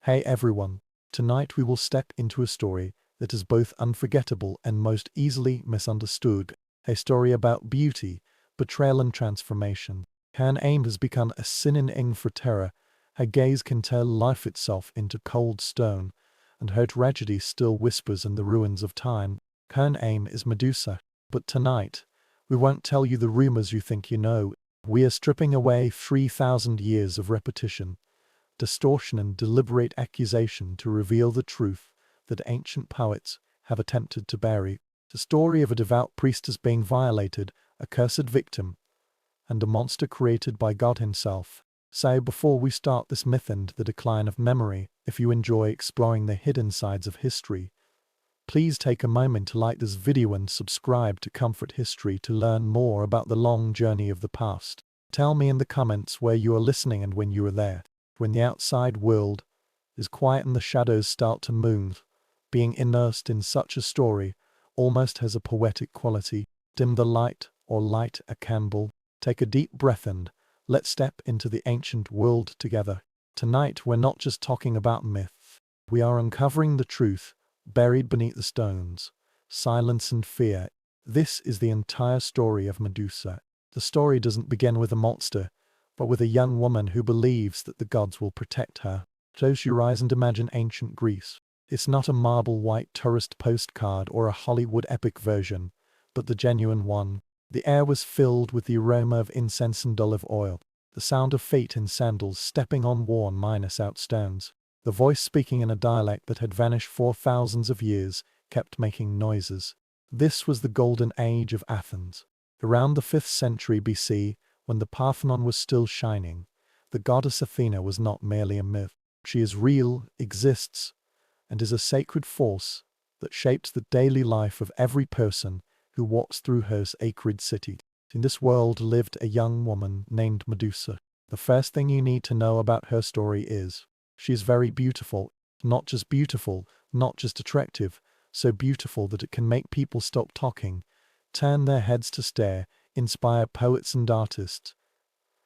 Hey everyone, tonight we will step into a story that is both unforgettable and most easily misunderstood. A story about beauty, betrayal and transformation. Her name has become a synonym for terror. Her gaze can turn life itself into cold stone, and her tragedy still whispers in the ruins of time. Her name is Medusa. But tonight, we won't tell you the rumors you think you know. We are stripping away 3,000 years of repetition, distortion and deliberate accusation to reveal the truth that ancient poets have attempted to bury. The story of a devout priestess being violated, a cursed victim, and a monster created by God himself. So before we start this myth and the decline of memory, if you enjoy exploring the hidden sides of history, please take a moment to like this video and subscribe to Comfort History to learn more about the long journey of the past. Tell me in the comments where you are listening and when you are there. When the outside world is quiet and the shadows start to move, being immersed in such a story almost has a poetic quality. Dim the light or light a candle. Take a deep breath and let's step into the ancient world together. Tonight we're not just talking about myth. We are uncovering the truth buried beneath the stones, silence and fear. This is the entire story of Medusa. The story doesn't begin with a monster, but with a young woman who believes that the gods will protect her. Close your eyes and imagine ancient Greece. It's not a marble white tourist postcard or a Hollywood epic version, but the genuine one. The air was filled with the aroma of incense and olive oil, the sound of feet in sandals stepping on worn minus-out stones. The voice speaking in a dialect that had vanished for thousands of years kept making noises. This was the golden age of Athens. Around the 5th century BC, when the Parthenon was still shining, the goddess Athena was not merely a myth. She is real, exists, and is a sacred force that shapes the daily life of every person who walks through her sacred city. In this world lived a young woman named Medusa. The first thing you need to know about her story is she is very beautiful, not just attractive, so beautiful that it can make people stop talking, turn their heads to stare, inspire poets and artists,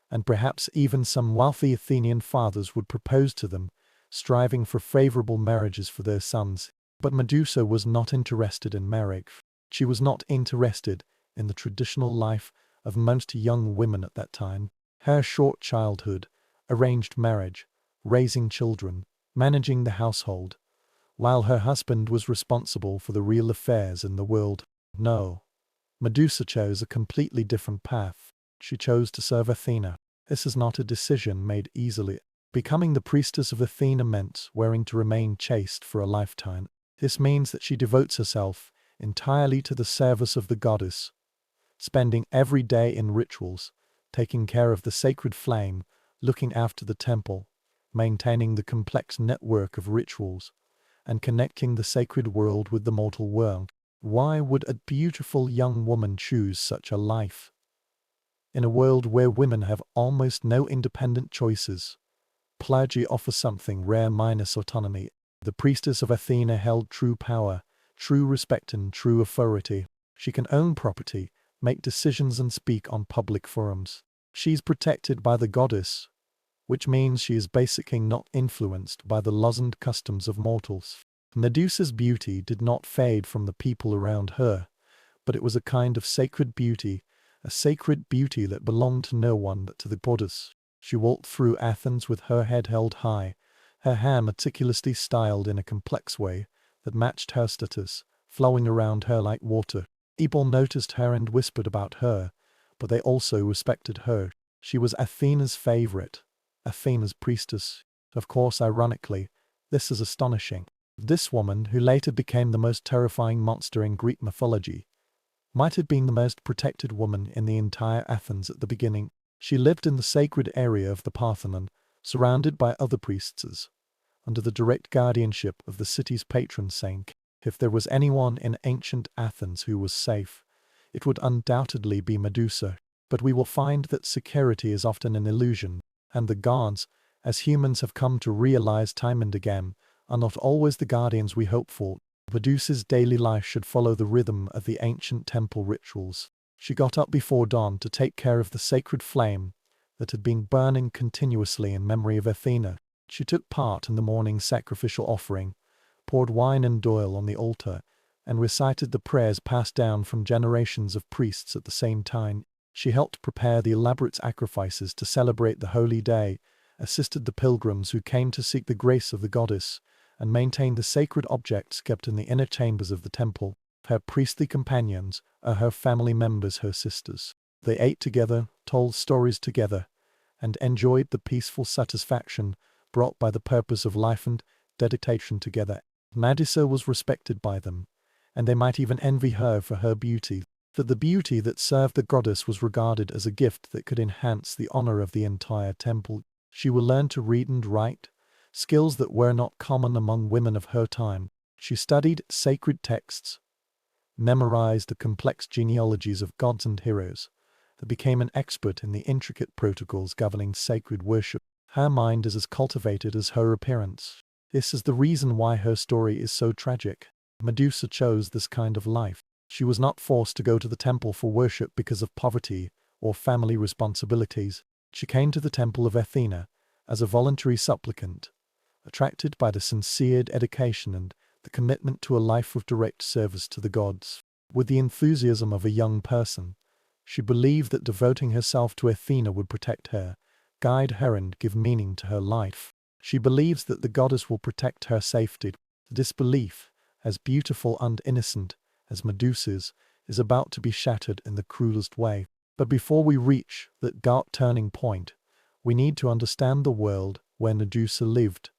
and perhaps even some wealthy Athenian fathers would propose to them, striving for favorable marriages for their sons. But Medusa was not interested in marriage. She was not interested in the traditional life of most young women at that time. Her short childhood, arranged marriage, raising children, managing the household, while her husband was responsible for the real affairs in the world. No. Medusa chose a completely different path. She chose to serve Athena. This is not a decision made easily. Becoming the priestess of Athena meant wearing to remain chaste for a lifetime. This means that she devotes herself entirely to the service of the goddess, spending every day in rituals, taking care of the sacred flame, looking after the temple, maintaining the complex network of rituals, and connecting the sacred world with the mortal world. Why would a beautiful young woman choose such a life? In a world where women have almost no independent choices, clergy offer something rare minus autonomy. The priestess of Athena held true power, true respect and true authority. She can own property, make decisions and speak on public forums. She's protected by the goddess, which means she is basically not influenced by the laws and customs of mortals. Medusa's beauty did not fade from the people around her, but it was a kind of sacred beauty, a sacred beauty that belonged to no one but to the goddess. She walked through Athens with her head held high, her hair meticulously styled in a complex way that matched her status, flowing around her like water. People noticed her and whispered about her, but they also respected her. She was Athena's favorite, Athena's priestess. Of course, ironically, this is astonishing. This woman, who later became the most terrifying monster in Greek mythology, might have been the most protected woman in the entire Athens at the beginning. She lived in the sacred area of the Parthenon, surrounded by other priestesses, under the direct guardianship of the city's patron saint. If there was anyone in ancient Athens who was safe, it would undoubtedly be Medusa. But we will find that security is often an illusion, and the gods, as humans have come to realize time and again, are not always the guardians we hope for. Medusa's daily life should follow the rhythm of the ancient temple rituals. She got up before dawn to take care of the sacred flame that had been burning continuously in memory of Athena. She took part in the morning sacrificial offering, poured wine and oil on the altar, and recited the prayers passed down from generations of priests at the same time. She helped prepare the elaborate sacrifices to celebrate the holy day, assisted the pilgrims who came to seek the grace of the goddess, and maintained the sacred objects kept in the inner chambers of the temple. Her priestly companions are her family members, her sisters. They ate together, told stories together, and enjoyed the peaceful satisfaction brought by the purpose of life and dedication together. Medusa was respected by them, and they might even envy her for her beauty. That the beauty that served the goddess was regarded as a gift that could enhance the honor of the entire temple. She will learn to read and write, skills that were not common among women of her time. She studied sacred texts, memorized the complex genealogies of gods and heroes, and became an expert in the intricate protocols governing sacred worship. Her mind is as cultivated as her appearance. This is the reason why her story is so tragic. Medusa chose this kind of life. She was not forced to go to the temple for worship because of poverty or family responsibilities. She came to the temple of Athena as a voluntary supplicant, attracted by the sincere dedication and the commitment to a life of direct service to the gods. With the enthusiasm of a young person, she believed that devoting herself to Athena would protect her, guide her and give meaning to her life. She believes that the goddess will protect her safety. This belief, as beautiful and innocent as Medusa's, is about to be shattered in the cruelest way. But before we reach that dark turning point, we need to understand the world where Medusa lived,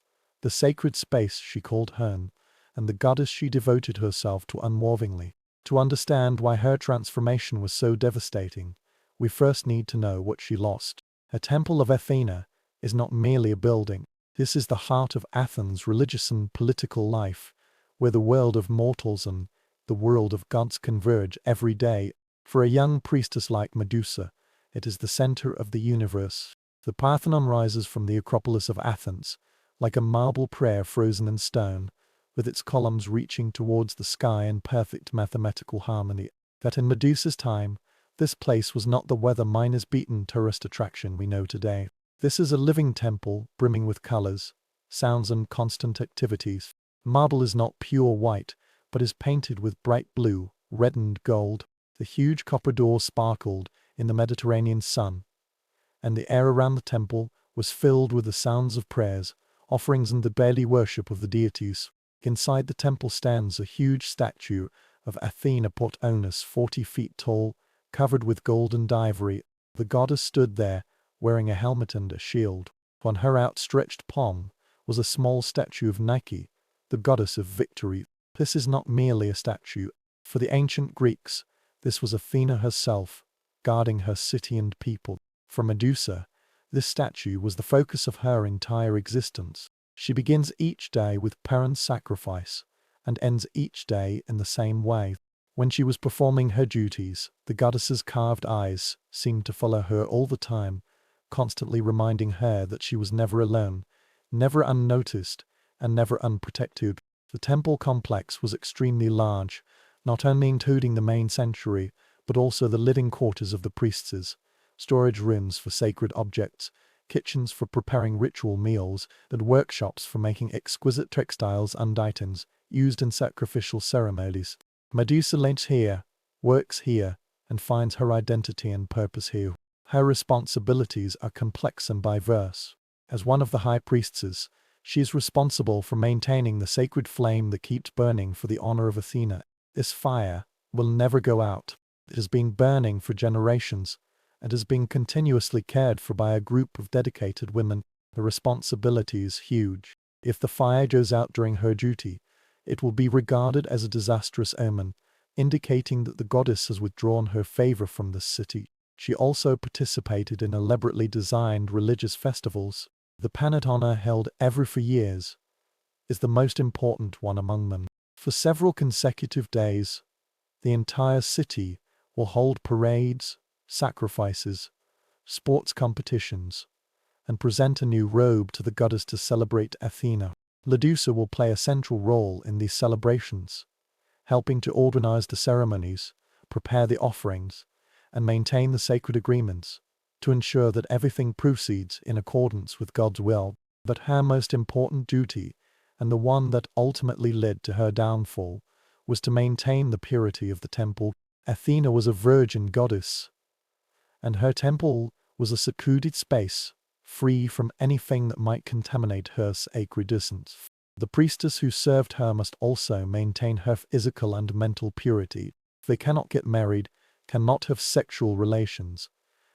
the sacred space she called home, and the goddess she devoted herself to unwaveringly. To understand why her transformation was so devastating, we first need to know what she lost. Her temple of Athena is not merely a building. This is the heart of Athens' religious and political life, where the world of mortals and the world of gods converge every day. For a young priestess like Medusa, it is the center of the universe. The Parthenon rises from the Acropolis of Athens, like a marble prayer frozen in stone, with its columns reaching towards the sky in perfect mathematical harmony. That in Medusa's time, this place was not the weather-minus beaten tourist attraction we know today. This is a living temple brimming with colors, sounds and constant activities. Marble is not pure white, but is painted with bright blue, red and gold. The huge copper door sparkled in the Mediterranean sun, and the air around the temple was filled with the sounds of prayers, offerings and the daily worship of the deities. Inside the temple stands a huge statue of Athena Portonis, 40 feet tall, covered with gold and ivory. The goddess stood there, wearing a helmet and a shield. On her outstretched palm was a small statue of Nike, the goddess of victory. This is not merely a statue. For the ancient Greeks, this was Athena herself, guarding her city and people. For Medusa, this statue was the focus of her entire existence. She begins each day with parent sacrifice, and ends each day in the same way. When she was performing her duties, the goddess's carved eyes seemed to follow her all the time, constantly reminding her that she was never alone, never unnoticed, and never unprotected. The temple complex was extremely large, not only including the main sanctuary, but also the living quarters of the priestesses, storage rooms for sacred objects, kitchens for preparing ritual meals, and workshops for making exquisite textiles and items used in sacrificial ceremonies. Medusa lives here, works here, and finds her identity and purpose here. Her responsibilities are complex and diverse. As one of the high priestesses, she is responsible for maintaining the sacred flame that keeps burning for the honor of Athena. This fire will never go out. It has been burning for generations, and has been continuously cared for by a group of dedicated women. The responsibility is huge. If the fire goes out during her duty, it will be regarded as a disastrous omen, indicating that the goddess has withdrawn her favor from the city. She also participated in elaborately designed religious festivals. The Panettone, held every 4 years, is the most important one among them. For several consecutive days, the entire city will hold parades, sacrifices, sports competitions, and present a new robe to the goddess to celebrate Athena. Medusa will play a central role in these celebrations, helping to organize the ceremonies, prepare the offerings, and maintain the sacred agreements to ensure that everything proceeds in accordance with God's will. But her most important duty, and the one that ultimately led to her downfall, was to maintain the purity of the temple. Athena was a virgin goddess, and her temple was a secluded space, free from anything that might contaminate her sacred essence. The priestess who served her must also maintain her physical and mental purity. They cannot get married, cannot have sexual relations,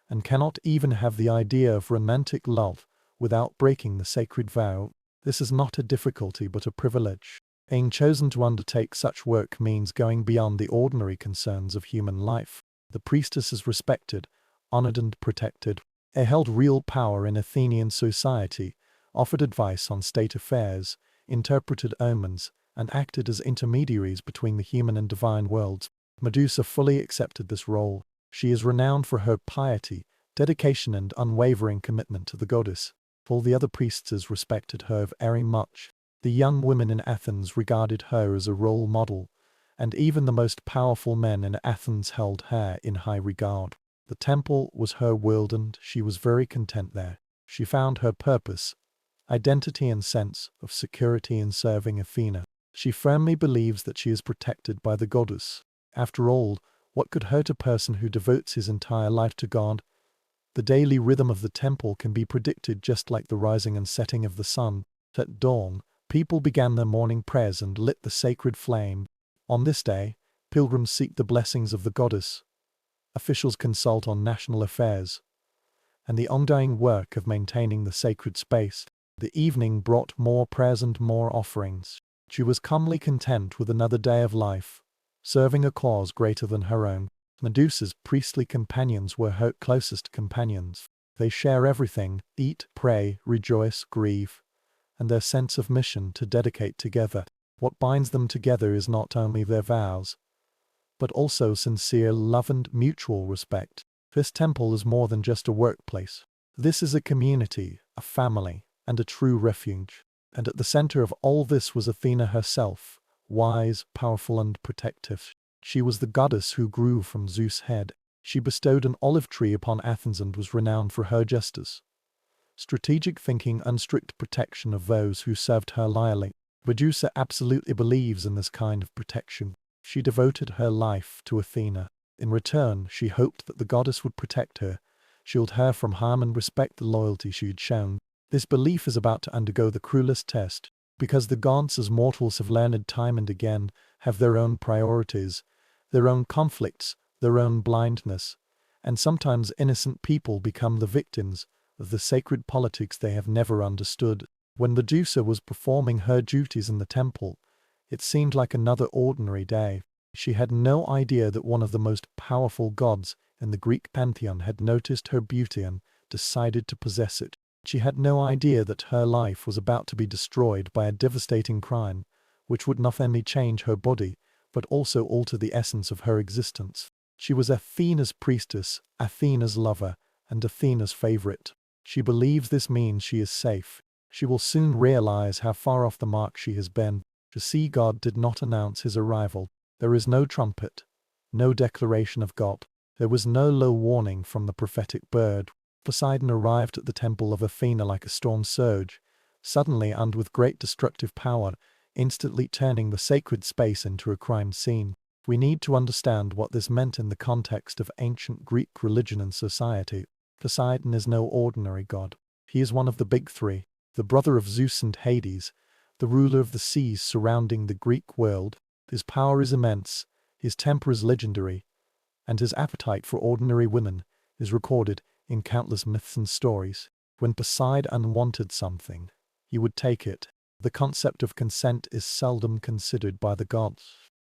and cannot even have the idea of romantic love without breaking the sacred vow. This is not a difficulty but a privilege. Being chosen to undertake such work means going beyond the ordinary concerns of human life. The priestess is respected, honored and protected. They held real power in Athenian society, offered advice on state affairs, interpreted omens, and acted as intermediaries between the human and divine worlds. Medusa fully accepted this role. She is renowned for her piety, dedication and unwavering commitment to the goddess. All the other priestesses respected her very much. The young women in Athens regarded her as a role model, and even the most powerful men in Athens held her in high regard. The temple was her world and she was very content there. She found her purpose, identity and sense of security in serving Athena. She firmly believes that she is protected by the goddess. After all, what could hurt a person who devotes his entire life to God? The daily rhythm of the temple can be predicted just like the rising and setting of the sun. At dawn, people began their morning prayers and lit the sacred flame. On this day, pilgrims seek the blessings of the goddess. Officials consult on national affairs and the ongoing work of maintaining the sacred space. The evening brought more prayers and more offerings. She was calmly content with another day of life, serving a cause greater than her own. Medusa's priestly companions were her closest companions. They share everything, eat, pray, rejoice, grieve, and their sense of mission to dedicate together. What binds them together is not only their vows, but also sincere love and mutual respect. This temple is more than just a workplace. This is a community, a family, and a true refuge. And at the center of all this was Athena herself, wise, powerful, and protective. She was the goddess who grew from Zeus' head. She bestowed an olive tree upon Athens and was renowned for her justice, strategic thinking, and strict protection of those who served her loyally. Medusa absolutely believes in this kind of protection. She devoted her life to Athena. In return, she hoped that the goddess would protect her, shield her from harm, and respect the loyalty she had shown. This belief is about to undergo the cruelest test, because the gods, as mortals have learned time and again, have their own priorities, their own conflicts, their own blindness, and sometimes innocent people become the victims of the sacred politics they have never understood. When Medusa was performing her duties in the temple, it seemed like another ordinary day. She had no idea that one of the most powerful gods in the Greek pantheon had noticed her beauty and decided to possess it. She had no idea that her life was about to be destroyed by a devastating crime, which would not only change her body, but also alter the essence of her existence. She was Athena's priestess, Athena's lover, and Athena's favorite. She believes this means she is safe. She will soon realize how far off the mark she has been. The sea god did not announce his arrival. There is no trumpet, no declaration of God. There was no low warning from the prophetic bird. Poseidon arrived at the temple of Athena like a storm surge, suddenly and with great destructive power, instantly turning the sacred space into a crime scene. We need to understand what this meant in the context of ancient Greek religion and society. Poseidon is no ordinary god. He is one of the big three, the brother of Zeus and Hades, the ruler of the seas surrounding the Greek world. His power is immense, his temper is legendary, and his appetite for ordinary women is recorded in countless myths and stories. When Poseidon wanted something, he would take it. The concept of consent is seldom considered by the gods.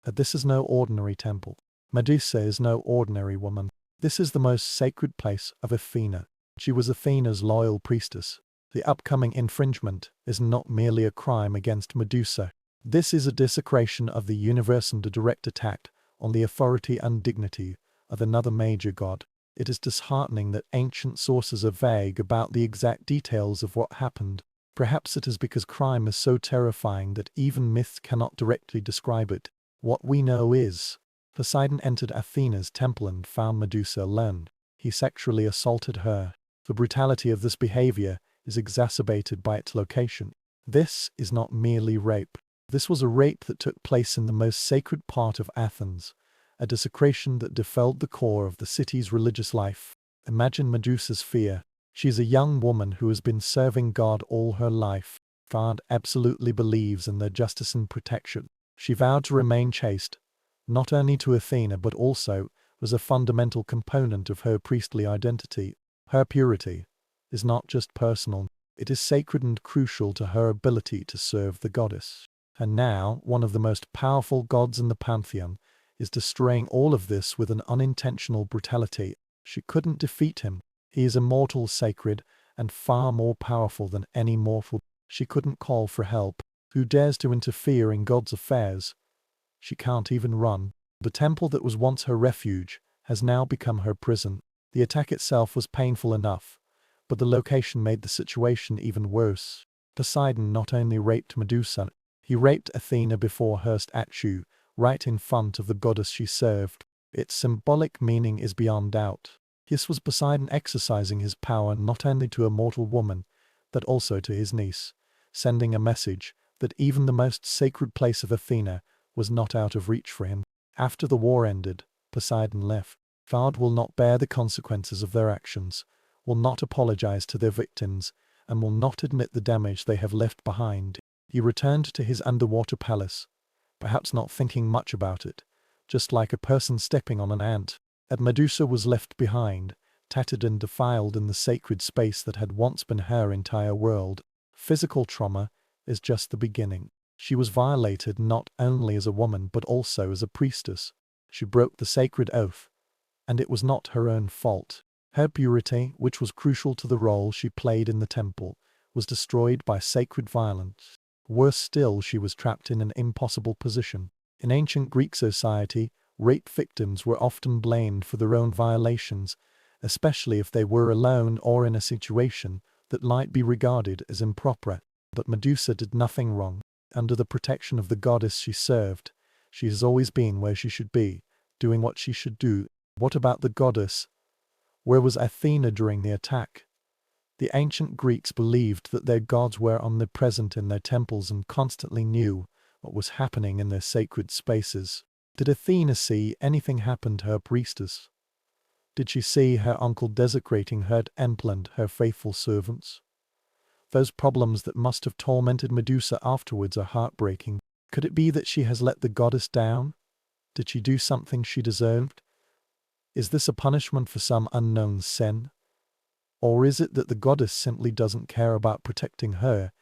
This is no ordinary temple. Medusa is no ordinary woman. This is the most sacred place of Athena. She was Athena's loyal priestess. The upcoming infringement is not merely a crime against Medusa. This is a desecration of the universe and a direct attack on the authority and dignity of another major god. It is disheartening that ancient sources are vague about the exact details of what happened. Perhaps it is because crime is so terrifying that even myths cannot directly describe it. What we know is, Poseidon entered Athena's temple and found Medusa alone. He sexually assaulted her. The brutality of this behavior is exacerbated by its location. This is not merely rape. This was a rape that took place in the most sacred part of Athens, a desecration that defiled the core of the city's religious life. Imagine Medusa's fear. She's a young woman who has been serving God all her life. God absolutely believes in their justice and protection. She vowed to remain chaste, not only to Athena but also was a fundamental component of her priestly identity. Her purity is not just personal, it is sacred and crucial to her ability to serve the goddess. And now, one of the most powerful gods in the pantheon is destroying all of this with an unintentional brutality. She couldn't defeat him. He is immortal, sacred, and far more powerful than any mortal. She couldn't call for help. Who dares to interfere in God's affairs? She can't even run. The temple that was once her refuge has now become her prison. The attack itself was painful enough, but the location made the situation even worse. Poseidon not only raped Medusa, he raped Athena before her statue, right in front of the goddess she served. Its symbolic meaning is beyond doubt. This was Poseidon exercising his power not only to a mortal woman, but also to his niece, sending a message that even the most sacred place of Athena was not out of reach for him. After the war ended, Poseidon left. God will not bear the consequences of their actions, will not apologize to their victims, and will not admit the damage they have left behind. He returned to his underwater palace, perhaps not thinking much about it, just like a person stepping on an ant. And Medusa was left behind, tattered and defiled in the sacred space that had once been her entire world. Physical trauma is just the beginning. She was violated not only as a woman but also as a priestess. She broke the sacred oath, and it was not her own fault. Her purity, which was crucial to the role she played in the temple, was destroyed by sacred violence. Worse still, she was trapped in an impossible position. In ancient Greek society, rape victims were often blamed for their own violations, especially if they were alone or in a situation that might be regarded as improper. But Medusa did nothing wrong. Under the protection of the goddess she served, she has always been where she should be, doing what she should do. What about the goddess? Where was Athena during the attack? The ancient Greeks believed that their gods were omnipresent in their temples and constantly knew what was happening in their sacred spaces. Did Athena see anything happen to her priestess? Did she see her uncle desecrating her temple and her faithful servants? Those problems that must have tormented Medusa afterwards are heartbreaking. Could it be that she has let the goddess down? Did she do something she deserved? Is this a punishment for some unknown sin? Or is it that the goddess simply doesn't care about protecting her?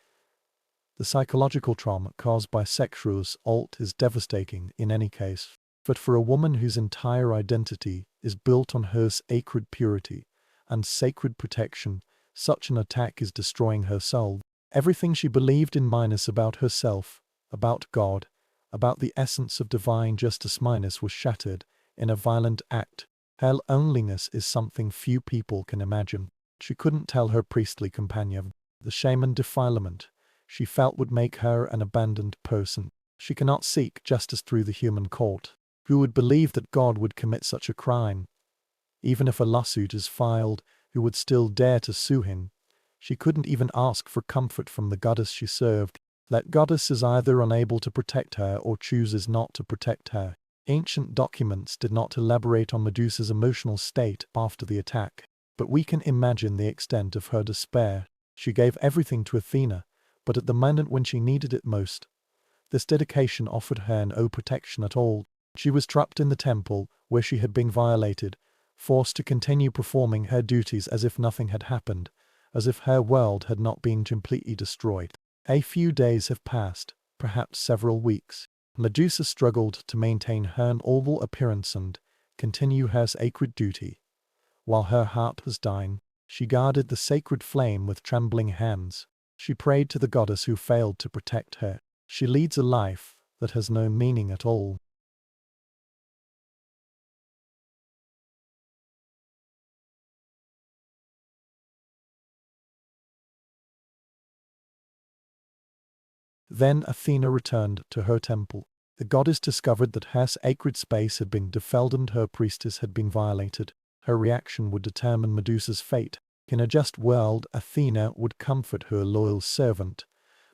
The psychological trauma caused by sexual assault is devastating in any case. But for a woman whose entire identity is built on her sacred purity and sacred protection, such an attack is destroying her soul. Everything she believed in minus about herself, about God, about the essence of divine justice minus was shattered in a violent act. Her loneliness is something few people can imagine. She couldn't tell her priestly companion. The shaman defilement she felt would make her an abandoned person. She cannot seek justice through the human court. Who would believe that God would commit such a crime? Even if a lawsuit is filed, who would still dare to sue him? She couldn't even ask for comfort from the goddess she served. That goddess is either unable to protect her or chooses not to protect her. Ancient documents did not elaborate on Medusa's emotional state after the attack, but we can imagine the extent of her despair. She gave everything to Athena, but at the moment when she needed it most, this dedication offered her no protection at all. She was trapped in the temple where she had been violated, forced to continue performing her duties as if nothing had happened, as if her world had not been completely destroyed. A few days have passed, perhaps several weeks. Medusa struggled to maintain her normal appearance and continue her sacred duty. While her heart was dying, she guarded the sacred flame with trembling hands. She prayed to the goddess who failed to protect her. She leads a life that has no meaning at all. Then Athena returned to her temple. The goddess discovered that her sacred space had been defiled and her priestess had been violated. Her reaction would determine Medusa's fate. In a just world, Athena would comfort her loyal servant,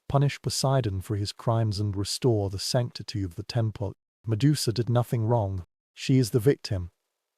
punish Poseidon for his crimes and restore the sanctity of the temple. Medusa did nothing wrong. She is the victim,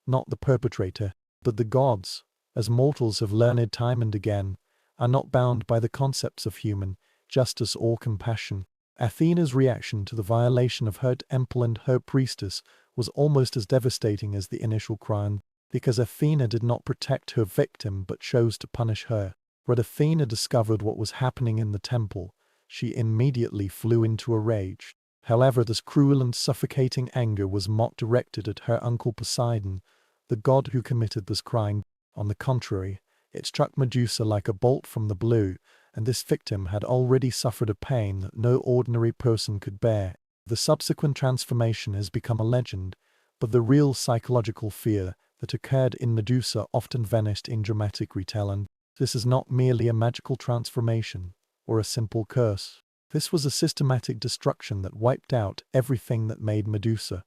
not the perpetrator. But the gods, as mortals have learned time and again, are not bound by the concepts of human justice or compassion. Athena's reaction to the violation of her temple and her priestess was almost as devastating as the initial crime, because Athena did not protect her victim but chose to punish her. When Athena discovered what was happening in the temple, she immediately flew into a rage. However, this cruel and suffocating anger was not directed at her uncle Poseidon, the god who committed this crime. On the contrary, it struck Medusa like a bolt from the blue, and this victim had already suffered a pain that no ordinary person could bear. The subsequent transformation has become a legend, but the real psychological fear that occurred in Medusa often vanished in dramatic retelling. This is not merely a magical transformation, or a simple curse. This was a systematic destruction that wiped out everything that made Medusa.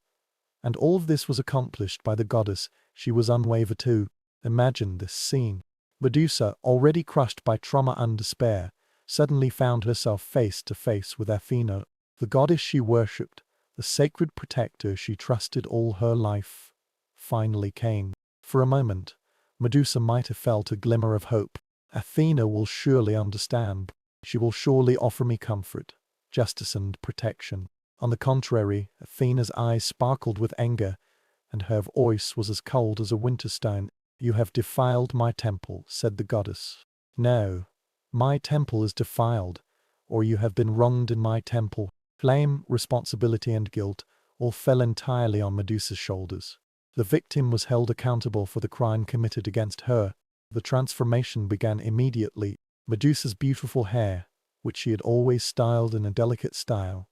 And all of this was accomplished by the goddess she was unwavered to. Imagine this scene. Medusa, already crushed by trauma and despair, suddenly found herself face to face with Athena, the goddess she worshipped, the sacred protector she trusted all her life. Finally came. For a moment, Medusa might have felt a glimmer of hope. Athena will surely understand. She will surely offer me comfort, justice and protection. On the contrary, Athena's eyes sparkled with anger, and her voice was as cold as a winter stone. "You have defiled my temple," said the goddess. "No, my temple is defiled, or you have been wronged in my temple." Blame, responsibility and guilt all fell entirely on Medusa's shoulders. The victim was held accountable for the crime committed against her. The transformation began immediately. Medusa's beautiful hair, which she had always styled in a delicate style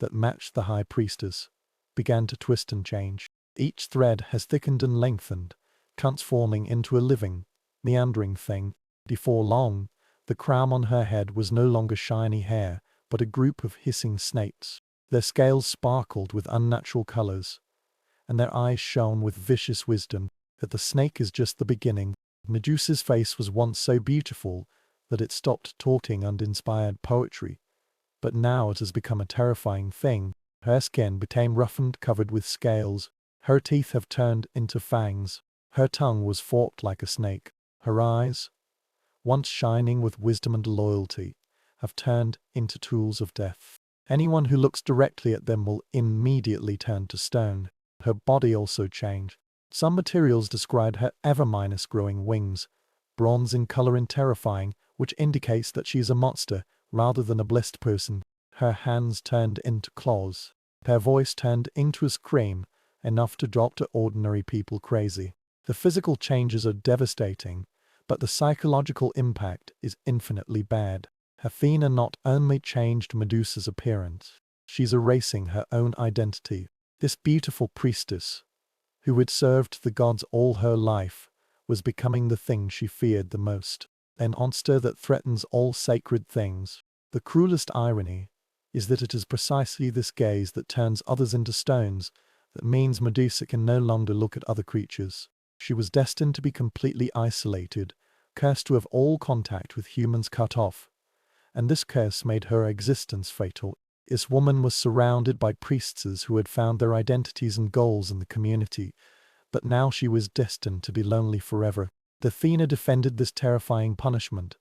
that matched the high priestess, began to twist and change. Each thread has thickened and lengthened, transforming into a living, meandering thing. Before long, the crown on her head was no longer shiny hair, but a group of hissing snakes. Their scales sparkled with unnatural colors, and their eyes shone with vicious wisdom. That the snake is just the beginning. Medusa's face was once so beautiful that it stopped talking and inspired poetry, but now it has become a terrifying thing. Her skin became roughened, covered with scales. Her teeth have turned into fangs. Her tongue was forked like a snake. Her eyes, once shining with wisdom and loyalty, have turned into tools of death. Anyone who looks directly at them will immediately turn to stone. Her body also changed. Some materials describe her ever-minus growing wings, bronze in color and terrifying, which indicates that she is a monster rather than a blessed person. Her hands turned into claws. Her voice turned into a scream, enough to drive ordinary people crazy. The physical changes are devastating, but the psychological impact is infinitely bad. Athena not only changed Medusa's appearance, she's erasing her own identity. This beautiful priestess, who had served the gods all her life, was becoming the thing she feared the most, a monster that threatens all sacred things. The cruelest irony is that it is precisely this gaze that turns others into stones that means Medusa can no longer look at other creatures. She was destined to be completely isolated, cursed to have all contact with humans cut off, and this curse made her existence fatal. This woman was surrounded by priestesses who had found their identities and goals in the community, but now she was destined to be lonely forever. Athena defended this terrifying punishment,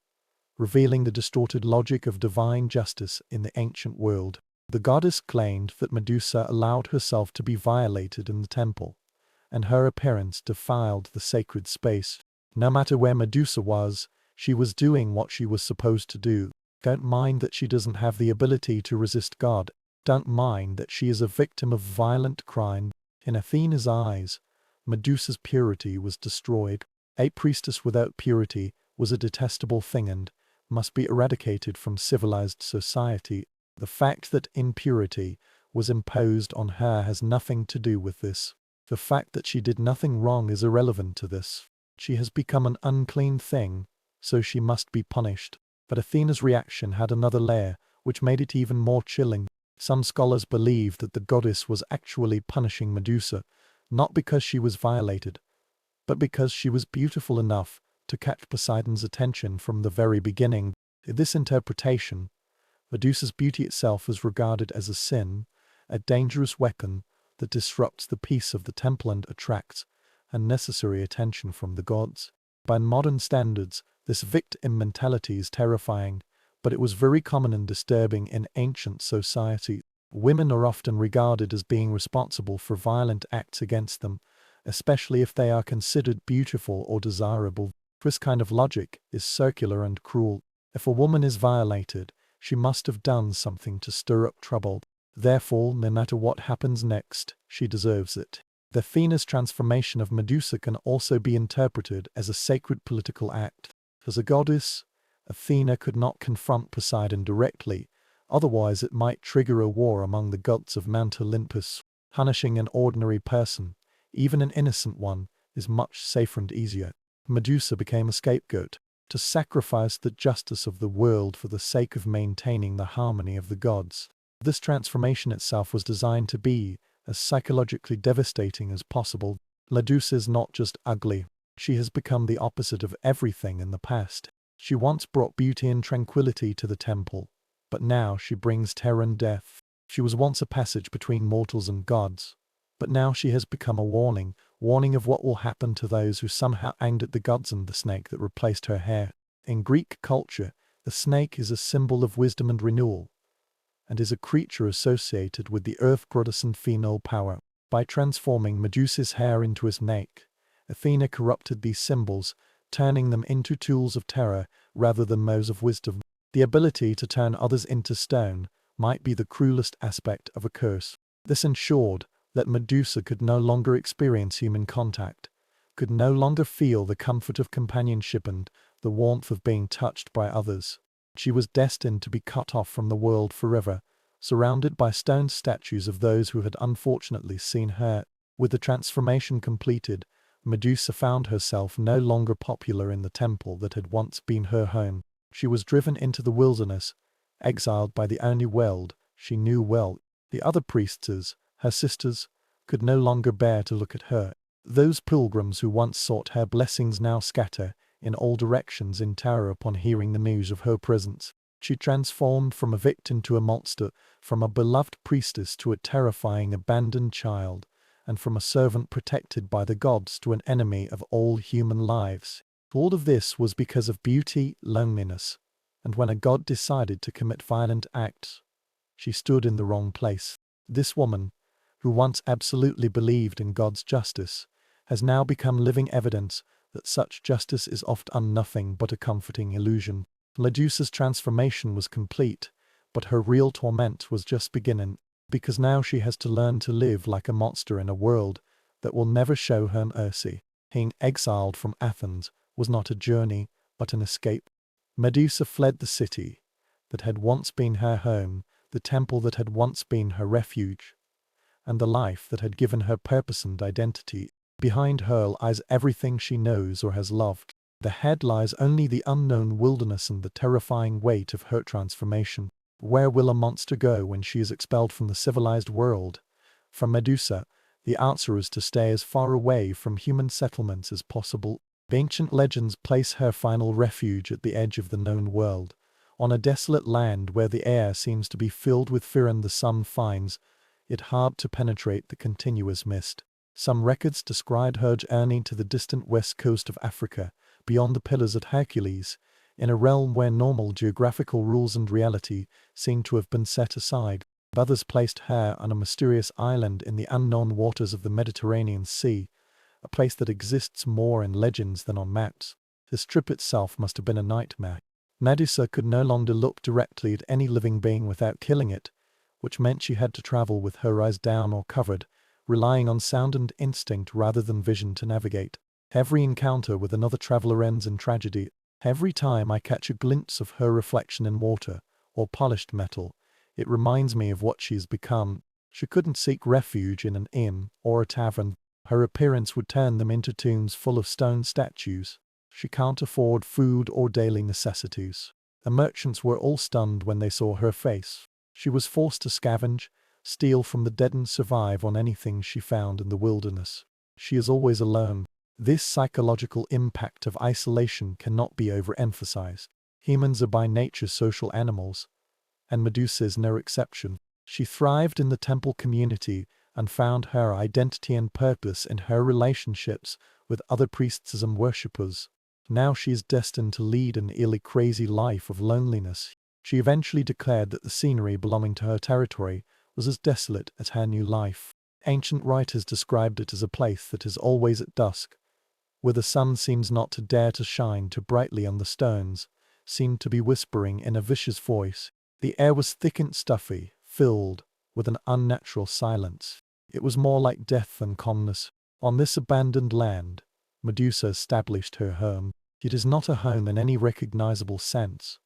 revealing the distorted logic of divine justice in the ancient world. The goddess claimed that Medusa allowed herself to be violated in the temple, and her appearance defiled the sacred space. No matter where Medusa was, she was doing what she was supposed to do. Don't mind that she doesn't have the ability to resist God. Don't mind that she is a victim of violent crime. In Athena's eyes, Medusa's purity was destroyed. A priestess without purity was a detestable thing and must be eradicated from civilized society. The fact that impurity was imposed on her has nothing to do with this. The fact that she did nothing wrong is irrelevant to this. She has become an unclean thing, so she must be punished. But Athena's reaction had another layer, which made it even more chilling. Some scholars believe that the goddess was actually punishing Medusa, not because she was violated, but because she was beautiful enough to catch Poseidon's attention from the very beginning. In this interpretation, Medusa's beauty itself was regarded as a sin, a dangerous weapon that disrupts the peace of the temple and attracts unnecessary attention from the gods. By modern standards, this victim mentality is terrifying, but it was very common and disturbing in ancient society. Women are often regarded as being responsible for violent acts against them, especially if they are considered beautiful or desirable. This kind of logic is circular and cruel. If a woman is violated, she must have done something to stir up trouble. Therefore, no matter what happens next, she deserves it. The Athena's transformation of Medusa can also be interpreted as a sacred political act. As a goddess, Athena could not confront Poseidon directly, otherwise it might trigger a war among the gods of Mount Olympus. Punishing an ordinary person, even an innocent one, is much safer and easier. Medusa became a scapegoat, to sacrifice the justice of the world for the sake of maintaining the harmony of the gods. This transformation itself was designed to be as psychologically devastating as possible. Medusa is not just ugly, she has become the opposite of everything in the past. She once brought beauty and tranquility to the temple, but now she brings terror and death. She was once a passage between mortals and gods, but now she has become a warning of what will happen to those who somehow aimed at the gods and the snake that replaced her hair. In Greek culture, the snake is a symbol of wisdom and renewal, and is a creature associated with the earth goddess and female power. By transforming Medusa's hair into a snake, Athena corrupted these symbols, turning them into tools of terror rather than modes of wisdom. The ability to turn others into stone might be the cruelest aspect of a curse. This ensured that Medusa could no longer experience human contact, could no longer feel the comfort of companionship and the warmth of being touched by others. She was destined to be cut off from the world forever, surrounded by stone statues of those who had unfortunately seen her. With the transformation completed, Medusa found herself no longer popular in the temple that had once been her home. She was driven into the wilderness, exiled by the only world she knew well. The other priestesses, her sisters, could no longer bear to look at her. Those pilgrims who once sought her blessings now scatter in all directions in terror upon hearing the news of her presence. She transformed from a victim to a monster, from a beloved priestess to a terrifying abandoned child, and from a servant protected by the gods to an enemy of all human lives. All of this was because of beauty, loneliness, and when a god decided to commit violent acts, she stood in the wrong place. This woman, who once absolutely believed in God's justice, has now become living evidence that such justice is often nothing but a comforting illusion. Medusa's transformation was complete, but her real torment was just beginning, because now she has to learn to live like a monster in a world that will never show her mercy. Being exiled from Athens was not a journey, but an escape. Medusa fled the city that had once been her home, the temple that had once been her refuge, and the life that had given her purpose and identity. Behind her lies everything she knows or has loved. Ahead lies only the unknown wilderness and the terrifying weight of her transformation. Where will a monster go when she is expelled from the civilized world? For Medusa, the answer is to stay as far away from human settlements as possible. Ancient legends place her final refuge at the edge of the known world, on a desolate land where the air seems to be filled with fear and the sun finds it hard to penetrate the continuous mist. Some records describe her journey to the distant west coast of Africa, beyond the Pillars at Hercules, in a realm where normal geographical rules and reality seem to have been set aside. Others placed her on a mysterious island in the unknown waters of the Mediterranean Sea, a place that exists more in legends than on maps. This trip itself must have been a nightmare. Medusa could no longer look directly at any living being without killing it, which meant she had to travel with her eyes down or covered, relying on sound and instinct rather than vision to navigate. Every encounter with another traveler ends in tragedy. Every time I catch a glimpse of her reflection in water or polished metal, it reminds me of what she has become. She couldn't seek refuge in an inn or a tavern. Her appearance would turn them into tombs full of stone statues. She can't afford food or daily necessities. The merchants were all stunned when they saw her face. She was forced to scavenge, steal from the dead and survive on anything she found in the wilderness. She is always alone. This psychological impact of isolation cannot be overemphasized. Humans are by nature social animals, and Medusa is no exception. She thrived in the temple community and found her identity and purpose in her relationships with other priests and worshippers. Now she is destined to lead an eerily crazy life of loneliness. She eventually declared that the scenery belonging to her territory was as desolate as her new life. Ancient writers described it as a place that is always at dusk, where the sun seems not to dare to shine too brightly on the stones, seemed to be whispering in a vicious voice. The air was thick and stuffy, filled with an unnatural silence. It was more like death than calmness. On this abandoned land, Medusa established her home. It is not a home in any recognizable sense,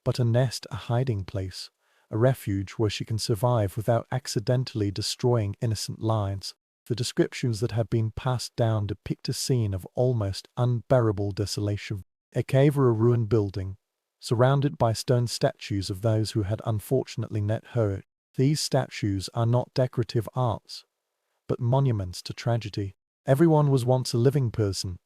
but a nest, a hiding place, a refuge where she can survive without accidentally destroying innocent lives. The descriptions that have been passed down depict a scene of almost unbearable desolation. A cave or a ruined building, surrounded by stone statues of those who had unfortunately met her. These statues are not decorative arts, but monuments to tragedy. Everyone was once a living person,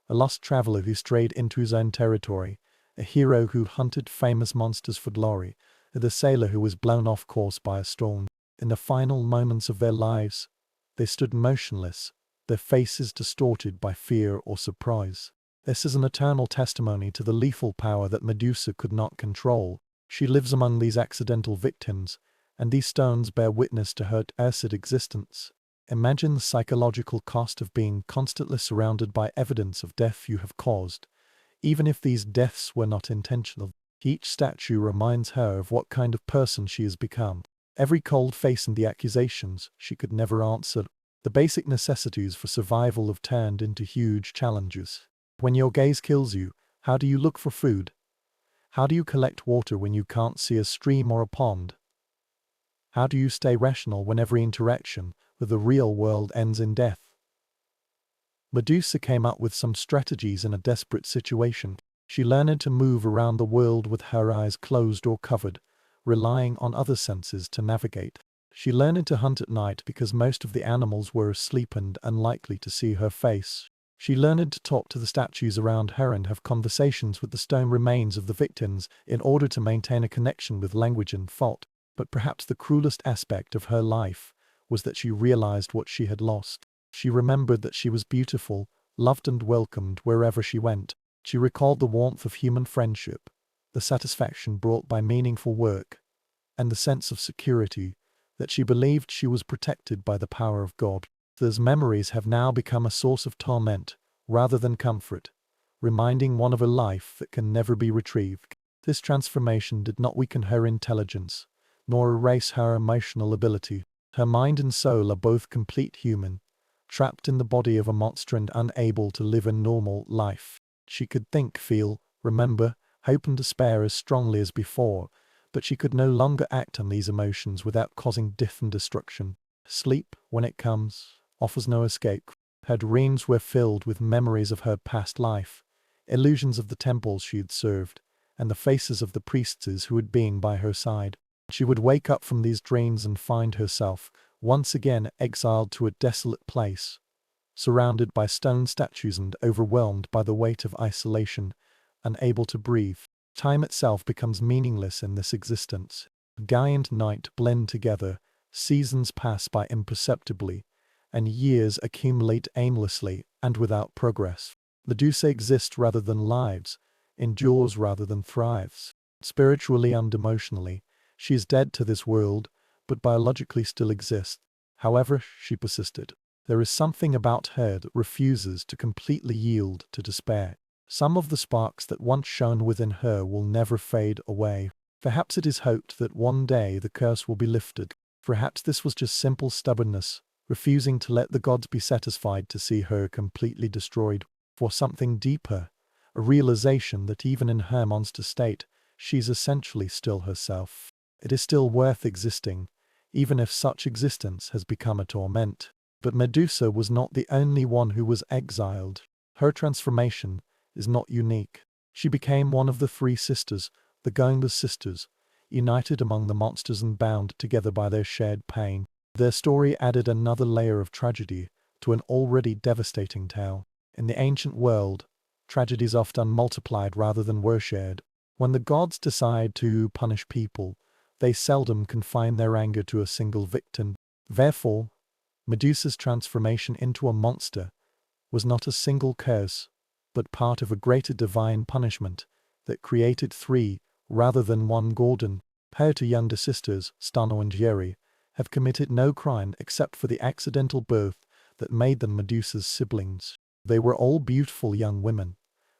a lost traveler who strayed into his own territory, a hero who hunted famous monsters for glory, and a sailor who was blown off course by a storm. In the final moments of their lives, they stood motionless, their faces distorted by fear or surprise. This is an eternal testimony to the lethal power that Medusa could not control. She lives among these accidental victims, and these stones bear witness to her acid existence. Imagine the psychological cost of being constantly surrounded by evidence of death you have caused, even if these deaths were not intentional. Each statue reminds her of what kind of person she has become. Every cold face and the accusations she could never answer. The basic necessities for survival have turned into huge challenges. When your gaze kills you, how do you look for food? How do you collect water when you can't see a stream or a pond? How do you stay rational when every interaction with the real world ends in death? Medusa came up with some strategies in a desperate situation. She learned to move around the world with her eyes closed or covered, relying on other senses to navigate. She learned to hunt at night because most of the animals were asleep and unlikely to see her face. She learned to talk to the statues around her and have conversations with the stone remains of the victims in order to maintain a connection with language and thought. But perhaps the cruelest aspect of her life was that she realized what she had lost. She remembered that she was beautiful, loved and welcomed wherever she went. She recalled the warmth of human friendship, the satisfaction brought by meaningful work, and the sense of security that she believed she was protected by the power of God. Those memories have now become a source of torment rather than comfort, reminding one of a life that can never be retrieved. This transformation did not weaken her intelligence, nor erase her emotional ability. Her mind and soul are both complete human, trapped in the body of a monster and unable to live a normal life. She could think, feel, remember, hope and despair as strongly as before, but she could no longer act on these emotions without causing death and destruction. Sleep, when it comes, offers no escape. Her dreams were filled with memories of her past life, illusions of the temples she had served, and the faces of the priestesses who had been by her side. She would wake up from these dreams and find herself once again exiled to a desolate place, surrounded by stone statues and overwhelmed by the weight of isolation, unable to breathe. Time itself becomes meaningless in this existence. Day and night blend together, seasons pass by imperceptibly, and years accumulate aimlessly and without progress. Medusa exists rather than lives, endures rather than thrives. Spiritually and emotionally, she is dead to this world, but biologically still exists. However, she persisted. There is something about her that refuses to completely yield to despair. Some of the sparks that once shone within her will never fade away. Perhaps it is hoped that one day the curse will be lifted. Perhaps this was just simple stubbornness, refusing to let the gods be satisfied to see her completely destroyed. For something deeper, a realization that even in her monster state, she's essentially still herself. It is still worth existing, even if such existence has become a torment. But Medusa was not the only one who was exiled. Her transformation is not unique. She became one of the three sisters, the Gomez sisters, united among the monsters and bound together by their shared pain. Their story added another layer of tragedy to an already devastating tale. In the ancient world, tragedies often multiplied rather than were shared. When the gods decide to punish people, they seldom confine their anger to a single victim. Therefore, Medusa's transformation into a monster was not a single curse, but part of a greater divine punishment that created three, rather than one Gordon. Her two younger sisters, Stano and Yuri, have committed no crime except for the accidental birth that made them Medusa's siblings. They were all beautiful young women,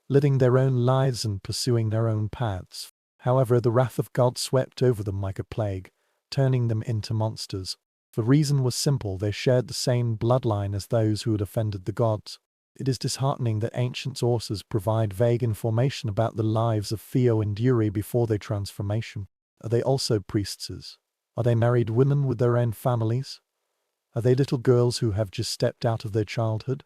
living their own lives and pursuing their own paths. However, the wrath of God swept over them like a plague, turning them into monsters. The reason was simple: they shared the same bloodline as those who had offended the gods. It is disheartening that ancient sources provide vague information about the lives of Theo and Yuri before their transformation. Are they also priestesses? Are they married women with their own families? Are they little girls who have just stepped out of their childhood?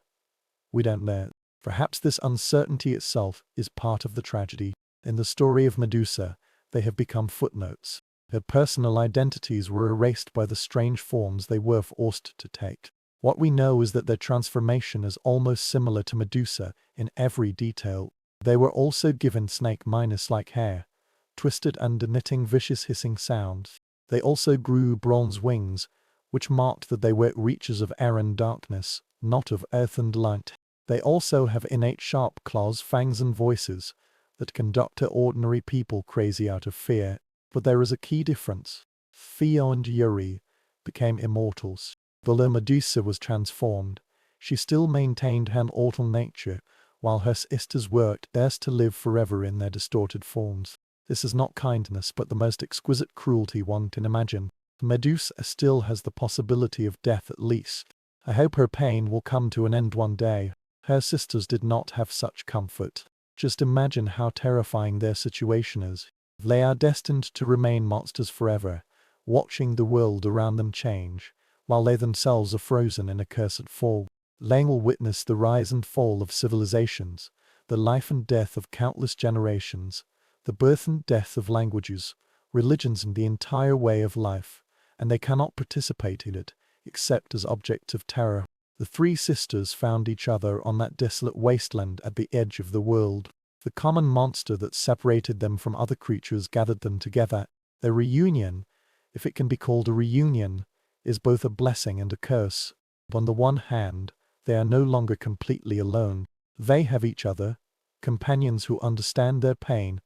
We don't know. Perhaps this uncertainty itself is part of the tragedy. In the story of Medusa, they have become footnotes. Her personal identities were erased by the strange forms they were forced to take. What we know is that their transformation is almost similar to Medusa in every detail. They were also given snake-like hair, twisted and emitting vicious hissing sounds. They also grew bronze wings, which marked that they were creatures of air and darkness, not of earth and light. They also have innate sharp claws, fangs and voices that can doctor ordinary people crazy out of fear. But there is a key difference. Theo and Yuri became immortals. Though Medusa was transformed, she still maintained her immortal nature, while her sisters worked best to live forever in their distorted forms. This is not kindness, but the most exquisite cruelty one can imagine. Medusa still has the possibility of death at least. I hope her pain will come to an end one day. Her sisters did not have such comfort. Just imagine how terrifying their situation is. They are destined to remain monsters forever, watching the world around them change, while they themselves are frozen in a cursed fall. They will witness the rise and fall of civilizations, the life and death of countless generations, the birth and death of languages, religions and the entire way of life, and they cannot participate in it, except as objects of terror. The three sisters found each other on that desolate wasteland at the edge of the world. The common monster that separated them from other creatures gathered them together. Their reunion, if it can be called a reunion, is both a blessing and a curse. On the one hand, they are no longer completely alone. They have each other, companions who understand their pain,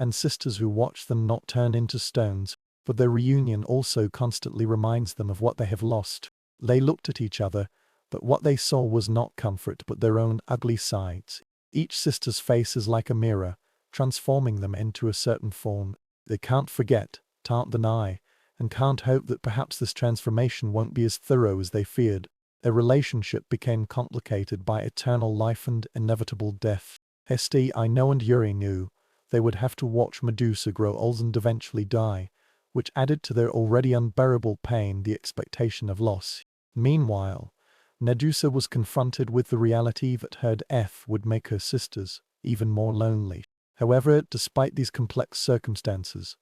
and sisters who watch them not turn into stones. But their reunion also constantly reminds them of what they have lost. They looked at each other, but what they saw was not comfort but their own ugly sides. Each sister's face is like a mirror, transforming them into a certain form. They can't forget, can't deny, and can't hope that perhaps this transformation won't be as thorough as they feared. Their relationship became complicated by eternal life and inevitable death. I know and Yuri knew they would have to watch Medusa grow old and eventually die, which added to their already unbearable pain the expectation of loss. Meanwhile, Medusa was confronted with the reality that her death would make her sisters even more lonely. However, despite these complex circumstances,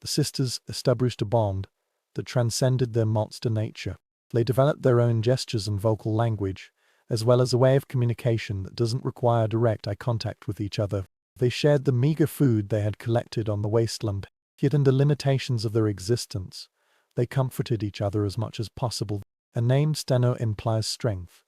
the sisters established a bond that transcended their monster nature. They developed their own gestures and vocal language, as well as a way of communication that doesn't require direct eye contact with each other. They shared the meager food they had collected on the wasteland. Yet in the limitations of their existence, they comforted each other as much as possible. A name Steno implies strength,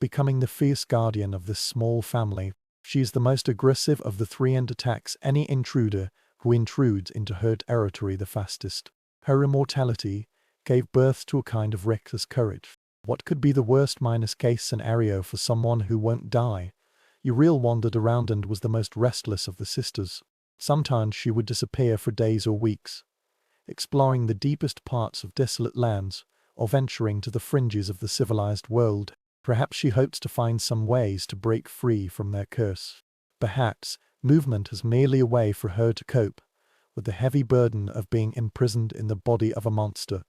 becoming the fierce guardian of this small family. She is the most aggressive of the three and attacks any intruder who intrudes into her territory the fastest. Her immortality gave birth to a kind of reckless courage. What could be the worst case scenario for someone who won't die? Uriel wandered around and was the most restless of the sisters. Sometimes she would disappear for days or weeks, exploring the deepest parts of desolate lands, or venturing to the fringes of the civilized world. Perhaps she hopes to find some ways to break free from their curse. Perhaps movement is merely a way for her to cope with the heavy burden of being imprisoned in the body of a monster,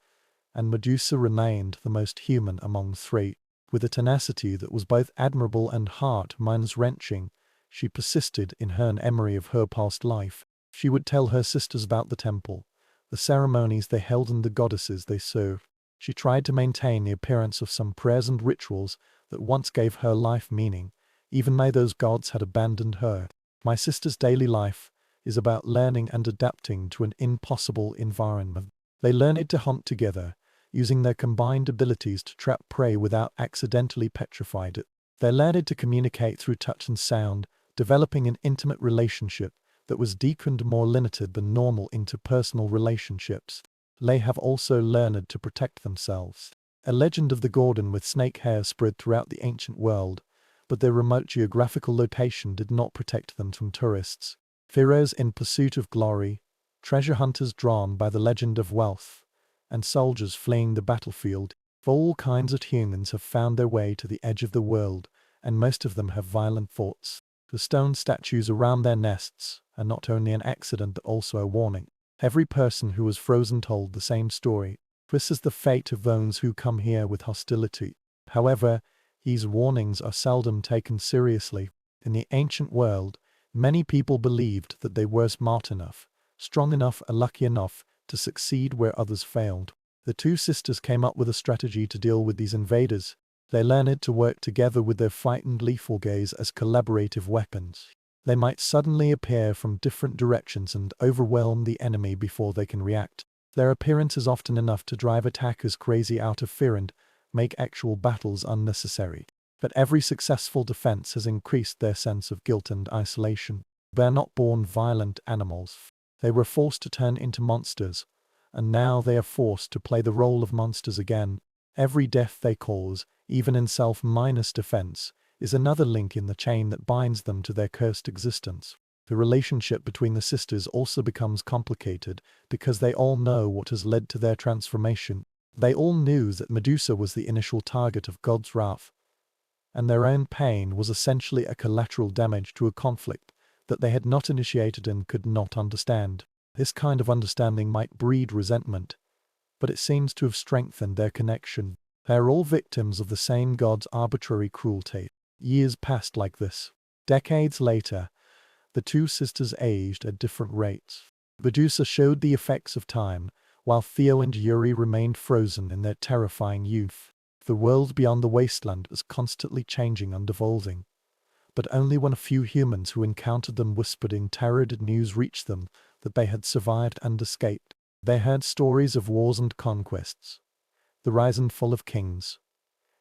and Medusa remained the most human among three. With a tenacity that was both admirable and heart-wrenching, she persisted in her memory of her past life. She would tell her sisters about the temple, the ceremonies they held and the goddesses they served. She tried to maintain the appearance of some prayers and rituals that once gave her life meaning, even though those gods had abandoned her. My sister's daily life is about learning and adapting to an impossible environment. They learned to hunt together, using their combined abilities to trap prey without accidentally petrifying it. They learned to communicate through touch and sound, developing an intimate relationship that was deeper and more limited than normal interpersonal relationships. They have also learned to protect themselves. A legend of the Gorgon with snake hair spread throughout the ancient world, but their remote geographical location did not protect them from tourists. Pharaohs in pursuit of glory, treasure hunters drawn by the legend of wealth, and soldiers fleeing the battlefield. All kinds of humans have found their way to the edge of the world, and most of them have violent thoughts. The stone statues around their nests are not only an accident but also a warning. Every person who was frozen told the same story. This is the fate of those who come here with hostility. However, these warnings are seldom taken seriously. In the ancient world, many people believed that they were smart enough, strong enough, and lucky enough to succeed where others failed. The two sisters came up with a strategy to deal with these invaders. They learned to work together with their frightened lethal gaze as collaborative weapons. They might suddenly appear from different directions and overwhelm the enemy before they can react. Their appearance is often enough to drive attackers crazy out of fear and make actual battles unnecessary. But every successful defense has increased their sense of guilt and isolation. They are not born violent animals. They were forced to turn into monsters, and now they are forced to play the role of monsters again. Every death they cause, even in self-defense, is another link in the chain that binds them to their cursed existence. The relationship between the sisters also becomes complicated because they all know what has led to their transformation. They all knew that Medusa was the initial target of God's wrath, and their own pain was essentially a collateral damage to a conflict that they had not initiated and could not understand. This kind of understanding might breed resentment, but it seems to have strengthened their connection. They are all victims of the same God's arbitrary cruelty. Years passed like this. Decades later, the two sisters aged at different rates. Medusa showed the effects of time, while Theo and Yuri remained frozen in their terrifying youth. The world beyond the wasteland was constantly changing and evolving, but only when a few humans who encountered them whispered in terror did news reach them that they had survived and escaped. They heard stories of wars and conquests, the rise and fall of kings,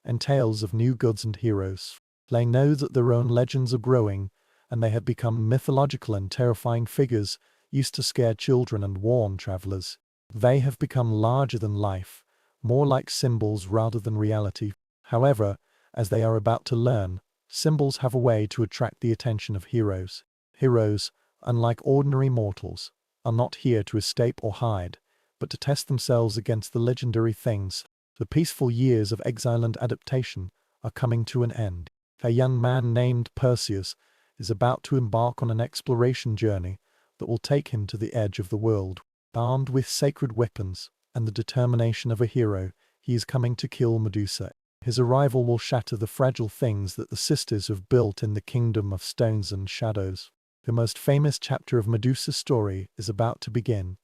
and tales of new gods and heroes. They know that their own legends are growing, and they have become mythological and terrifying figures used to scare children and warn travelers. They have become larger than life, more like symbols rather than reality. However, as they are about to learn, symbols have a way to attract the attention of heroes. Heroes, unlike ordinary mortals, are not here to escape or hide, but to test themselves against the legendary things. The peaceful years of exile and adaptation are coming to an end. A young man named Perseus is about to embark on an exploration journey that will take him to the edge of the world. Armed with sacred weapons and the determination of a hero, he is coming to kill Medusa. His arrival will shatter the fragile things that the sisters have built in the kingdom of stones and shadows. The most famous chapter of Medusa's story is about to begin,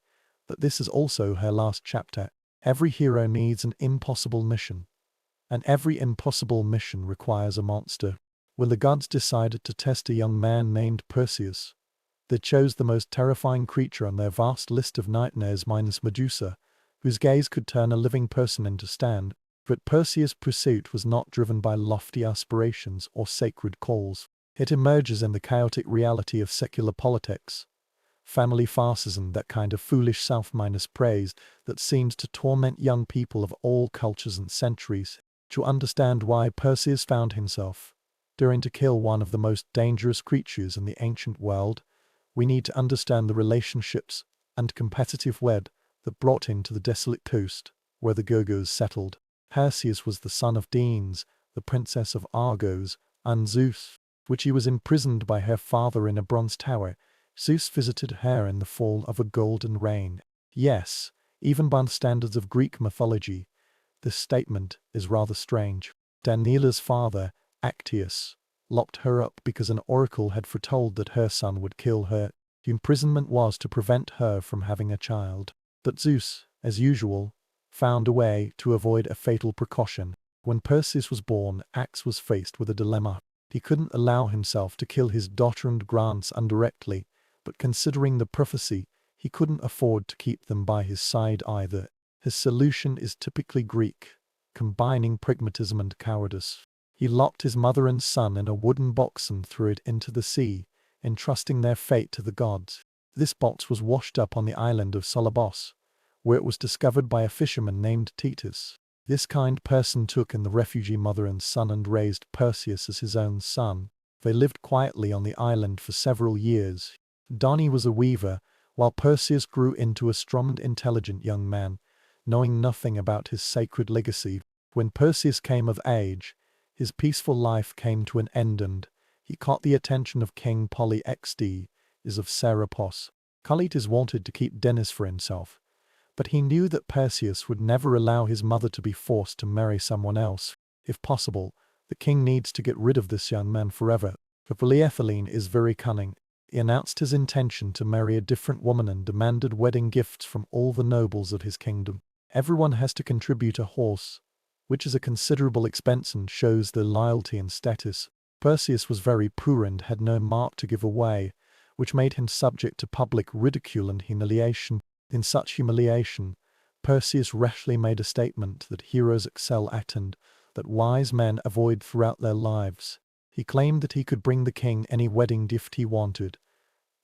but this is also her last chapter. Every hero needs an impossible mission, and every impossible mission requires a monster. When the gods decided to test a young man named Perseus, they chose the most terrifying creature on their vast list of nightmares minus Medusa, whose gaze could turn a living person into sand. But Perseus' pursuit was not driven by lofty aspirations or sacred calls. It emerges in the chaotic reality of secular politics, family farces, and that kind of foolish self-praise that seems to torment young people of all cultures and centuries. To understand why Perseus found himself daring to kill one of the most dangerous creatures in the ancient world, we need to understand the relationships and competitive web that brought him to the desolate coast where the Gorgons settled. Perseus was the son of Denes, the princess of Argos, and Zeus, which he was imprisoned by her father in a bronze tower. Zeus visited her in the form of a golden rain. Yes, even by the standards of Greek mythology, this statement is rather strange. Daniela's father, Actius, locked her up because an oracle had foretold that her son would kill her. The imprisonment was to prevent her from having a child. But Zeus, as usual, found a way to avoid a fatal precaution. When Perseus was born, Ax was faced with a dilemma. He couldn't allow himself to kill his daughter and grandson indirectly, but considering the prophecy, he couldn't afford to keep them by his side either. His solution is typically Greek, combining pragmatism and cowardice. He locked his mother and son in a wooden box and threw it into the sea, entrusting their fate to the gods. This box was washed up on the island of Solobos, where it was discovered by a fisherman named Titus. This kind person took in the refugee mother and son and raised Perseus as his own son. They lived quietly on the island for several years. Dani was a weaver, while Perseus grew into a strong and intelligent young man, knowing nothing about his sacred legacy. When Perseus came of age, his peaceful life came to an end and he caught the attention of King Polyxd of Serapos. Polyxd wanted to keep Denis for himself, but he knew that Perseus would never allow his mother to be forced to marry someone else. If possible, the king needs to get rid of this young man forever. But Polyethylene is very cunning. He announced his intention to marry a different woman and demanded wedding gifts from all the nobles of his kingdom. Everyone has to contribute a horse, which is a considerable expense and shows their loyalty and status. Perseus was very poor and had no mark to give away, which made him subject to public ridicule and humiliation. In such humiliation, Perseus rashly made a statement that heroes excel at and that wise men avoid throughout their lives. He claimed that he could bring the king any wedding gift he wanted,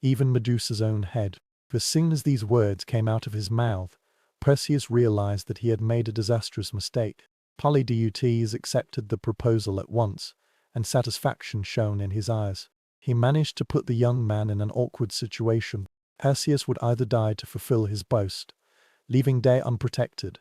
even Medusa's own head. As soon as these words came out of his mouth, Perseus realized that he had made a disastrous mistake. Polydeutes accepted the proposal at once, and satisfaction shone in his eyes. He managed to put the young man in an awkward situation. Perseus would either die to fulfill his boast, leaving Day unprotected,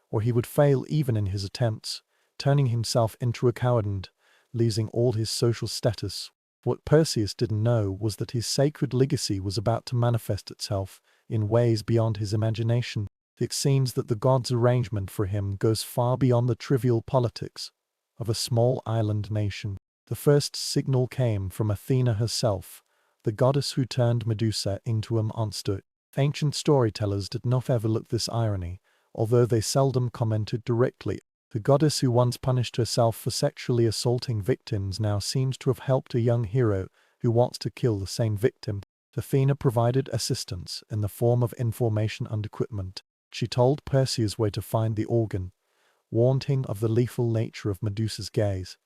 or he would fail even in his attempts, turning himself into a coward and losing all his social status. What Perseus didn't know was that his sacred legacy was about to manifest itself in ways beyond his imagination. It seems that the gods' arrangement for him goes far beyond the trivial politics of a small island nation. The first signal came from Athena herself, the goddess who turned Medusa into a monster. Ancient storytellers did not overlook this irony, although they seldom commented directly. The goddess who once punished herself for sexually assaulting victims now seems to have helped a young hero who wants to kill the same victim. Athena provided assistance in the form of information and equipment. She told Perseus where to find the organ, warned him of the lethal nature of Medusa's gaze,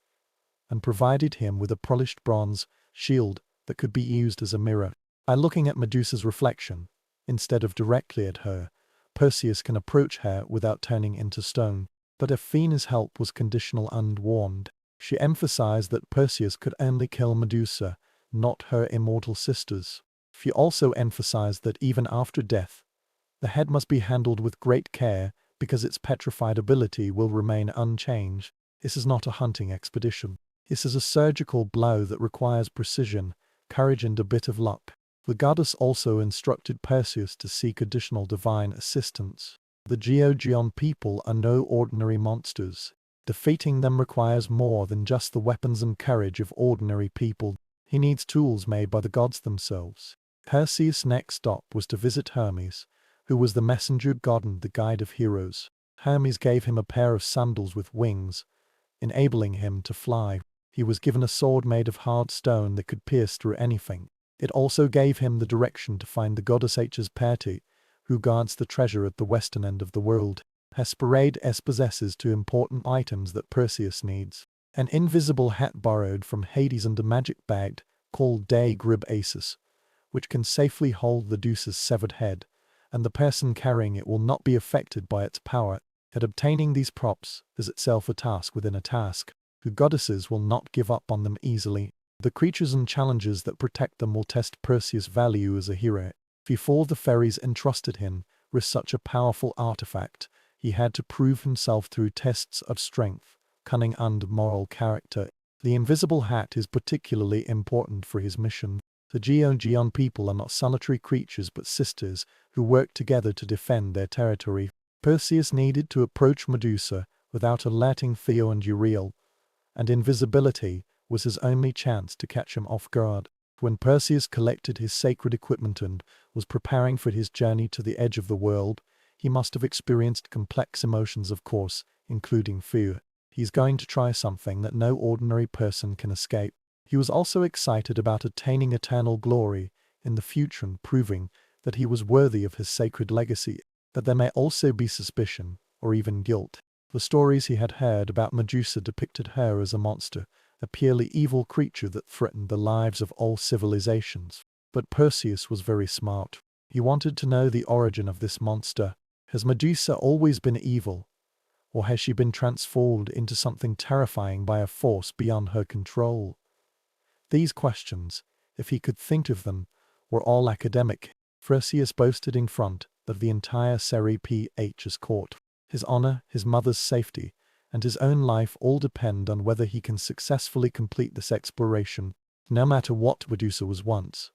and provided him with a polished bronze shield that could be used as a mirror. By looking at Medusa's reflection, instead of directly at her, Perseus can approach her without turning into stone. But Athena's help was conditional and warned. She emphasized that Perseus could only kill Medusa, not her immortal sisters. She also emphasized that even after death, the head must be handled with great care because its petrified ability will remain unchanged. This is not a hunting expedition. This is a surgical blow that requires precision, courage and a bit of luck. The goddess also instructed Perseus to seek additional divine assistance. The Georgian people are no ordinary monsters. Defeating them requires more than just the weapons and courage of ordinary people. He needs tools made by the gods themselves. Perseus' next stop was to visit Hermes, who was the messenger god and the guide of heroes. Hermes gave him a pair of sandals with wings, enabling him to fly. He was given a sword made of hard stone that could pierce through anything. It also gave him the direction to find the goddess Hesperate, who guards the treasure at the western end of the world. Hesperate possesses two important items that Perseus needs: an invisible hat borrowed from Hades and a magic bag called De Grib Acis, which can safely hold the Deuce's severed head, and the person carrying it will not be affected by its power. At obtaining these props is itself a task within a task. The goddesses will not give up on them easily. The creatures and challenges that protect them will test Perseus' value as a hero. Before the fairies entrusted him with such a powerful artifact, he had to prove himself through tests of strength, cunning and moral character. The invisible hat is particularly important for his mission. The Georgian people are not solitary creatures but sisters who work together to defend their territory. Perseus needed to approach Medusa without alerting Theo and Uriel, and invisibility was his only chance to catch him off guard. When Perseus collected his sacred equipment and was preparing for his journey to the edge of the world, he must have experienced complex emotions, of course, including fear. He's going to try something that no ordinary person can escape. He was also excited about attaining eternal glory in the future and proving that he was worthy of his sacred legacy, but there may also be suspicion, or even guilt. The stories he had heard about Medusa depicted her as a monster, a purely evil creature that threatened the lives of all civilizations. But Perseus was very smart. He wanted to know the origin of this monster. Has Medusa always been evil? Or has she been transformed into something terrifying by a force beyond her control? These questions, if he could think of them, were all academic. Perseus boasted in front of the entire Seriph's court. His honor, his mother's safety, and his own life all depend on whether he can successfully complete this exploration, no matter what Medusa was once.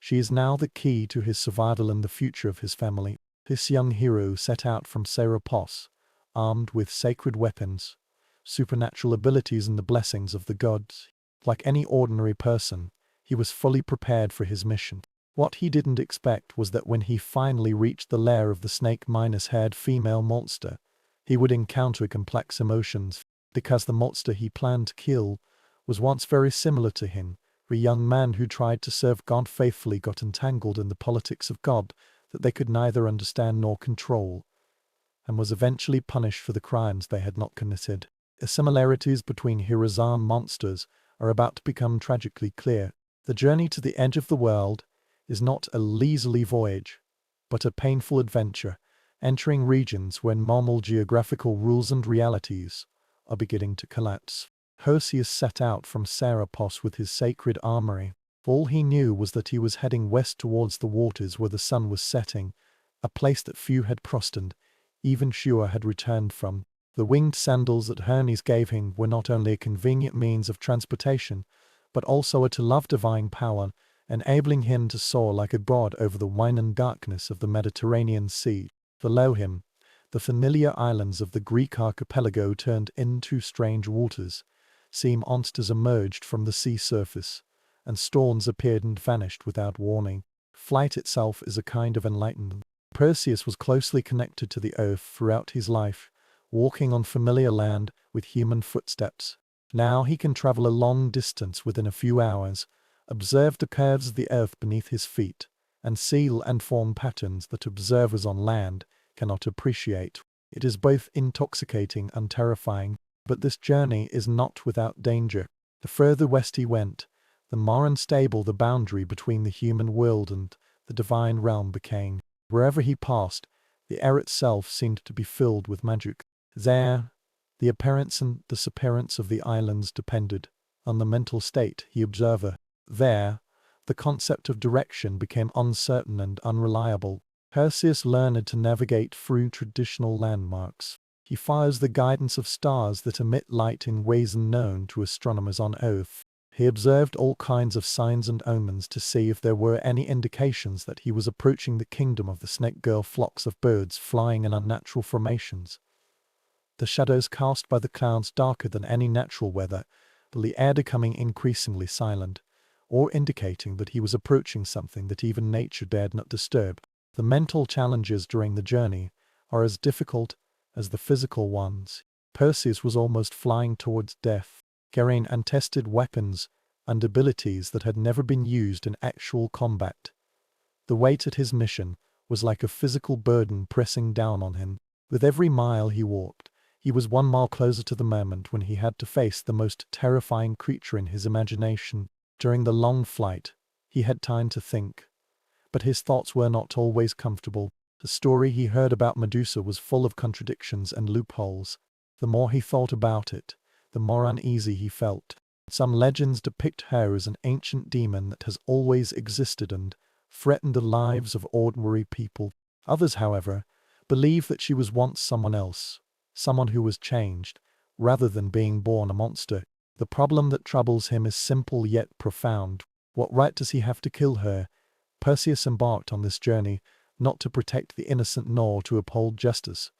She is now the key to his survival and the future of his family. This young hero set out from Serapos, armed with sacred weapons, supernatural abilities and the blessings of the gods. Like any ordinary person, he was fully prepared for his mission. What he didn't expect was that when he finally reached the lair of the snake-haired female monster, he would encounter complex emotions, because the monster he planned to kill was once very similar to him. A young man who tried to serve God faithfully got entangled in the politics of God that they could neither understand nor control, and was eventually punished for the crimes they had not committed. The similarities between Hirazan monsters are about to become tragically clear. The journey to the edge of the world is not a leisurely voyage, but a painful adventure, entering regions where normal geographical rules and realities are beginning to collapse. Perseus set out from Serapos with his sacred armory. All he knew was that he was heading west towards the waters where the sun was setting, a place that few had crossed and even fewer had returned from. The winged sandals that Hermes gave him were not only a convenient means of transportation, but also a tool of divine power, enabling him to soar like a god over the wine and darkness of the Mediterranean Sea. Below him, the familiar islands of the Greek archipelago turned into strange waters. Sea monsters emerged from the sea surface, and storms appeared and vanished without warning. Flight itself is a kind of enlightenment. Perseus was closely connected to the earth throughout his life, walking on familiar land with human footsteps. Now he can travel a long distance within a few hours, observe the curves of the earth beneath his feet, and see and form patterns that observers on land cannot appreciate. It is both intoxicating and terrifying, but this journey is not without danger. The further west he went, the more unstable the boundary between the human world and the divine realm became. Wherever he passed, the air itself seemed to be filled with magic. There, the appearance and disappearance of the islands depended on the mental state he observer. There, the concept of direction became uncertain and unreliable. Perseus learned to navigate through traditional landmarks. He follows the guidance of stars that emit light in ways unknown to astronomers on Earth. He observed all kinds of signs and omens to see if there were any indications that he was approaching the kingdom of the snake girl. Flocks of birds flying in unnatural formations, the shadows cast by the clouds darker than any natural weather, the air becoming increasingly silent, or indicating that he was approaching something that even nature dared not disturb. The mental challenges during the journey are as difficult as the physical ones. Perseus was almost flying towards death, carrying untested weapons and abilities that had never been used in actual combat. The weight at his mission was like a physical burden pressing down on him. With every mile he walked, he was 1 mile closer to the moment when he had to face the most terrifying creature in his imagination. During the long flight, he had time to think, but his thoughts were not always comfortable. The story he heard about Medusa was full of contradictions and loopholes. The more he thought about it, the more uneasy he felt. Some legends depict her as an ancient demon that has always existed and threatened the lives of ordinary people. Others, however, believe that she was once someone else, someone who was changed, rather than being born a monster. The problem that troubles him is simple yet profound. What right does he have to kill her? Perseus embarked on this journey not to protect the innocent nor to uphold justice,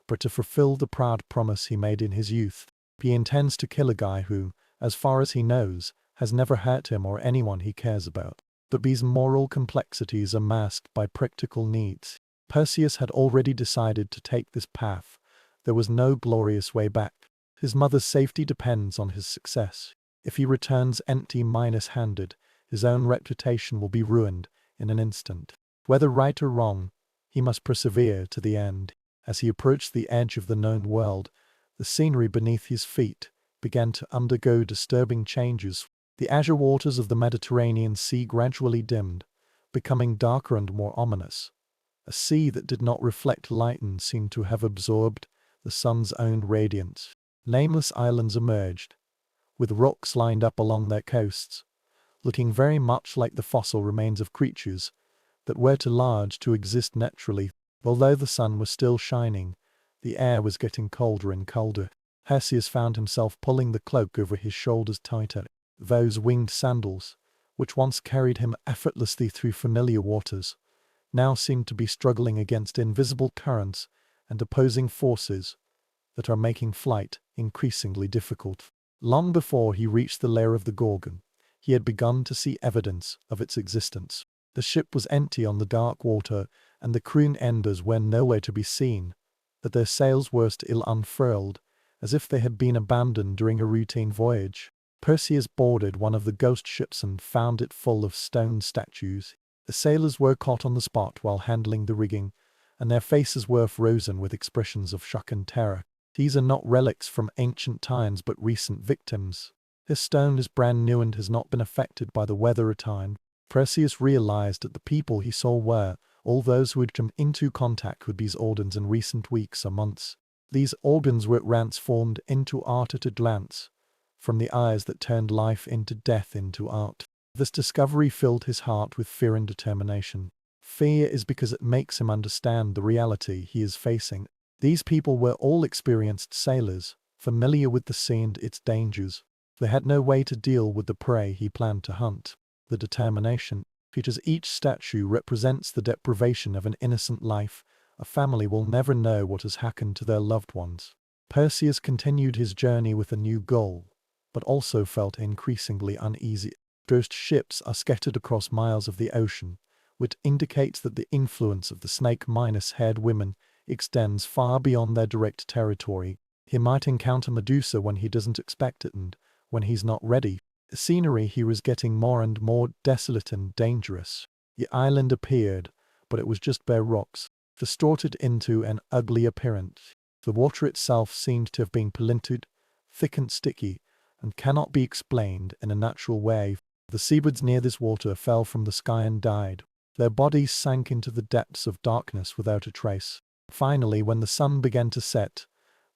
but to fulfill the proud promise he made in his youth. He intends to kill a guy who, as far as he knows, has never hurt him or anyone he cares about. But these moral complexities are masked by practical needs. Perseus had already decided to take this path. There was no glorious way back. His mother's safety depends on his success. If he returns empty-handed, his own reputation will be ruined in an instant. Whether right or wrong, he must persevere to the end. As he approached the edge of the known world, the scenery beneath his feet began to undergo disturbing changes. The azure waters of the Mediterranean Sea gradually dimmed, becoming darker and more ominous. A sea that did not reflect light and seemed to have absorbed the sun's own radiance. Nameless islands emerged, with rocks lined up along their coasts, looking very much like the fossil remains of creatures that were too large to exist naturally. Although the sun was still shining, the air was getting colder and colder. Perseus found himself pulling the cloak over his shoulders tighter. Those winged sandals, which once carried him effortlessly through familiar waters, now seemed to be struggling against invisible currents and opposing forces that are making flight increasingly difficult. Long before he reached the lair of the Gorgon, he had begun to see evidence of its existence. The ship was empty on the dark water, and the crew enders were nowhere to be seen, but their sails were still unfurled, as if they had been abandoned during a routine voyage. Perseus boarded one of the ghost ships and found it full of stone statues. The sailors were caught on the spot while handling the rigging, and their faces were frozen with expressions of shock and terror. These are not relics from ancient times but recent victims. This stone is brand new and has not been affected by the weather or time. Perseus realized that the people he saw were all those who had come into contact with these organs in recent weeks or months. These organs were transformed into art at a glance, from the eyes that turned life into death into art. This discovery filled his heart with fear and determination. Fear is because it makes him understand the reality he is facing. These people were all experienced sailors, familiar with the sea and its dangers. They had no way to deal with the prey he planned to hunt. The determination, because each statue represents the deprivation of an innocent life. A family will never know what has happened to their loved ones. Perseus continued his journey with a new goal, but also felt increasingly uneasy. Ghost ships are scattered across miles of the ocean, which indicates that the influence of the snake-haired women extends far beyond their direct territory. He might encounter Medusa when he doesn't expect it and when he's not ready. The scenery here is getting more and more desolate and dangerous. The island appeared, but it was just bare rocks, distorted into an ugly appearance. The water itself seemed to have been polluted, thick and sticky, and cannot be explained in a natural way. The seabirds near this water fell from the sky and died. Their bodies sank into the depths of darkness without a trace. Finally, when the sun began to set,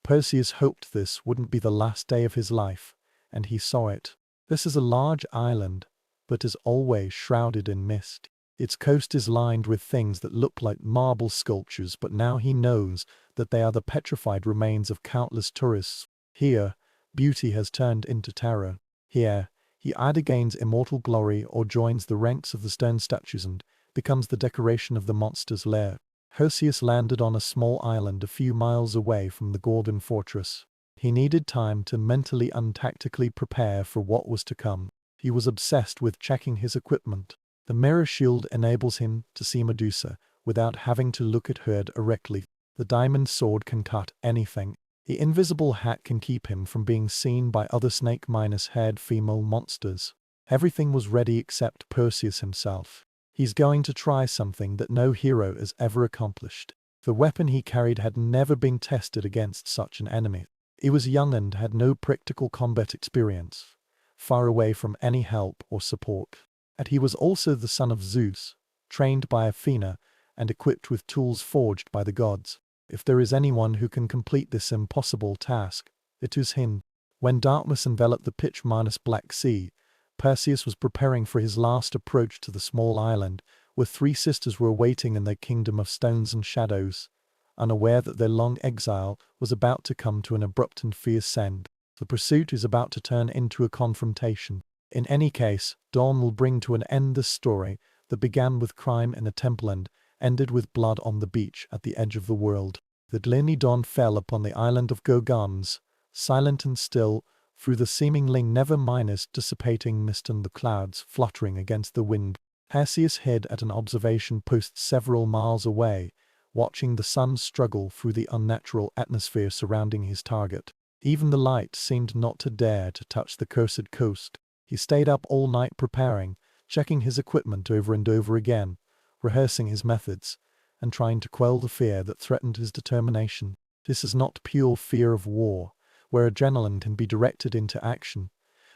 Perseus hoped this wouldn't be the last day of his life, and he saw it. This is a large island, but is always shrouded in mist. Its coast is lined with things that look like marble sculptures, but now he knows that they are the petrified remains of countless tourists. Here, beauty has turned into terror. Here, he either gains immortal glory or joins the ranks of the stone statues and becomes the decoration of the monster's lair. Perseus landed on a small island a few miles away from the Gorgon fortress. He needed time to mentally and tactically prepare for what was to come. He was obsessed with checking his equipment. The mirror shield enables him to see Medusa without having to look at her directly. The diamond sword can cut anything. The invisible hat can keep him from being seen by other snake-haired female monsters. Everything was ready except Perseus himself. He's going to try something that no hero has ever accomplished. The weapon he carried had never been tested against such an enemy. He was young and had no practical combat experience, far away from any help or support. And he was also the son of Zeus, trained by Athena and equipped with tools forged by the gods. If there is anyone who can complete this impossible task, it is him. When darkness enveloped the pitch-black sea, Perseus was preparing for his last approach to the small island, where three sisters were waiting in their kingdom of stones and shadows, unaware that their long exile was about to come to an abrupt and fierce end. The pursuit is about to turn into a confrontation. In any case, dawn will bring to an end this story that began with crime in a temple and ended with blood on the beach at the edge of the world. The gloomy dawn fell upon the island of Gorgons, silent and still, through the seemingly never-dissipating mist and the clouds fluttering against the wind. Perseus hid at an observation post several miles away, watching the sun struggle through the unnatural atmosphere surrounding his target. Even the light seemed not to dare to touch the cursed coast. He stayed up all night preparing, checking his equipment over and over again, rehearsing his methods, and trying to quell the fear that threatened his determination. This is not pure fear of war, where adrenaline can be directed into action,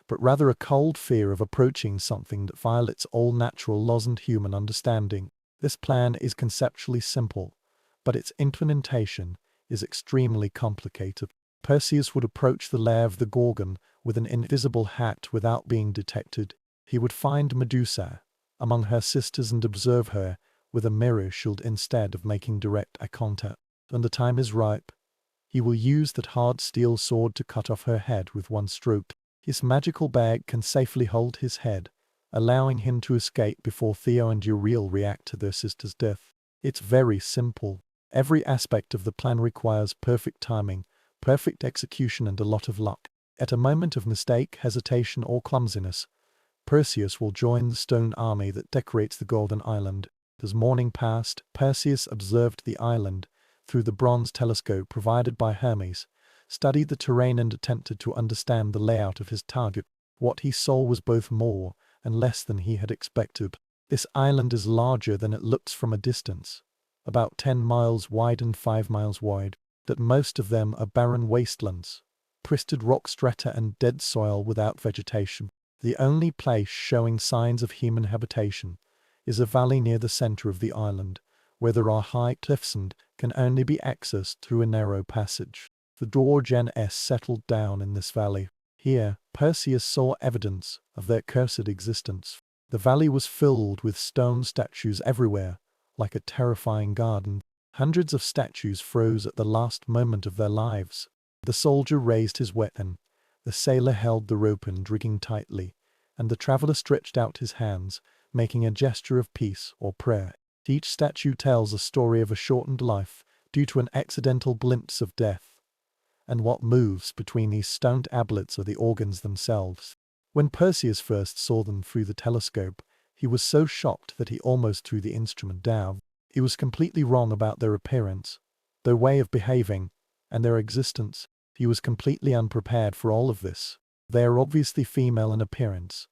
but rather a cold fear of approaching something that violates all natural laws and human understanding. This plan is conceptually simple, but its implementation is extremely complicated. Perseus would approach the lair of the Gorgon with an invisible hat without being detected. He would find Medusa among her sisters and observe her with a mirror shield instead of making direct eye contact. When the time is ripe, he will use that hard steel sword to cut off her head with one stroke. His magical bag can safely hold his head, allowing him to escape before Theo and Uriel react to their sister's death. It's very simple. Every aspect of the plan requires perfect timing, perfect execution, and a lot of luck. At a moment of mistake, hesitation, or clumsiness, Perseus will join the stone army that decorates the Golden Island. As morning passed, Perseus observed the island through the bronze telescope provided by Hermes, studied the terrain, and attempted to understand the layout of his target. What he saw was both more and less than he had expected. This island is larger than it looks from a distance, about 10 miles wide and 5 miles wide, that most of them are barren wastelands, twisted rock strata and dead soil without vegetation. The only place showing signs of human habitation is a valley near the center of the island, where there are high cliffs and can only be accessed through a narrow passage. The Dorgens settled down in this valley. Here, Perseus saw evidence of their cursed existence. The valley was filled with stone statues everywhere, like a terrifying garden. Hundreds of statues froze at the last moment of their lives. The soldier raised his weapon, the sailor held the rope and rigging tightly, and the traveler stretched out his hands, making a gesture of peace or prayer. Each statue tells a story of a shortened life due to an accidental glimpse of death. And what moves between these stone tablets are the organs themselves. When Perseus first saw them through the telescope, he was so shocked that he almost threw the instrument down. He was completely wrong about their appearance, their way of behaving, and their existence. He was completely unprepared for all of this. They are obviously female in appearance,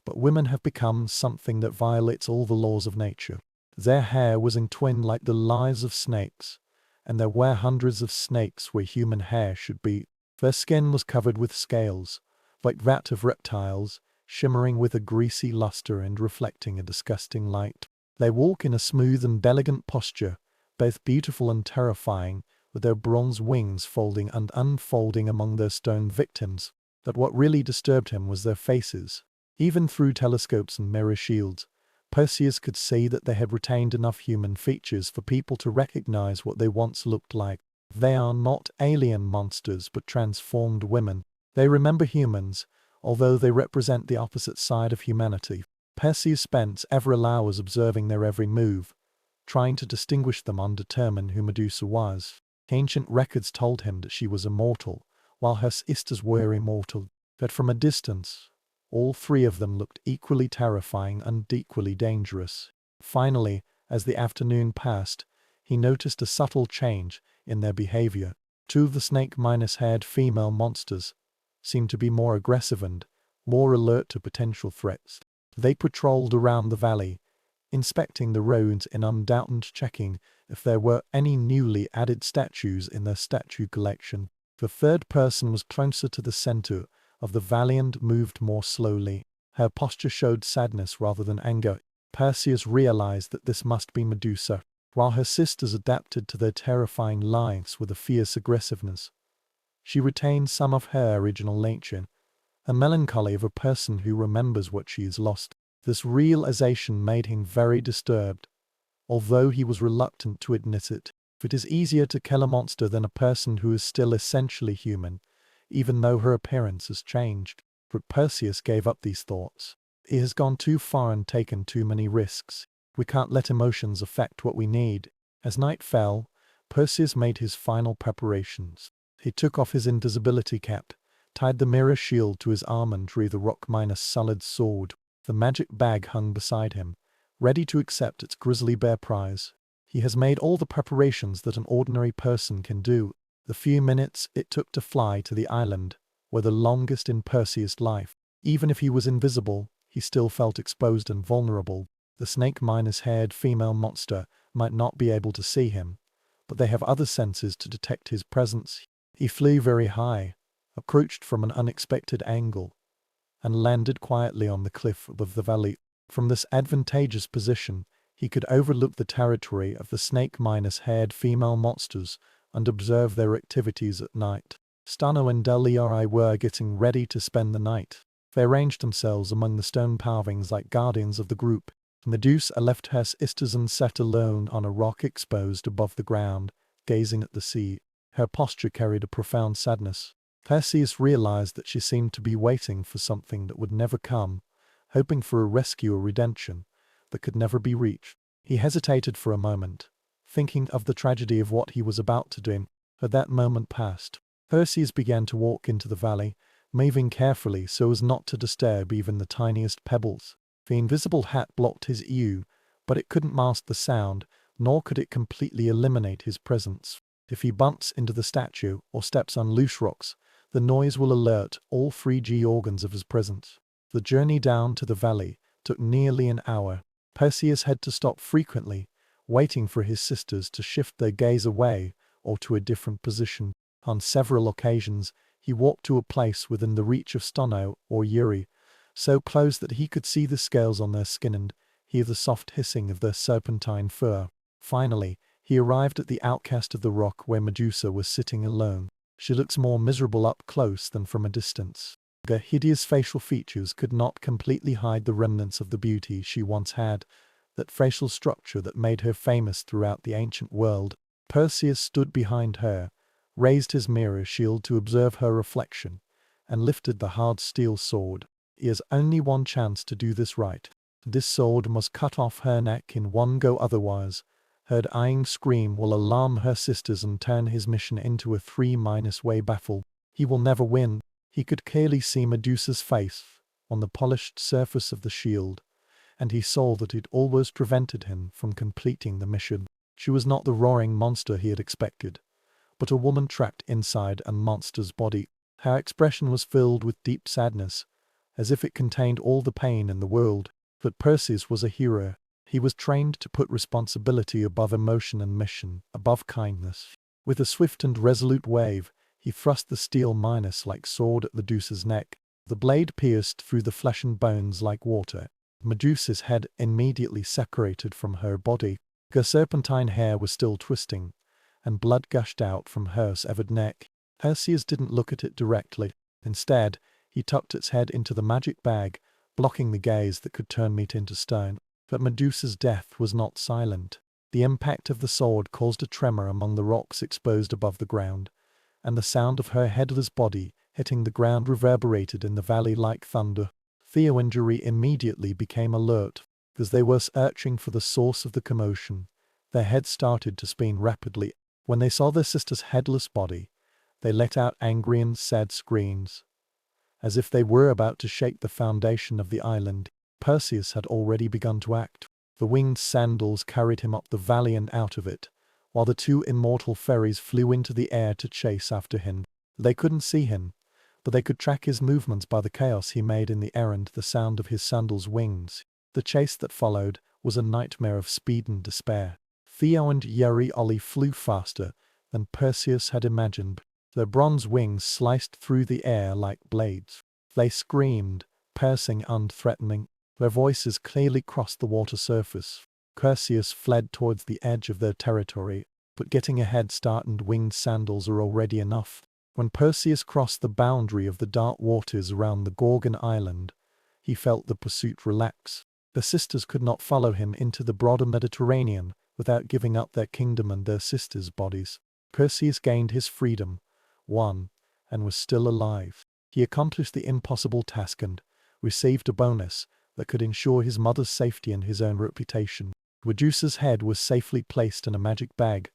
but women have become something that violates all the laws of nature. Their hair was entwined like the lives of snakes, and there were hundreds of snakes where human hair should be. Their skin was covered with scales, like that of reptiles, shimmering with a greasy luster and reflecting a disgusting light. They walk in a smooth and elegant posture, both beautiful and terrifying, with their bronze wings folding and unfolding among their stone victims. But what really disturbed him was their faces. Even through telescopes and mirror shields, Perseus could see that they had retained enough human features for people to recognize what they once looked like. They are not alien monsters but transformed women. They remember humans, although they represent the opposite side of humanity. Perseus spent several hours observing their every move, trying to distinguish them and determine who Medusa was. Ancient records told him that she was immortal, while her sisters were immortal. But from a distance, all three of them looked equally terrifying and equally dangerous. Finally, as the afternoon passed, he noticed a subtle change in their behavior. Two of the snake-haired female monsters seemed to be more aggressive and more alert to potential threats. They patrolled around the valley, inspecting the roads and undoubtedly checking if there were any newly added statues in their statue collection. The third person was closer to the center of the valley and moved more slowly. Her posture showed sadness rather than anger. Perseus realized that this must be Medusa. While her sisters adapted to their terrifying lives with a fierce aggressiveness, she retained some of her original nature, a melancholy of a person who remembers what she has lost. This realization made him very disturbed, although he was reluctant to admit it. It is easier to kill a monster than a person who is still essentially human, even though her appearance has changed. But Perseus gave up these thoughts. He has gone too far and taken too many risks. We can't let emotions affect what we need. As night fell, Perseus made his final preparations. He took off his invisibility cap, tied the mirror shield to his arm and drew the rock-solid sword. The magic bag hung beside him, ready to accept its grisly bear prize. He has made all the preparations that an ordinary person can do. The few minutes it took to fly to the island were the longest in Perseus' life. Even if he was invisible, he still felt exposed and vulnerable. The snake-haired female monster might not be able to see him, but they have other senses to detect his presence. He flew very high, approached from an unexpected angle, and landed quietly on the cliff above the valley. From this advantageous position, he could overlook the territory of the snake-haired female monsters and observe their activities at night. Stano and Deliari were getting ready to spend the night. They arranged themselves among the stone carvings like guardians of the group. Medusa left her sisters and sat alone on a rock exposed above the ground, gazing at the sea. Her posture carried a profound sadness. Perseus realized that she seemed to be waiting for something that would never come, hoping for a rescue or redemption that could never be reached. He hesitated for a moment, thinking of the tragedy of what he was about to do. But that moment passed. Perseus began to walk into the valley, moving carefully so as not to disturb even the tiniest pebbles. The invisible hat blocked his ear, but it couldn't mask the sound, nor could it completely eliminate his presence. If he bumps into the statue or steps on loose rocks, the noise will alert all 3G organs of his presence. The journey down to the valley took nearly an hour. Perseus had to stop frequently, waiting for his sisters to shift their gaze away or to a different position. On several occasions, he walked to a place within the reach of Stano or Yuri, so close that he could see the scales on their skin and hear the soft hissing of their serpentine fur. Finally, he arrived at the outcast of the rock where Medusa was sitting alone. She looks more miserable up close than from a distance. Her hideous facial features could not completely hide the remnants of the beauty she once had, that facial structure that made her famous throughout the ancient world. Perseus stood behind her, raised his mirror shield to observe her reflection, and lifted the hard steel sword. He has only one chance to do this right. This sword must cut off her neck in one go, otherwise her dying scream will alarm her sisters and turn his mission into a 3-way baffle. He will never win. He could clearly see Medusa's face on the polished surface of the shield, and he saw that it always prevented him from completing the mission. She was not the roaring monster he had expected, but a woman trapped inside a monster's body. Her expression was filled with deep sadness, as if it contained all the pain in the world. But Perseus was a hero. He was trained to put responsibility above emotion and mission above kindness. With a swift and resolute wave, he thrust the steel minus-like sword at Medusa's neck. The blade pierced through the flesh and bones like water. Medusa's head immediately separated from her body. Her serpentine hair was still twisting, and blood gushed out from her severed neck. Perseus didn't look at it directly. Instead, he tucked its head into the magic bag, blocking the gaze that could turn meat into stone. But Medusa's death was not silent. The impact of the sword caused a tremor among the rocks exposed above the ground, and the sound of her headless body hitting the ground reverberated in the valley like thunder. Theo and Yuri immediately became alert. As they were searching for the source of the commotion, their heads started to spin rapidly. When they saw their sister's headless body, they let out angry and sad screams, as if they were about to shake the foundation of the island. Perseus had already begun to act. The winged sandals carried him up the valley and out of it, while the two immortal fairies flew into the air to chase after him. They couldn't see him, but they could track his movements by the chaos he made in the air and the sound of his sandals' wings. The chase that followed was a nightmare of speed and despair. Theo and Yuri flew faster than Perseus had imagined. Their bronze wings sliced through the air like blades. They screamed, piercing and threatening. Their voices clearly crossed the water surface. Perseus fled towards the edge of their territory, but getting a head start and winged sandals are already enough. When Perseus crossed the boundary of the dark waters around the Gorgon island, he felt the pursuit relax. The sisters could not follow him into the broader Mediterranean without giving up their kingdom and their sisters' bodies. Perseus gained his freedom, won, and was still alive. He accomplished the impossible task and received a bonus that could ensure his mother's safety and his own reputation. Medusa's head was safely placed in a magic bag,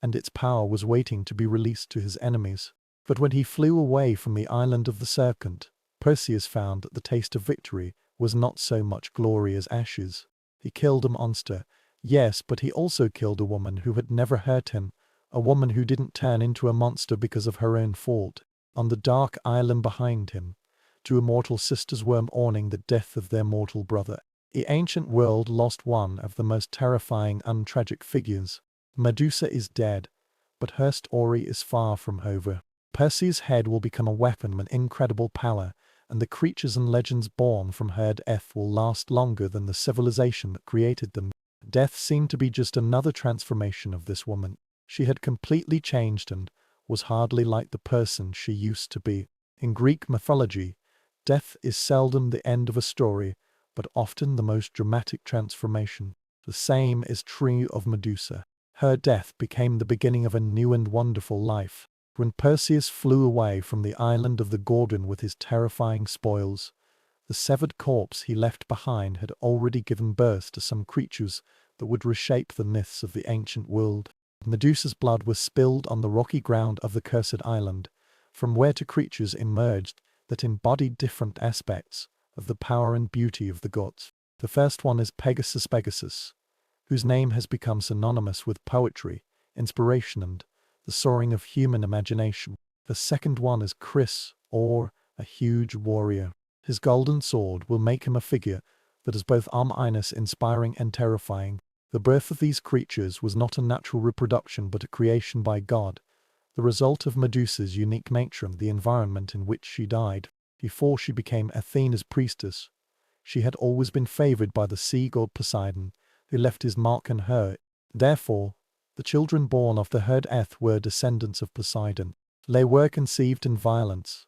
and its power was waiting to be released to his enemies. But when he flew away from the island of the serpent, Perseus found that the taste of victory was not so much glory as ashes. He killed a monster, yes, but he also killed a woman who had never hurt him, a woman who didn't turn into a monster because of her own fault. On the dark island behind him, two immortal sisters were mourning the death of their mortal brother. The ancient world lost one of the most terrifying and tragic figures. Medusa is dead, but her story is far from over. Perseus' head will become a weapon with incredible power, and the creatures and legends born from her death will last longer than the civilization that created them. Death seemed to be just another transformation of this woman. She had completely changed and was hardly like the person she used to be. In Greek mythology, death is seldom the end of a story, but often the most dramatic transformation. The same is true of Medusa. Her death became the beginning of a new and wonderful life. When Perseus flew away from the island of the Gorgon with his terrifying spoils, the severed corpse he left behind had already given birth to some creatures that would reshape the myths of the ancient world. Medusa's blood was spilled on the rocky ground of the cursed island, from where two creatures emerged that embodied different aspects of the power and beauty of the gods. The first one is Pegasus, whose name has become synonymous with poetry, inspiration, and the soaring of human imagination. The second one is Chris, or a huge warrior. His golden sword will make him a figure that is both ominous, inspiring, and terrifying. The birth of these creatures was not a natural reproduction but a creation by God, the result of Medusa's unique nature and the environment in which she died. Before she became Athena's priestess, she had always been favored by the sea god Poseidon, who left his mark on her. Therefore, the children born of the herd Eth were descendants of Poseidon. They were conceived in violence,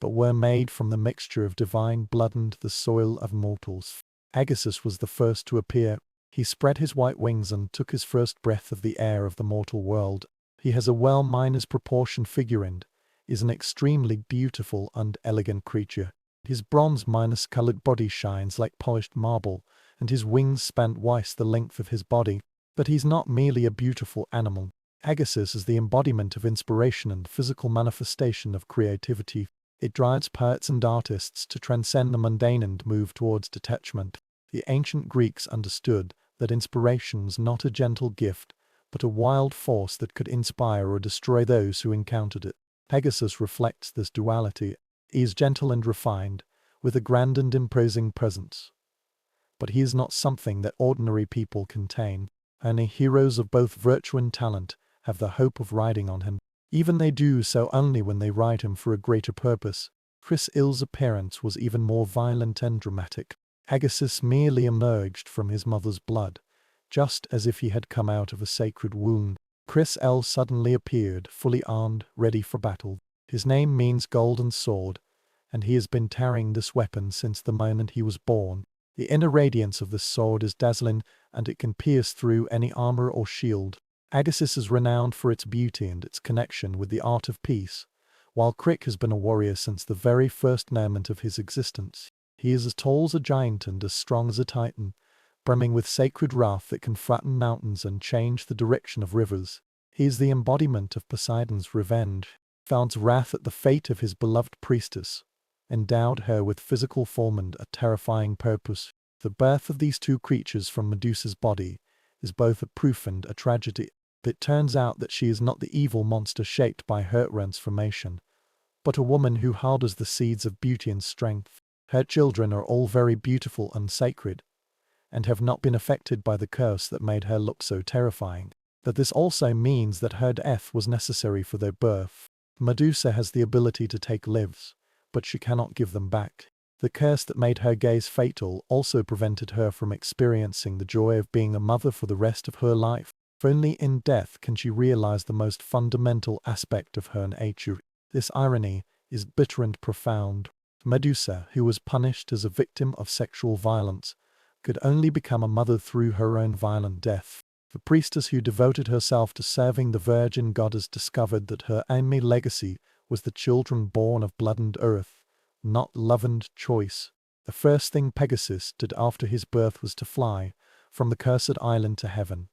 but were made from the mixture of divine blood and the soil of mortals. Agassiz was the first to appear. He spread his white wings and took his first breath of the air of the mortal world. He has a well-minus proportioned figure and is an extremely beautiful and elegant creature. His bronze-minus-colored body shines like polished marble, and his wings span twice the length of his body. But he's not merely a beautiful animal. Agassiz is the embodiment of inspiration and physical manifestation of creativity. It drives poets and artists to transcend the mundane and move towards detachment. The ancient Greeks understood that inspiration was not a gentle gift, but a wild force that could inspire or destroy those who encountered it. Pegasus reflects this duality. He is gentle and refined, with a grand and imposing presence. But he is not something that ordinary people can tame. Only heroes of both virtue and talent have the hope of riding on him. Even they do so only when they ride him for a greater purpose. Chris Ill's appearance was even more violent and dramatic. Agassiz merely emerged from his mother's blood, just as if he had come out of a sacred womb. Chris L suddenly appeared, fully armed, ready for battle. His name means golden sword, and he has been carrying this weapon since the moment he was born. The inner radiance of this sword is dazzling, and it can pierce through any armor or shield. Agassiz is renowned for its beauty and its connection with the art of peace, while Crick has been a warrior since the very first moment of his existence. He is as tall as a giant and as strong as a titan, brimming with sacred wrath that can flatten mountains and change the direction of rivers. He is the embodiment of Poseidon's revenge, found's wrath at the fate of his beloved priestess, endowed her with physical form and a terrifying purpose. The birth of these two creatures from Medusa's body is both a proof and a tragedy. It turns out that she is not the evil monster shaped by her transformation, but a woman who harbors the seeds of beauty and strength. Her children are all very beautiful and sacred, and have not been affected by the curse that made her look so terrifying. But this also means that her death was necessary for their birth. Medusa has the ability to take lives, but she cannot give them back. The curse that made her gaze fatal also prevented her from experiencing the joy of being a mother for the rest of her life. Only in death can she realize the most fundamental aspect of her nature. This irony is bitter and profound. Medusa, who was punished as a victim of sexual violence, could only become a mother through her own violent death. The priestess who devoted herself to serving the virgin goddess discovered that her only legacy was the children born of blood and earth, not love and choice. The first thing Pegasus did after his birth was to fly from the cursed island to heaven,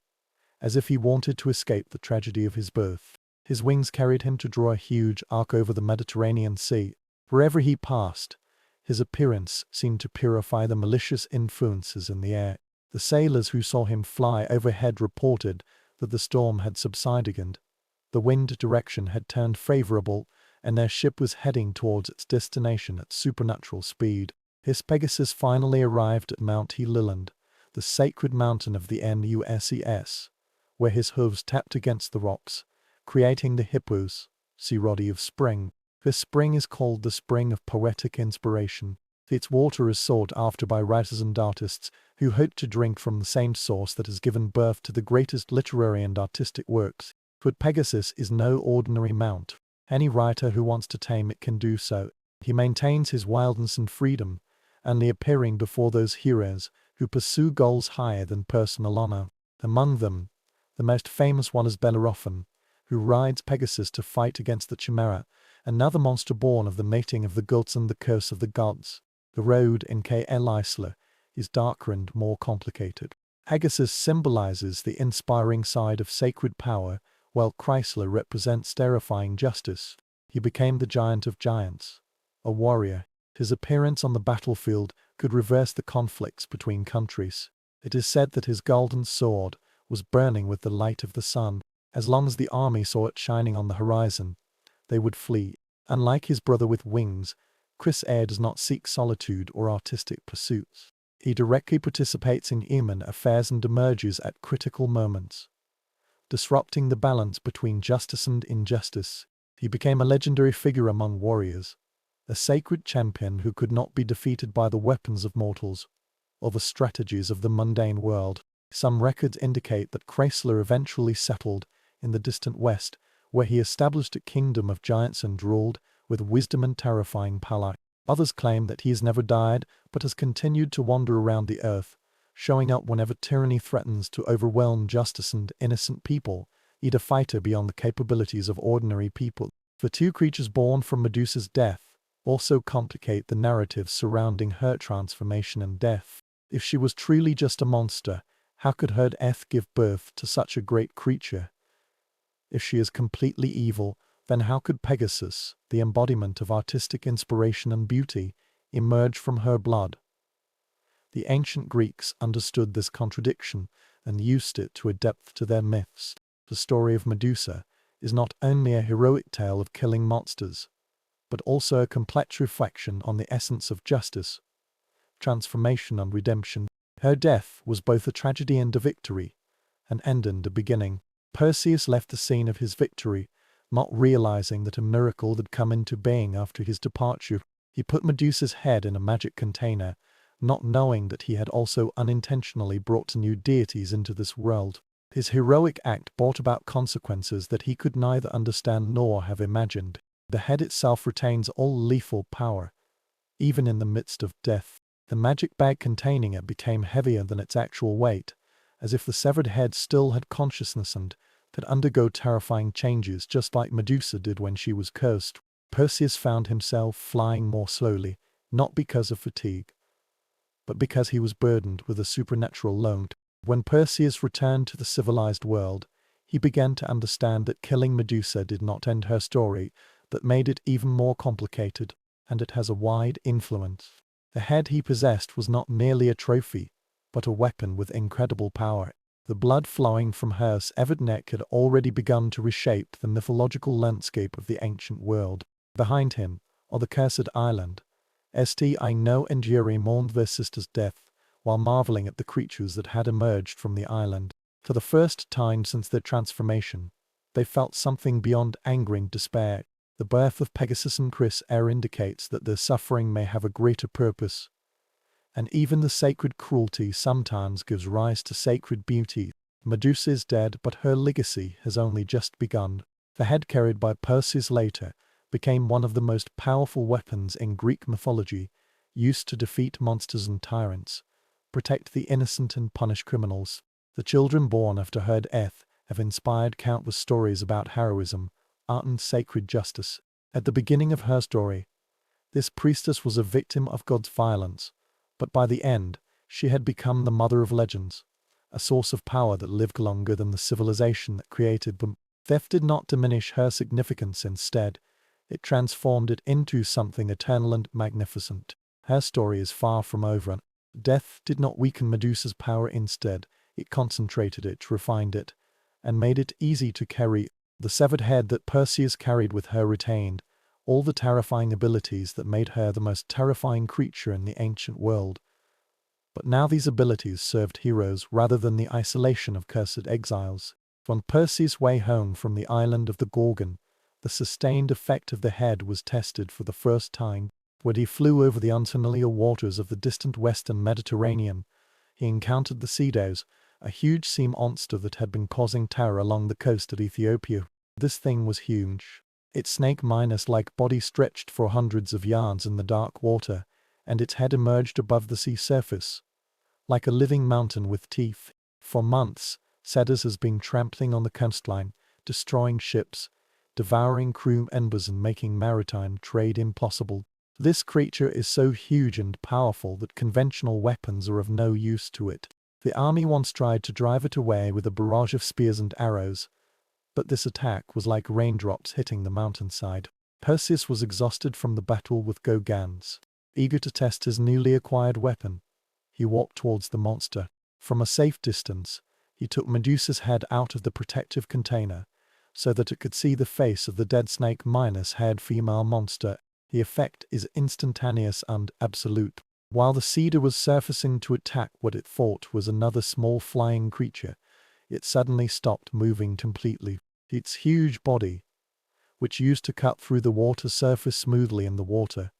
as if he wanted to escape the tragedy of his birth. His wings carried him to draw a huge arc over the Mediterranean Sea. Wherever he passed, his appearance seemed to purify the malicious influences in the air. The sailors who saw him fly overhead reported that the storm had subsided and The wind direction had turned favorable, and their ship was heading towards its destination at supernatural speed. His Pegasus finally arrived at Mount Heliland, the sacred mountain of the NUSES, where his hooves tapped against the rocks, creating the hippos, sirodi of spring. This spring is called the spring of poetic inspiration. Its water is sought after by writers and artists who hope to drink from the same source that has given birth to the greatest literary and artistic works. But Pegasus is no ordinary mount. Any writer who wants to tame it can do so. He maintains his wildness and freedom, only appearing before those heroes who pursue goals higher than personal honor. Among them, the most famous one is Bellerophon, who rides Pegasus to fight against the Chimera, another monster born of the mating of the gods and the curse of the gods. The road in Elixirs is darker and more complicated. Pegasus symbolizes the inspiring side of sacred power, while Chrysler represents terrifying justice. He became the giant of giants, a warrior. His appearance on the battlefield could reverse the conflicts between countries. It is said that his golden sword was burning with the light of the sun. As long as the army saw it shining on the horizon, they would flee. Unlike his brother with wings, Chris Eyre does not seek solitude or artistic pursuits. He directly participates in human affairs and emerges at critical moments, disrupting the balance between justice and injustice. He became a legendary figure among warriors, a sacred champion who could not be defeated by the weapons of mortals or the strategies of the mundane world. Some records indicate that Chrysler eventually settled in the distant west, where he established a kingdom of giants and ruled with wisdom and terrifying power. Others claim that he has never died, but has continued to wander around the earth, showing up whenever tyranny threatens to overwhelm justice and innocent people, yet a fighter beyond the capabilities of ordinary people. The two creatures born from Medusa's death also complicate the narratives surrounding her transformation and death. If she was truly just a monster, how could her death give birth to such a great creature? If she is completely evil, then how could Pegasus, the embodiment of artistic inspiration and beauty, emerge from her blood? The ancient Greeks understood this contradiction and used it to a depth to their myths. The story of Medusa is not only a heroic tale of killing monsters, but also a complex reflection on the essence of justice, transformation and redemption. Her death was both a tragedy and a victory, an end and a beginning. Perseus left the scene of his victory, not realizing that a miracle had come into being after his departure. He put Medusa's head in a magic container, not knowing that he had also unintentionally brought new deities into this world. His heroic act brought about consequences that he could neither understand nor have imagined. The head itself retains all lethal power, even in the midst of death. The magic bag containing it became heavier than its actual weight, as if the severed head still had consciousness and could undergo terrifying changes just like Medusa did when she was cursed. Perseus found himself flying more slowly, not because of fatigue, but because he was burdened with a supernatural load. When Perseus returned to the civilized world, he began to understand that killing Medusa did not end her story, but made it even more complicated, and it has a wide influence. The head he possessed was not merely a trophy, but a weapon with incredible power. The blood flowing from her severed neck had already begun to reshape the mythological landscape of the ancient world. Behind him, on the cursed island, I know and Yuri mourned their sister's death, while marveling at the creatures that had emerged from the island. For the first time since their transformation, they felt something beyond anger and despair. The birth of Pegasus and Chris Eyre indicates that their suffering may have a greater purpose, and even the sacred cruelty sometimes gives rise to sacred beauty. Medusa is dead, but her legacy has only just begun. The head carried by Perseus later became one of the most powerful weapons in Greek mythology, used to defeat monsters and tyrants, protect the innocent and punish criminals. The children born after her death have inspired countless stories about heroism, art and sacred justice. At the beginning of her story, this priestess was a victim of God's violence, but by the end, she had become the mother of legends, a source of power that lived longer than the civilization that created them. Theft did not diminish her significance. Instead, it transformed it into something eternal and magnificent. Her story is far from over. Death did not weaken Medusa's power. Instead, it concentrated it, refined it, and made it easy to carry. The severed head that Perseus carried with her retained all the terrifying abilities that made her the most terrifying creature in the ancient world. But now these abilities served heroes rather than the isolation of cursed exiles. On Perseus' way home from the island of the Gorgon, the sustained effect of the head was tested for the first time. When he flew over the unfamiliar waters of the distant western Mediterranean, he encountered the Cedos, a huge sea monster that had been causing terror along the coast of Ethiopia. This thing was huge. Its snake-like body stretched for hundreds of yards in the dark water, and its head emerged above the sea surface, like a living mountain with teeth. For months, Cedos has been trampling on the coastline, destroying ships, devouring crew members and making maritime trade impossible. This creature is so huge and powerful that conventional weapons are of no use to it. The army once tried to drive it away with a barrage of spears and arrows, but this attack was like raindrops hitting the mountainside. Perseus was exhausted from the battle with Gorgons. Eager to test his newly acquired weapon, he walked towards the monster. From a safe distance, he took Medusa's head out of the protective container, so that it could see the face of the dead snake-haired female monster. The effect is instantaneous and absolute. While the cedar was surfacing to attack what it thought was another small flying creature, it suddenly stopped moving completely. Its huge body, which used to cut through the water surface smoothly in the water,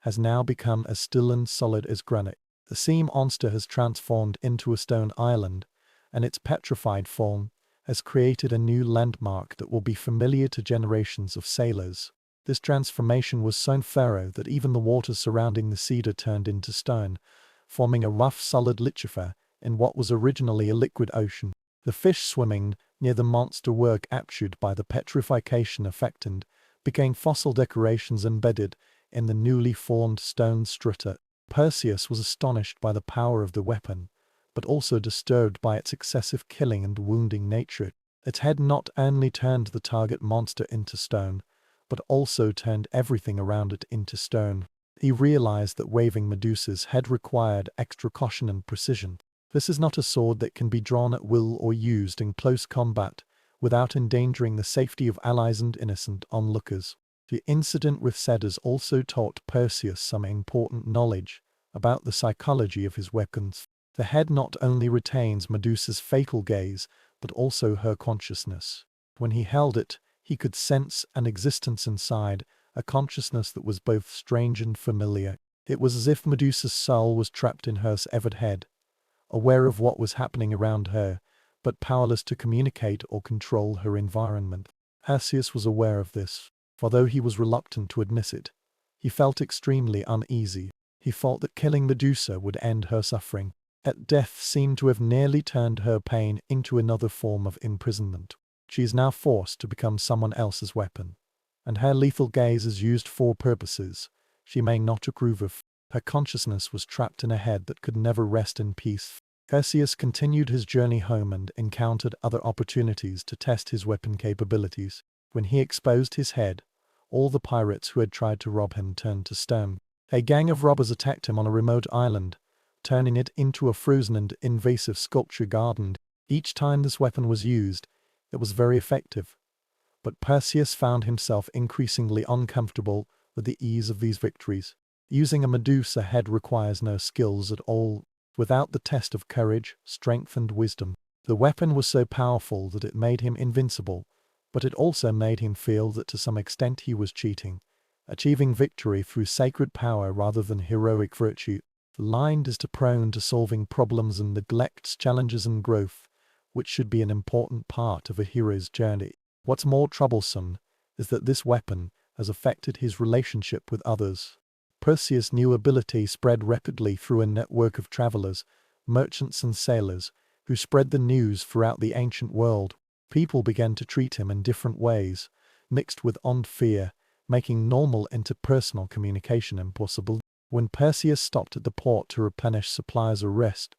has now become as still and solid as granite. The sea monster has transformed into a stone island, and its petrified form has created a new landmark that will be familiar to generations of sailors. This transformation was so thorough that even the water surrounding the cedar turned into stone, forming a rough solid lithosphere in what was originally a liquid ocean. The fish swimming near the monster were captured by the petrification effect and became fossil decorations embedded in the newly formed stone strata. Perseus was astonished by the power of the weapon, but also disturbed by its excessive killing and wounding nature. Its head not only turned the target monster into stone, but also turned everything around it into stone. He realized that waving Medusa's head required extra caution and precision. This is not a sword that can be drawn at will or used in close combat without endangering the safety of allies and innocent onlookers. The incident with Cedos also taught Perseus some important knowledge about the psychology of his weapons. The head not only retains Medusa's fatal gaze, but also her consciousness. When he held it, he could sense an existence inside, a consciousness that was both strange and familiar. It was as if Medusa's soul was trapped in her severed head, aware of what was happening around her, but powerless to communicate or control her environment. Perseus was aware of this, for though he was reluctant to admit it, he felt extremely uneasy. He thought that killing Medusa would end her suffering. Yet death seemed to have nearly turned her pain into another form of imprisonment. She is now forced to become someone else's weapon, and her lethal gaze is used for purposes she may not approve of. Her consciousness was trapped in a head that could never rest in peace. Perseus continued his journey home and encountered other opportunities to test his weapon capabilities. When he exposed his head, all the pirates who had tried to rob him turned to stone. A gang of robbers attacked him on a remote island, turning it into a frozen and invasive sculpture garden. Each time this weapon was used, it was very effective, but Perseus found himself increasingly uncomfortable with the ease of these victories. Using a Medusa head requires no skills at all. Without the test of courage, strength and wisdom, the weapon was so powerful that it made him invincible, but it also made him feel that to some extent he was cheating, achieving victory through sacred power rather than heroic virtue. The mind is prone to solving problems and neglects challenges and growth, which should be an important part of a hero's journey. What's more troublesome is that this weapon has affected his relationship with others. Perseus' new ability spread rapidly through a network of travelers, merchants and sailors, who spread the news throughout the ancient world. People began to treat him in different ways, mixed with fear, making normal interpersonal communication impossible. When Perseus stopped at the port to replenish supplies or rest,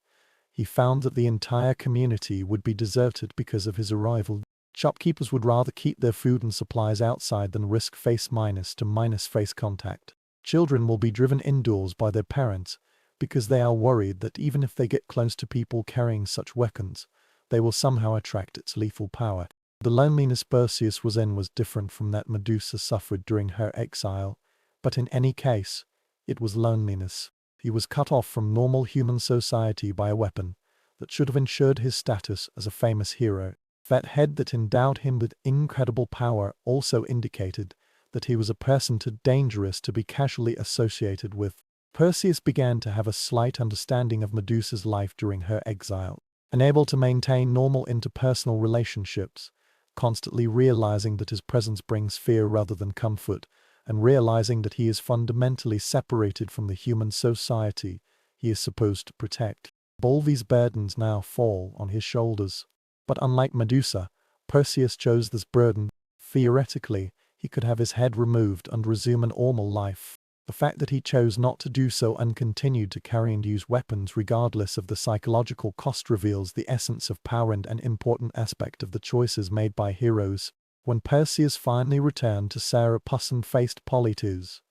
he found that the entire community would be deserted because of his arrival. Shopkeepers would rather keep their food and supplies outside than risk face-to-face contact. Children will be driven indoors by their parents because they are worried that even if they get close to people carrying such weapons, they will somehow attract its lethal power. The loneliness Perseus was in was different from that Medusa suffered during her exile, but in any case, it was loneliness. He was cut off from normal human society by a weapon that should have ensured his status as a famous hero. That head that endowed him with incredible power also indicated that he was a person too dangerous to be casually associated with. Perseus began to have a slight understanding of Medusa's life during her exile, unable to maintain normal interpersonal relationships, constantly realizing that his presence brings fear rather than comfort, and realizing that he is fundamentally separated from the human society he is supposed to protect. All these burdens now fall on his shoulders. But unlike Medusa, Perseus chose this burden. Theoretically, he could have his head removed and resume a normal life. The fact that he chose not to do so and continued to carry and use weapons regardless of the psychological cost reveals the essence of power and an important aspect of the choices made by heroes. When Perseus finally returned to Serapis and faced Polites,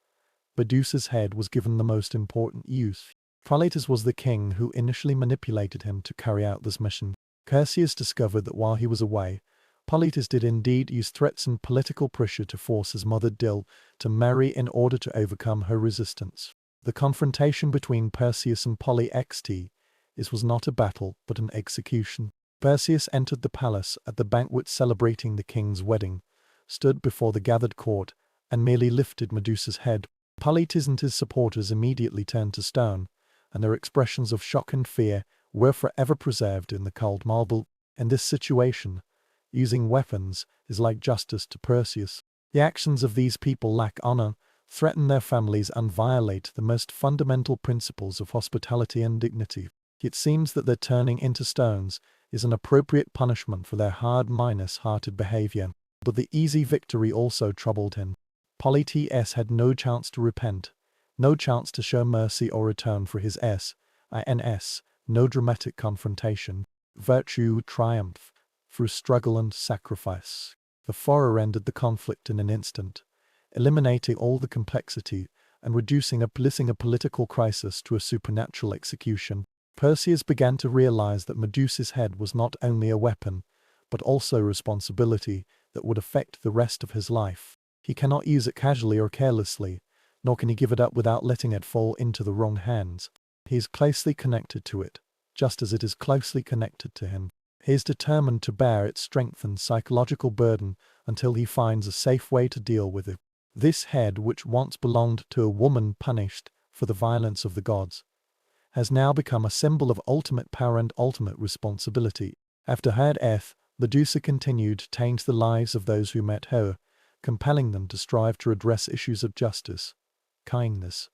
Medusa's head was given the most important use. Polites was the king who initially manipulated him to carry out this mission. Perseus discovered that while he was away, Polites did indeed use threats and political pressure to force his mother Dil to marry in order to overcome her resistance. The confrontation between Perseus and Polyxt was not a battle but an execution. Perseus entered the palace at the banquet celebrating the king's wedding, stood before the gathered court, and merely lifted Medusa's head. Polites and his supporters immediately turned to stone, and their expressions of shock and fear were forever preserved in the cold marble. In this situation, using weapons is like justice to Perseus. The actions of these people lack honor, threaten their families, and violate the most fundamental principles of hospitality and dignity. It seems that their turning into stones is an appropriate punishment for their hard-hearted behavior. But the easy victory also troubled him. Polites had no chance to repent, no chance to show mercy or atone for his sins, no dramatic confrontation. Virtue triumphed through struggle and sacrifice. The Forer ended the conflict in an instant, eliminating all the complexity and reducing a political crisis to a supernatural execution. Perseus began to realize that Medusa's head was not only a weapon, but also a responsibility that would affect the rest of his life. He cannot use it casually or carelessly, nor can he give it up without letting it fall into the wrong hands. He is closely connected to it, just as it is closely connected to him. He is determined to bear its strength and psychological burden until he finds a safe way to deal with it. This head, which once belonged to a woman punished for the violence of the gods, has now become a symbol of ultimate power and ultimate responsibility. After her death, Medusa continued to taint the lives of those who met her, compelling them to strive to address issues of justice, kindness,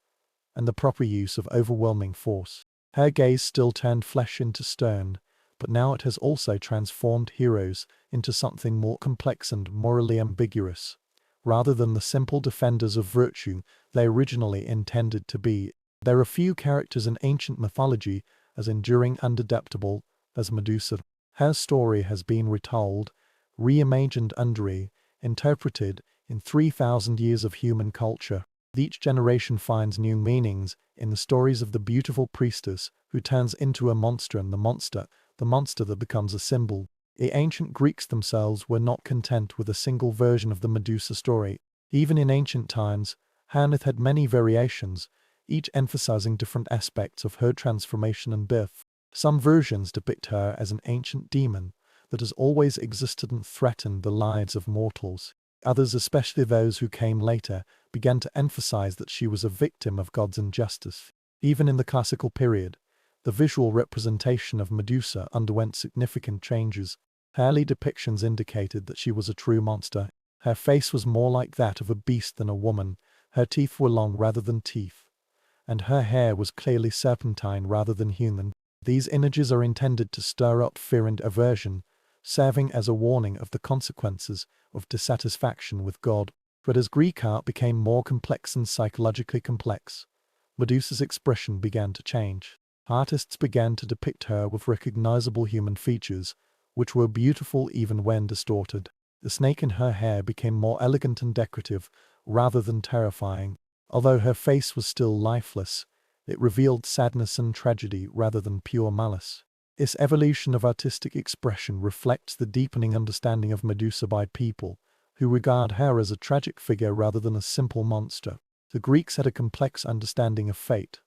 and the proper use of overwhelming force. Her gaze still turned flesh into stone, but now it has also transformed heroes into something more complex and morally ambiguous, rather than the simple defenders of virtue they originally intended to be. There are few characters in ancient mythology as enduring and adaptable as Medusa. Her story has been retold, reimagined and reinterpreted in 3,000 years of human culture. Each generation finds new meanings in the stories of the beautiful priestess who turns into a monster and the monster that becomes a symbol. The ancient Greeks themselves were not content with a single version of the Medusa story. Even in ancient times, her myth had many variations, each emphasizing different aspects of her transformation and birth. Some versions depict her as an ancient demon that has always existed and threatened the lives of mortals. Others, especially those who came later, began to emphasize that she was a victim of God's injustice. Even in the classical period, the visual representation of Medusa underwent significant changes. Early depictions indicated that she was a true monster. Her face was more like that of a beast than a woman, her teeth were long rather than teeth, and her hair was clearly serpentine rather than human. These images are intended to stir up fear and aversion, serving as a warning of the consequences of dissatisfaction with God. But as Greek art became more complex and psychologically complex, Medusa's expression began to change. Artists began to depict her with recognizable human features, which were beautiful even when distorted. The snake in her hair became more elegant and decorative, rather than terrifying. Although her face was still lifeless, it revealed sadness and tragedy rather than pure malice. This evolution of artistic expression reflects the deepening understanding of Medusa by people who regard her as a tragic figure rather than a simple monster. The Greeks had a complex understanding of fate,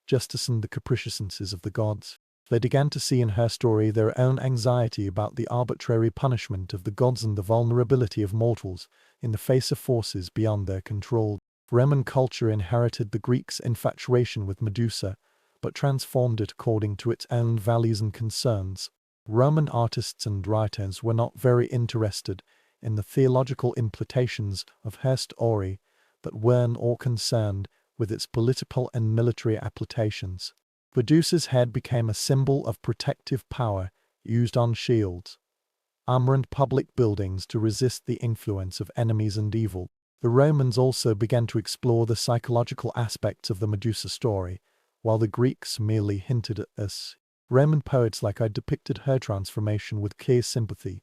justice, and the capriciousness of the gods. They began to see in her story their own anxiety about the arbitrary punishment of the gods and the vulnerability of mortals in the face of forces beyond their control. Roman culture inherited the Greeks' infatuation with Medusa, but transformed it according to its own values and concerns. Roman artists and writers were not very interested in the theological implications of her story, but were more concerned with its political and military applications. Medusa's head became a symbol of protective power used on shields, armor, and public buildings to resist the influence of enemies and evil. The Romans also began to explore the psychological aspects of the Medusa story, while the Greeks merely hinted at this. Roman poets like I depicted her transformation with clear sympathy,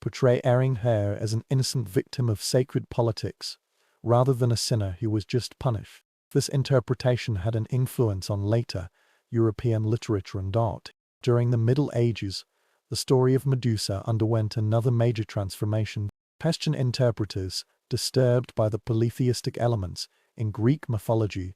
portraying her as an innocent victim of sacred politics, rather than a sinner who was just punished. This interpretation had an influence on later European literature and art. During the Middle Ages, the story of Medusa underwent another major transformation. Christian interpreters, disturbed by the polytheistic elements in Greek mythology,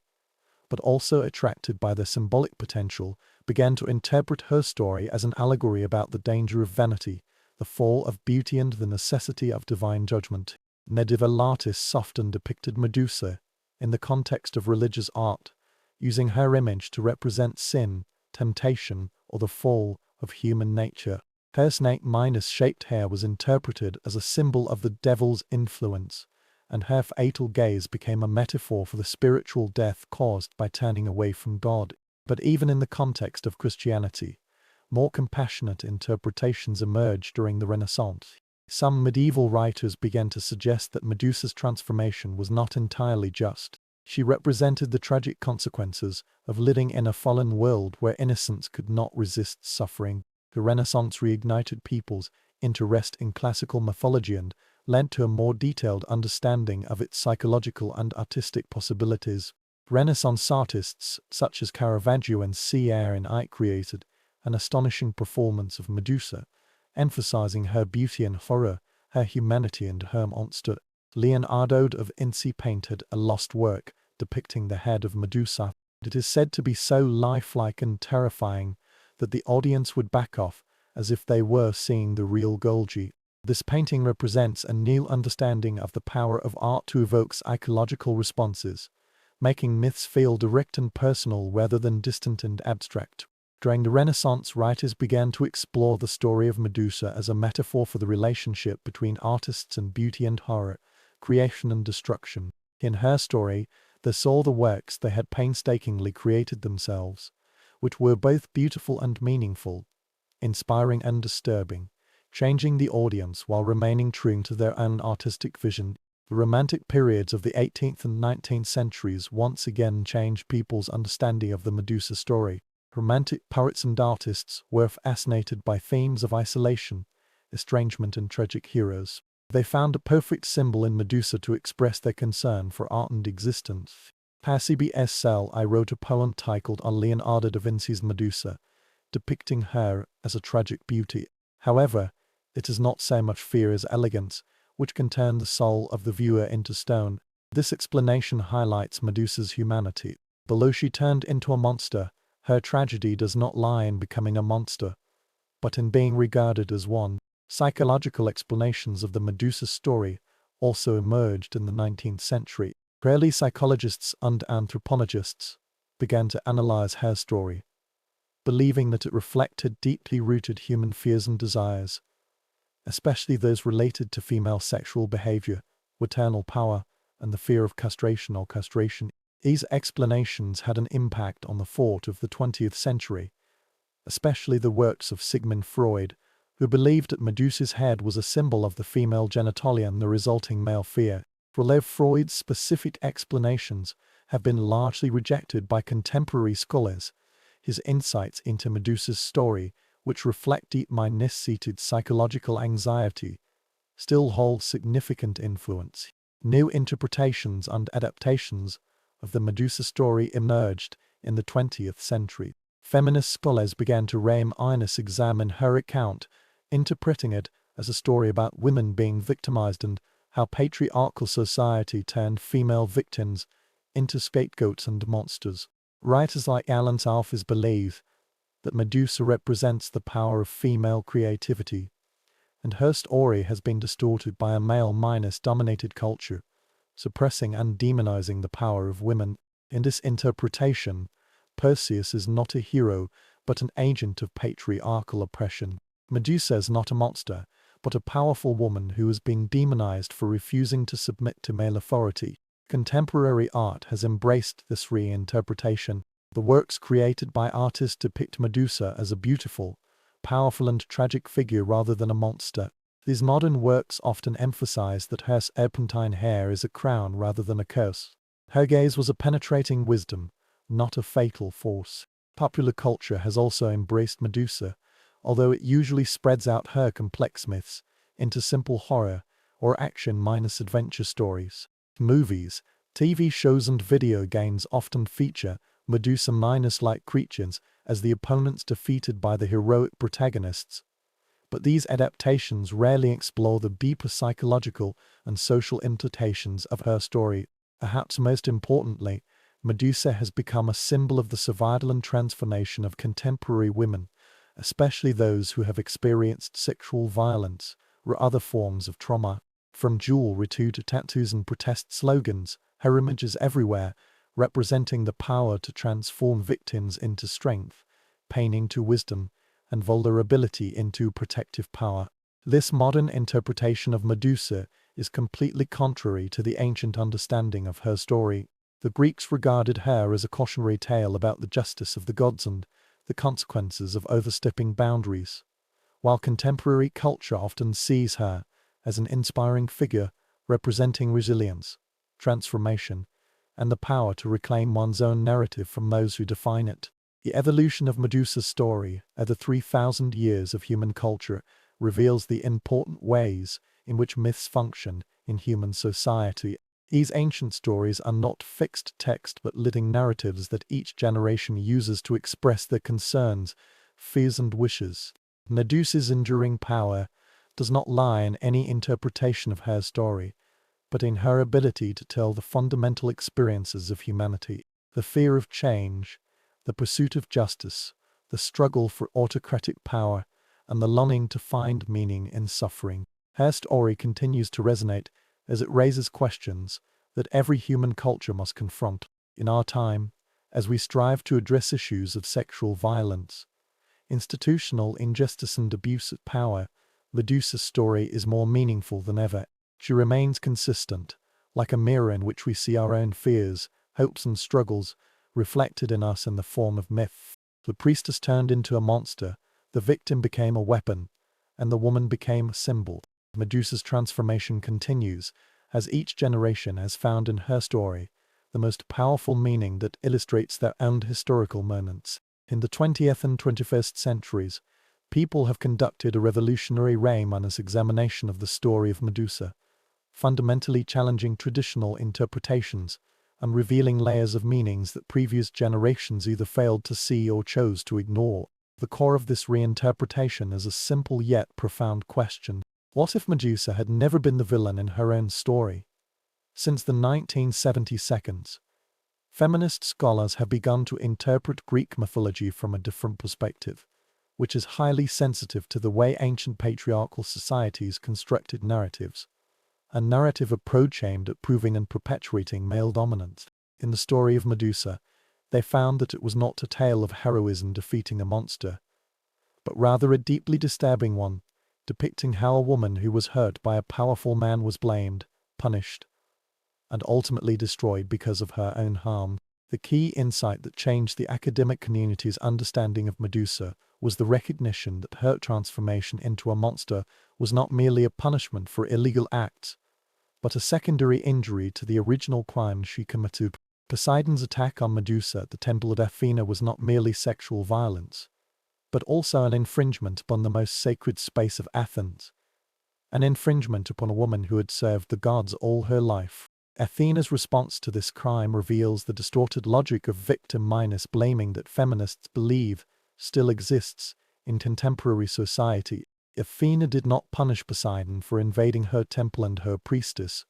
but also attracted by their symbolic potential, began to interpret her story as an allegory about the danger of vanity, the fall of beauty, and the necessity of divine judgment. Medieval artists often depicted Medusa in the context of religious art, using her image to represent sin, temptation, or the fall of human nature. Her snake-shaped hair was interpreted as a symbol of the devil's influence, and her fatal gaze became a metaphor for the spiritual death caused by turning away from God. But even in the context of Christianity, more compassionate interpretations emerged during the Renaissance. Some medieval writers began to suggest that Medusa's transformation was not entirely just. She represented the tragic consequences of living in a fallen world where innocence could not resist suffering. The Renaissance reignited people's interest in classical mythology and led to a more detailed understanding of its psychological and artistic possibilities. Renaissance artists such as Caravaggio and C.R.N.I. created an astonishing performance of Medusa, emphasizing her beauty and horror, her humanity and her monster. Leonardo da Vinci painted a lost work depicting the head of Medusa. It is said to be so lifelike and terrifying that the audience would back off as if they were seeing the real Golgi. This painting represents a new understanding of the power of art to evoke psychological responses, making myths feel direct and personal rather than distant and abstract. During the Renaissance, writers began to explore the story of Medusa as a metaphor for the relationship between artists and beauty and horror, creation and destruction. In her story, they saw the works they had painstakingly created themselves, which were both beautiful and meaningful, inspiring and disturbing, changing the audience while remaining true to their own artistic vision. The Romantic periods of the 18th and 19th centuries once again changed people's understanding of the Medusa story. Romantic poets and artists were fascinated by themes of isolation, estrangement, and tragic heroes. They found a perfect symbol in Medusa to express their concern for art and existence. I wrote a poem titled On Leonardo da Vinci's Medusa, depicting her as a tragic beauty. However, it is not so much fear as elegance, which can turn the soul of the viewer into stone. This explanation highlights Medusa's humanity. Although she turned into a monster, her tragedy does not lie in becoming a monster, but in being regarded as one. Psychological explanations of the Medusa story also emerged in the 19th century. Early psychologists and anthropologists began to analyze her story, believing that it reflected deeply rooted human fears and desires, especially those related to female sexual behavior, maternal power, and the fear of castration or castration. These explanations had an impact on the thought of the 20th century, especially the works of Sigmund Freud, who believed that Medusa's head was a symbol of the female genitalia and the resulting male fear. Although Freud's specific explanations have been largely rejected by contemporary scholars, his insights into Medusa's story, which reflect deep mind-seated psychological anxiety, still hold significant influence. New interpretations and adaptations of the Medusa story emerged in the 20th century. Feminist scholars began to examine her account, interpreting it as a story about women being victimized and how patriarchal society turned female victims into scapegoats and monsters. Writers like Alan Southers believe that Medusa represents the power of female creativity, and her story has been distorted by a male-dominated culture, suppressing and demonizing the power of women. In this interpretation, Perseus is not a hero, but an agent of patriarchal oppression. Medusa is not a monster, but a powerful woman who has been demonized for refusing to submit to male authority. Contemporary art has embraced this reinterpretation. The works created by artists depict Medusa as a beautiful, powerful and tragic figure rather than a monster. These modern works often emphasize that her serpentine hair is a crown rather than a curse. Her gaze was a penetrating wisdom, not a fatal force. Popular culture has also embraced Medusa, although it usually spreads out her complex myths into simple horror or action-adventure stories. Movies, TV shows and video games often feature Medusa-like creatures as the opponents defeated by the heroic protagonists, but these adaptations rarely explore the deeper psychological and social implications of her story. Perhaps most importantly, Medusa has become a symbol of the survival and transformation of contemporary women, especially those who have experienced sexual violence or other forms of trauma. From jewelry to tattoos and protest slogans, her image is everywhere, representing the power to transform victims into strength, pain into wisdom, and vulnerability into protective power. This modern interpretation of Medusa is completely contrary to the ancient understanding of her story. The Greeks regarded her as a cautionary tale about the justice of the gods and the consequences of overstepping boundaries, while contemporary culture often sees her as an inspiring figure representing resilience, transformation, and the power to reclaim one's own narrative from those who define it. The evolution of Medusa's story over 3,000 years of human culture reveals the important ways in which myths function in human society. These ancient stories are not fixed text but living narratives that each generation uses to express their concerns, fears and wishes. Medusa's enduring power does not lie in any interpretation of her story, but in her ability to tell the fundamental experiences of humanity: the fear of change, the pursuit of justice, the struggle for autocratic power, and the longing to find meaning in suffering. Her story continues to resonate as it raises questions that every human culture must confront. In our time, as we strive to address issues of sexual violence, institutional injustice and abuse of power, Medusa's story is more meaningful than ever. She remains consistent, like a mirror in which we see our own fears, hopes and struggles reflected in us in the form of myth. The priestess turned into a monster, the victim became a weapon, and the woman became a symbol. Medusa's transformation continues, as each generation has found in her story the most powerful meaning that illustrates their own historical moments. In the 20th and 21st centuries, people have conducted a revolutionary Rayman's examination of the story of Medusa, fundamentally challenging traditional interpretations and revealing layers of meanings that previous generations either failed to see or chose to ignore. The core of this reinterpretation is a simple yet profound question: what if Medusa had never been the villain in her own story? Since the 1970s, feminist scholars have begun to interpret Greek mythology from a different perspective, which is highly sensitive to the way ancient patriarchal societies constructed narratives, a narrative approach aimed at proving and perpetuating male dominance. In the story of Medusa, they found that it was not a tale of heroism defeating a monster, but rather a deeply disturbing one, depicting how a woman who was hurt by a powerful man was blamed, punished, and ultimately destroyed because of her own harm. The key insight that changed the academic community's understanding of Medusa was the recognition that her transformation into a monster was not merely a punishment for illegal acts, but a secondary injury to the original crime she committed. Poseidon's attack on Medusa at the Temple of Athena was not merely sexual violence, but also an infringement upon the most sacred space of Athens, an infringement upon a woman who had served the gods all her life. Athena's response to this crime reveals the distorted logic of victim-blaming that feminists believe still exists in contemporary society. Athena did not punish Poseidon for invading her temple and her priestess,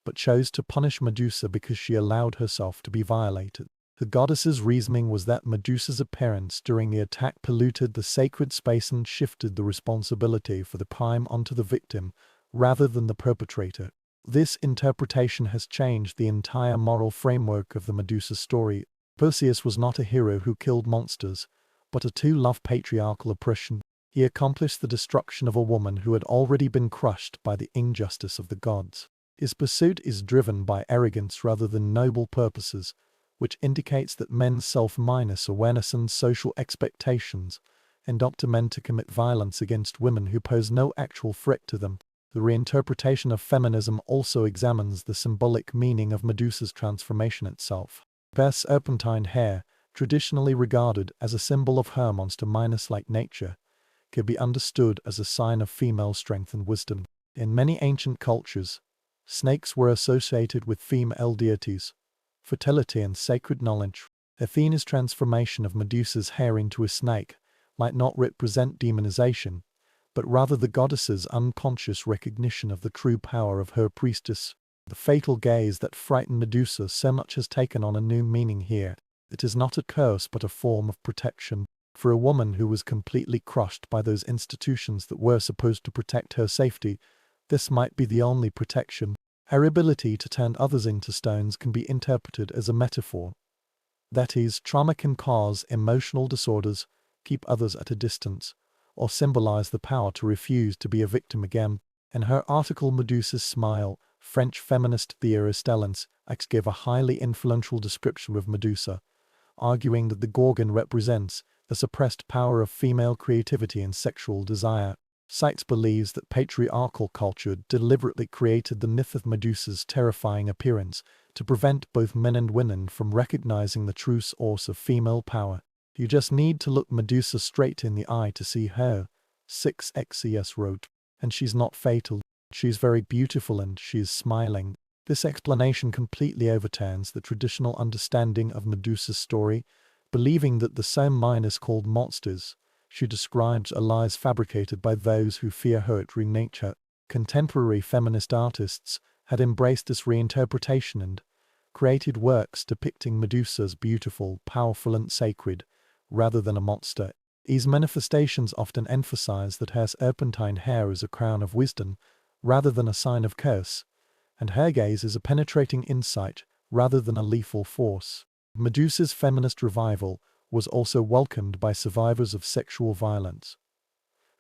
but chose to punish Medusa because she allowed herself to be violated. The goddess's reasoning was that Medusa's appearance during the attack polluted the sacred space and shifted the responsibility for the crime onto the victim rather than the perpetrator. This interpretation has changed the entire moral framework of the Medusa story. Perseus was not a hero who killed monsters, but a to love patriarchal oppression. He accomplished the destruction of a woman who had already been crushed by the injustice of the gods. His pursuit is driven by arrogance rather than noble purposes, which indicates that men's self-awareness and social expectations induct men to commit violence against women who pose no actual threat to them. The reinterpretation of feminism also examines the symbolic meaning of Medusa's transformation itself. Her serpentine hair, traditionally regarded as a symbol of her monster-like nature, could be understood as a sign of female strength and wisdom. In many ancient cultures, snakes were associated with female deities, fertility and sacred knowledge. Athena's transformation of Medusa's hair into a snake might not represent demonization, but rather the goddess's unconscious recognition of the true power of her priestess. The fatal gaze that frightened Medusa so much has taken on a new meaning here. It is not a curse but a form of protection. For a woman who was completely crushed by those institutions that were supposed to protect her safety, this might be the only protection. Her ability to turn others into stones can be interpreted as a metaphor. That is, trauma can cause emotional disorders, keep others at a distance, or symbolize the power to refuse to be a victim again. In her article Medusa's Smile, French feminist theorist Elence gave a highly influential description of Medusa, arguing that the Gorgon represents the suppressed power of female creativity and sexual desire. Sykes believes that patriarchal culture deliberately created the myth of Medusa's terrifying appearance to prevent both men and women from recognizing the true source of female power. You just need to look Medusa straight in the eye to see her, 6xcs wrote. And she's not fatal. She's very beautiful and she's smiling. This explanation completely overturns the traditional understanding of Medusa's story, believing that the same miners called monsters she describes are lies fabricated by those who fear her true nature. Contemporary feminist artists had embraced this reinterpretation and created works depicting Medusa as beautiful, powerful and sacred, rather than a monster. These manifestations often emphasize that her serpentine hair is a crown of wisdom, rather than a sign of curse, and her gaze is a penetrating insight, rather than a lethal force. Medusa's feminist revival was also welcomed by survivors of sexual violence,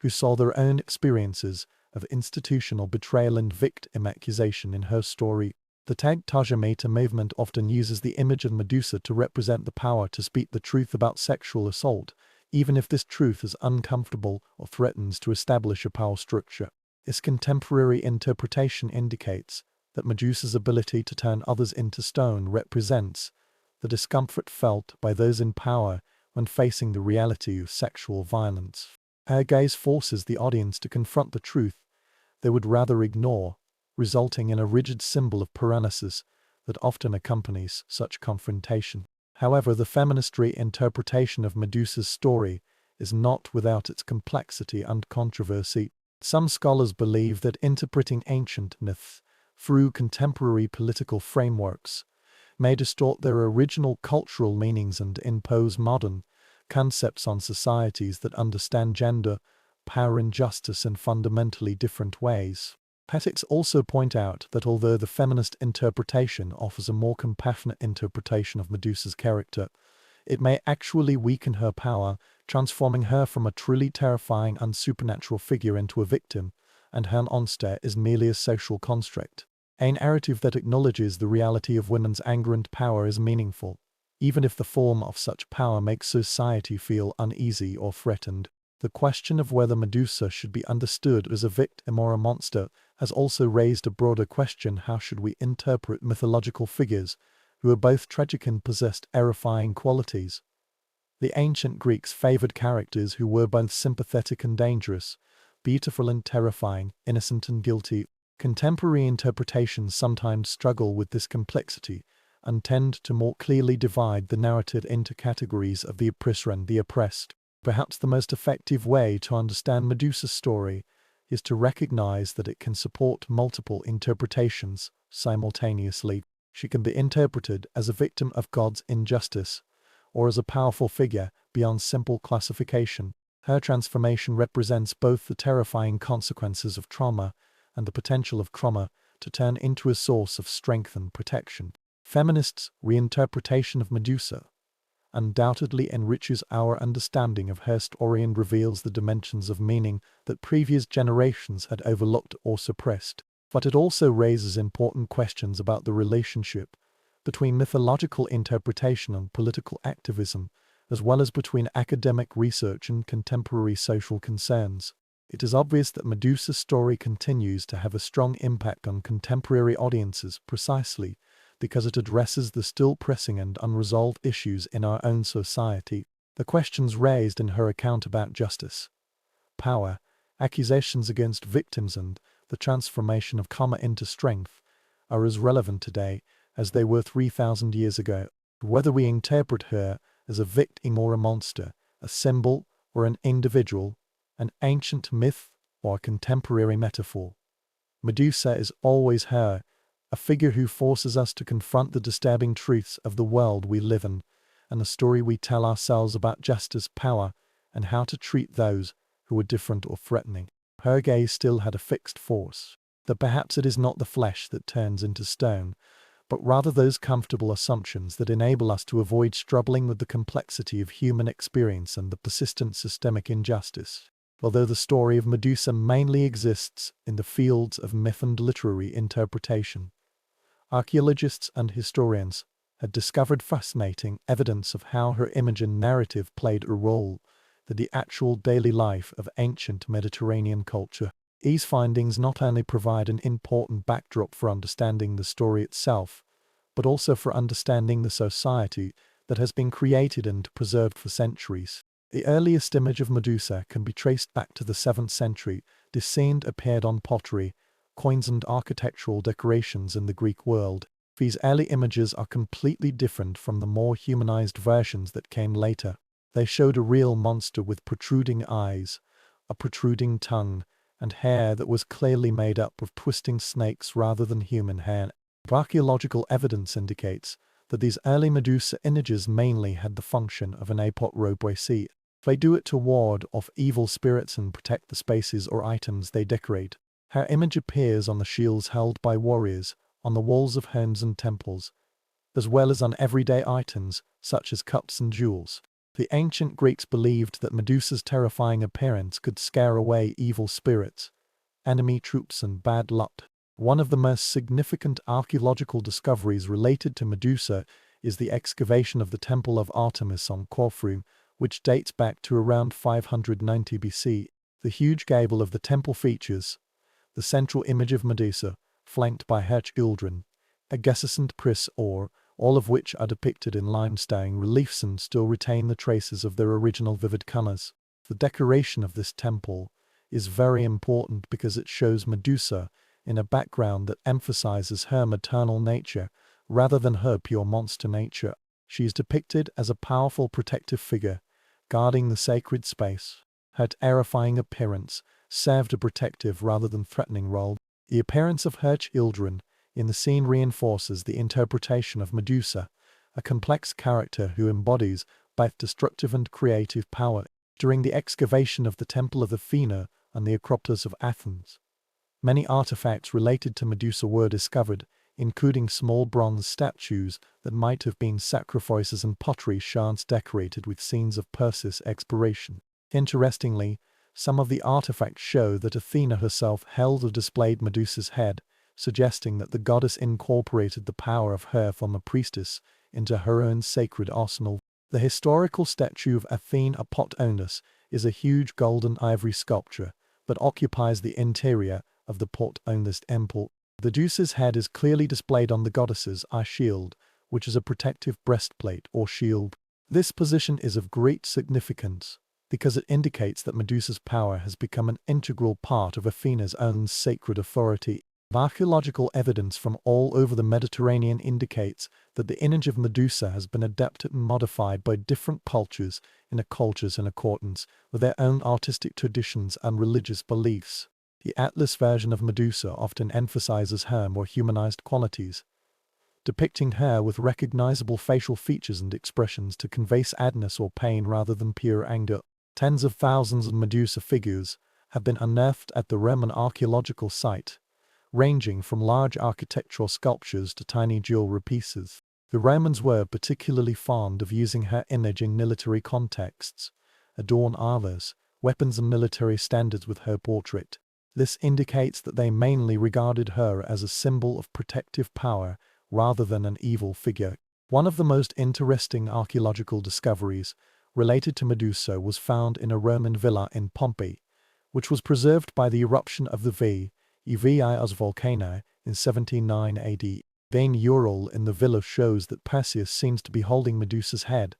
who saw their own experiences of institutional betrayal and victim accusation in her story. The Tag Tajameta movement often uses the image of Medusa to represent the power to speak the truth about sexual assault, even if this truth is uncomfortable or threatens to establish a power structure. This contemporary interpretation indicates that Medusa's ability to turn others into stone represents the discomfort felt by those in power when facing the reality of sexual violence. Her gaze forces the audience to confront the truth they would rather ignore, resulting in a rigid symbol of paralysis that often accompanies such confrontation. However, the feminist reinterpretation of Medusa's story is not without its complexity and controversy. Some scholars believe that interpreting ancient myths through contemporary political frameworks may distort their original cultural meanings and impose modern concepts on societies that understand gender, power and justice in fundamentally different ways. Critics also point out that although the feminist interpretation offers a more compassionate interpretation of Medusa's character, it may actually weaken her power, transforming her from a truly terrifying and supernatural figure into a victim, and her monster is merely a social construct. A narrative that acknowledges the reality of women's anger and power is meaningful, even if the form of such power makes society feel uneasy or threatened. The question of whether Medusa should be understood as a victim or a monster has also raised a broader question: how should we interpret mythological figures who are both tragic and possessed terrifying qualities? The ancient Greeks favored characters who were both sympathetic and dangerous, beautiful and terrifying, innocent and guilty. Contemporary interpretations sometimes struggle with this complexity and tend to more clearly divide the narrative into categories of the oppressor and the oppressed. Perhaps the most effective way to understand Medusa's story is to recognize that it can support multiple interpretations simultaneously. She can be interpreted as a victim of God's injustice, or as a powerful figure beyond simple classification. Her transformation represents both the terrifying consequences of trauma and the potential of trauma to turn into a source of strength and protection. Feminists' reinterpretation of Medusa undoubtedly enriches our understanding of her story and reveals the dimensions of meaning that previous generations had overlooked or suppressed. But it also raises important questions about the relationship between mythological interpretation and political activism, as well as between academic research and contemporary social concerns. It is obvious that Medusa's story continues to have a strong impact on contemporary audiences precisely because it addresses the still pressing and unresolved issues in our own society. The questions raised in her account about justice, power, accusations against victims, and the transformation of trauma into strength are as relevant today as they were 3,000 years ago. Whether we interpret her as a victim or a monster, a symbol or an individual, an ancient myth or a contemporary metaphor, Medusa is always her, a figure who forces us to confront the disturbing truths of the world we live in, and the story we tell ourselves about justice, power, and how to treat those who are different or threatening. Her gaze still had a fixed force, that perhaps it is not the flesh that turns into stone, but rather those comfortable assumptions that enable us to avoid struggling with the complexity of human experience and the persistent systemic injustice. Although the story of Medusa mainly exists in the fields of myth and literary interpretation, archaeologists and historians had discovered fascinating evidence of how her image and narrative played a role in the actual daily life of ancient Mediterranean culture. These findings not only provide an important backdrop for understanding the story itself, but also for understanding the society that has been created and preserved for centuries. The earliest image of Medusa can be traced back to the 7th century. This scene appeared on pottery, coins, and architectural decorations in the Greek world. These early images are completely different from the more humanized versions that came later. They showed a real monster with protruding eyes, a protruding tongue, and hair that was clearly made up of twisting snakes rather than human hair. Archaeological evidence indicates that these early Medusa images mainly had the function of an apotropoesis. They do it to ward off evil spirits and protect the spaces or items they decorate. Her image appears on the shields held by warriors, on the walls of homes and temples, as well as on everyday items such as cups and jewels. The ancient Greeks believed that Medusa's terrifying appearance could scare away evil spirits, enemy troops, and bad luck. One of the most significant archaeological discoveries related to Medusa is the excavation of the Temple of Artemis on Corfu, which dates back to around 590 BC. The huge gable of the temple features the central image of Medusa, flanked by her children, Aegisthus and Pris, all of which are depicted in limestone reliefs and still retain the traces of their original vivid colors. The decoration of this temple is very important because it shows Medusa in a background that emphasizes her maternal nature rather than her pure monster nature. She is depicted as a powerful protective figure, guarding the sacred space. Her terrifying appearance served a protective rather than threatening role. The appearance of her children in the scene reinforces the interpretation of Medusa, a complex character who embodies both destructive and creative power. During the excavation of the Temple of Athena and the Acropolis of Athens, many artifacts related to Medusa were discovered, including small bronze statues that might have been sacrifices and pottery shards decorated with scenes of Perseus' exploration. Interestingly, some of the artifacts show that Athena herself held or displayed Medusa's head, suggesting that the goddess incorporated the power of her from a priestess into her own sacred arsenal. The historical statue of Athena Apotonis is a huge golden ivory sculpture that occupies the interior of the Apotonis temple. Medusa's head is clearly displayed on the goddess's eye shield, which is a protective breastplate or shield. This position is of great significance because it indicates that Medusa's power has become an integral part of Athena's own sacred authority. Archaeological evidence from all over the Mediterranean indicates that the image of Medusa has been adapted and modified by different cultures in accordance with their own artistic traditions and religious beliefs. The Atlas version of Medusa often emphasizes her more humanized qualities, depicting her with recognizable facial features and expressions to convey sadness or pain rather than pure anger. Tens of thousands of Medusa figures have been unearthed at the Roman archaeological site, ranging from large architectural sculptures to tiny jewelry pieces. The Romans were particularly fond of using her image in military contexts, adorn armors, weapons and military standards with her portrait. This indicates that they mainly regarded her as a symbol of protective power rather than an evil figure. One of the most interesting archaeological discoveries related to Medusa was found in a Roman villa in Pompeii, which was preserved by the eruption of the Vesuvius volcano in 79 AD. The mural in the villa shows that Perseus seems to be holding Medusa's head,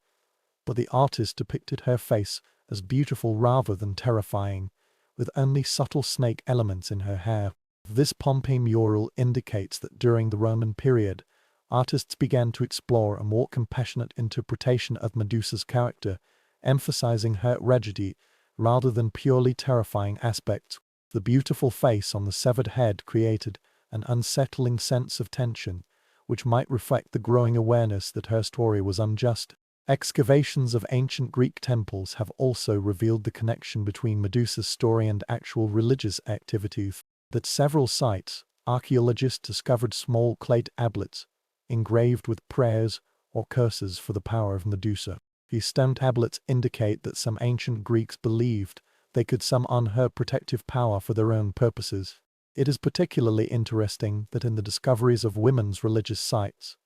but the artist depicted her face as beautiful rather than terrifying, with only subtle snake elements in her hair. This Pompeii mural indicates that during the Roman period, artists began to explore a more compassionate interpretation of Medusa's character, emphasizing her tragedy rather than purely terrifying aspects. The beautiful face on the severed head created an unsettling sense of tension, which might reflect the growing awareness that her story was unjust. Excavations of ancient Greek temples have also revealed the connection between Medusa's story and actual religious activities. At several sites, archaeologists discovered small clay tablets engraved with prayers or curses for the power of Medusa. These stone tablets indicate that some ancient Greeks believed they could summon her protective power for their own purposes. It is particularly interesting that in the discoveries of women's religious sites,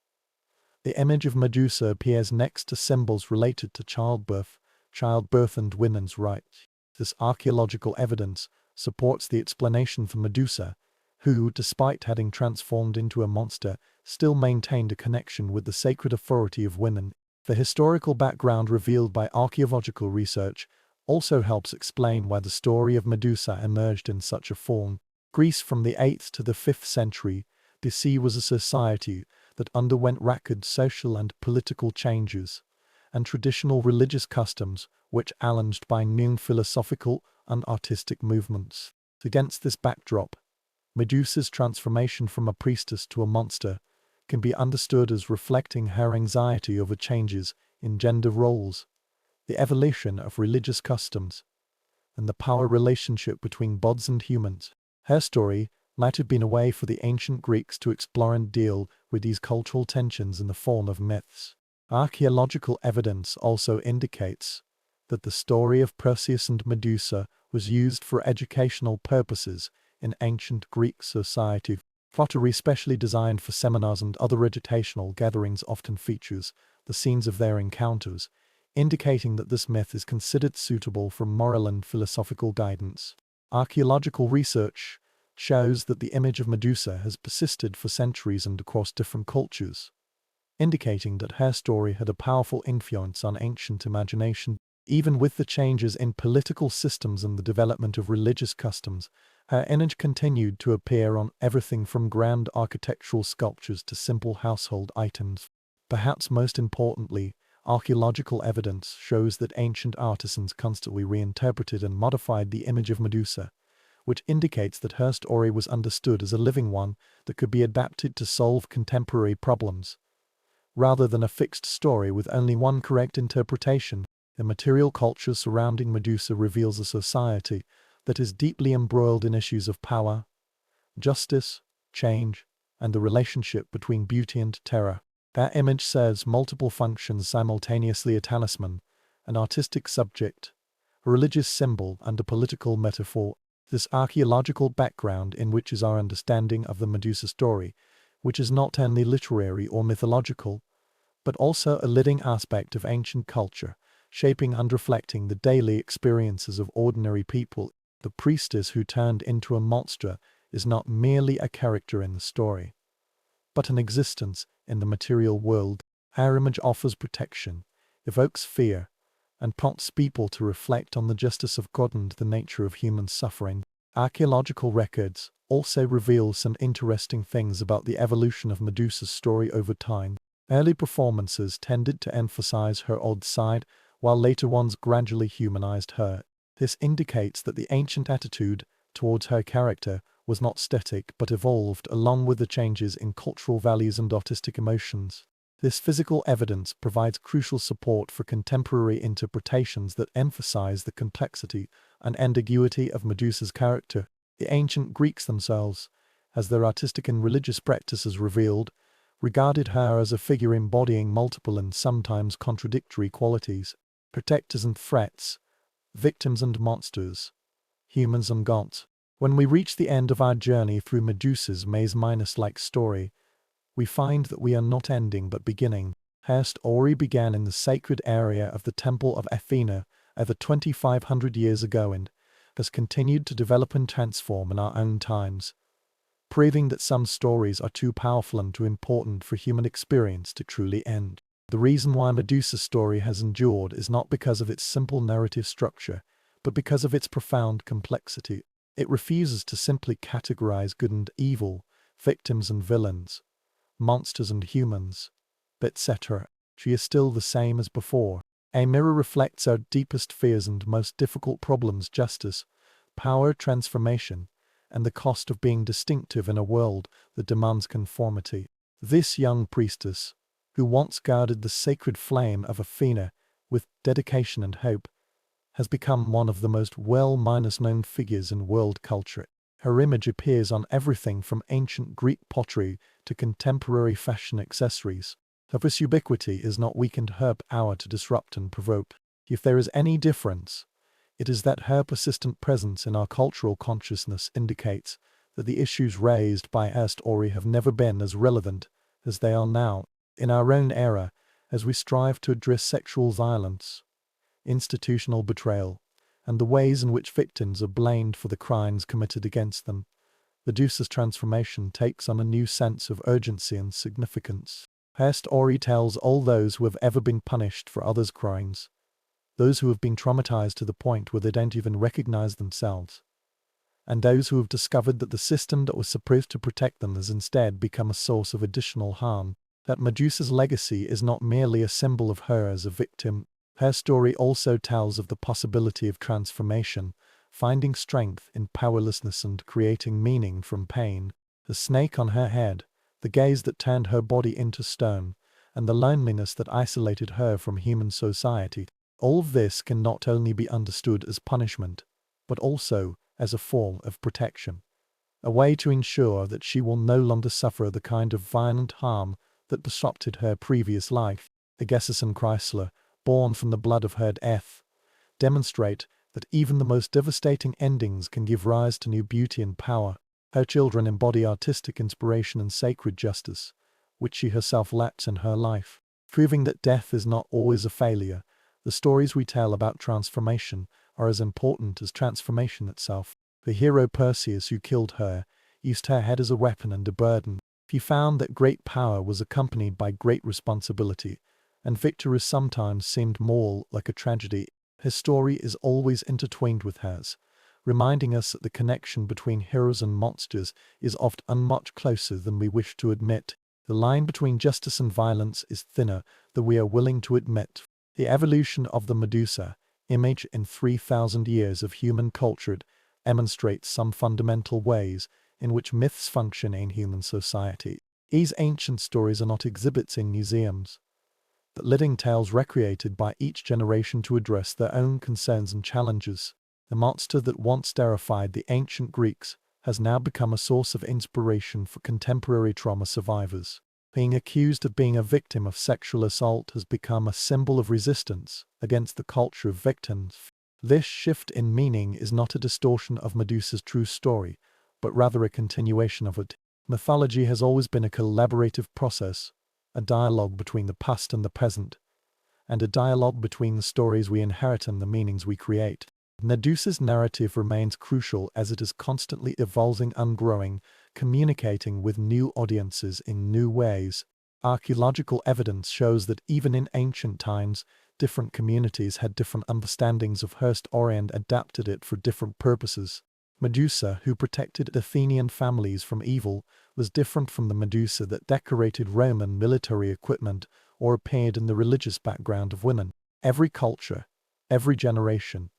the image of Medusa appears next to symbols related to childbirth and women's rights. This archaeological evidence supports the explanation for Medusa, who, despite having transformed into a monster, still maintained a connection with the sacred authority of women. The historical background revealed by archaeological research also helps explain why the story of Medusa emerged in such a form. Greece from the 8th to the 5th century, BC was a society that underwent rapid social and political changes, and traditional religious customs which challenged by new philosophical and artistic movements. Against this backdrop, Medusa's transformation from a priestess to a monster can be understood as reflecting her anxiety over changes in gender roles, the evolution of religious customs, and the power relationship between gods and humans. Her story might have been a way for the ancient Greeks to explore and deal with these cultural tensions in the form of myths. Archaeological evidence also indicates that the story of Perseus and Medusa was used for educational purposes in ancient Greek society. Pottery specially designed for seminars and other educational gatherings often features the scenes of their encounters, indicating that this myth is considered suitable for moral and philosophical guidance. Archaeological research shows that the image of Medusa has persisted for centuries and across different cultures, indicating that her story had a powerful influence on ancient imagination. Even with the changes in political systems and the development of religious customs, her image continued to appear on everything from grand architectural sculptures to simple household items. Perhaps most importantly, archaeological evidence shows that ancient artisans constantly reinterpreted and modified the image of Medusa, which indicates that her story was understood as a living one that could be adapted to solve contemporary problems, rather than a fixed story with only one correct interpretation. The material culture surrounding Medusa reveals a society that is deeply embroiled in issues of power, justice, change, and the relationship between beauty and terror. That image serves multiple functions simultaneously: a talisman, an artistic subject, a religious symbol, and a political metaphor. This archaeological background enriches our understanding of the Medusa story, which is not only literary or mythological, but also a living aspect of ancient culture, shaping and reflecting the daily experiences of ordinary people. The priestess who turned into a monster is not merely a character in the story, but an existence in the material world. Her image offers protection, evokes fear, and prompts people to reflect on the justice of God and the nature of human suffering. Archaeological records also reveals some interesting things about the evolution of Medusa's story over time. Early performances tended to emphasize her odd side, while later ones gradually humanized her. This indicates that the ancient attitude towards her character was not static but evolved along with the changes in cultural values and artistic emotions. This physical evidence provides crucial support for contemporary interpretations that emphasize the complexity and ambiguity of Medusa's character. The ancient Greeks themselves, as their artistic and religious practices revealed, regarded her as a figure embodying multiple and sometimes contradictory qualities: protectors and threats, victims and monsters, humans and gods. When we reach the end of our journey through Medusa's maze minus-like story, we find that we are not ending but beginning. Her story began in the sacred area of the Temple of Athena over 2,500 years ago and has continued to develop and transform in our own times, proving that some stories are too powerful and too important for human experience to truly end. The reason why Medusa's story has endured is not because of its simple narrative structure, but because of its profound complexity. It refuses to simply categorize good and evil, victims and villains, monsters and humans, etc. She is still the same as before. A mirror reflects our deepest fears and most difficult problems: justice, power, transformation, and the cost of being distinctive in a world that demands conformity. This young priestess, who once guarded the sacred flame of Athena with dedication and hope, has become one of the most well-known figures in world culture. Her image appears on everything from ancient Greek pottery to contemporary fashion accessories. This ubiquity is not weakened her power to disrupt and provoke. If there is any difference, it is that her persistent presence in our cultural consciousness indicates that the issues raised by her story have never been as relevant as they are now. In our own era, as we strive to address sexual violence, institutional betrayal, and the ways in which victims are blamed for the crimes committed against them, Medusa's transformation takes on a new sense of urgency and significance. Her story tells all those who have ever been punished for others' crimes, those who have been traumatized to the point where they don't even recognize themselves, and those who have discovered that the system that was supposed to protect them has instead become a source of additional harm. That Medusa's legacy is not merely a symbol of her as a victim. Her story also tells of the possibility of transformation, finding strength in powerlessness and creating meaning from pain. The snake on her head, the gaze that turned her body into stone, and the loneliness that isolated her from human society. All of this can not only be understood as punishment, but also as a form of protection, a way to ensure that she will no longer suffer the kind of violent harm that disrupted her previous life. Agassiz and Chrysler, born from the blood of her death, demonstrate that even the most devastating endings can give rise to new beauty and power. Her children embody artistic inspiration and sacred justice, which she herself lacks in her life. Proving that death is not always a failure, the stories we tell about transformation are as important as transformation itself. The hero Perseus, who killed her, used her head as a weapon and a burden. He found that great power was accompanied by great responsibility, and victory sometimes seemed more like a tragedy. His story is always intertwined with hers, reminding us that the connection between heroes and monsters is often much closer than we wish to admit. The line between justice and violence is thinner than we are willing to admit. The evolution of the Medusa image in 3,000 years of human culture demonstrates some fundamental ways in which myths function in human society. These ancient stories are not exhibits in museums, but living tales recreated by each generation to address their own concerns and challenges. The monster that once terrified the ancient Greeks has now become a source of inspiration for contemporary trauma survivors. Being accused of being a victim of sexual assault has become a symbol of resistance against the culture of victims. This shift in meaning is not a distortion of Medusa's true story, but rather a continuation of it. Mythology has always been a collaborative process, a dialogue between the past and the present, and a dialogue between the stories we inherit and the meanings we create. Medusa's narrative remains crucial as it is constantly evolving and growing, communicating with new audiences in new ways. Archaeological evidence shows that even in ancient times, different communities had different understandings of her story and adapted it for different purposes. Medusa, who protected Athenian families from evil, was different from the Medusa that decorated Roman military equipment or appeared in the religious background of women. Every culture, every generation,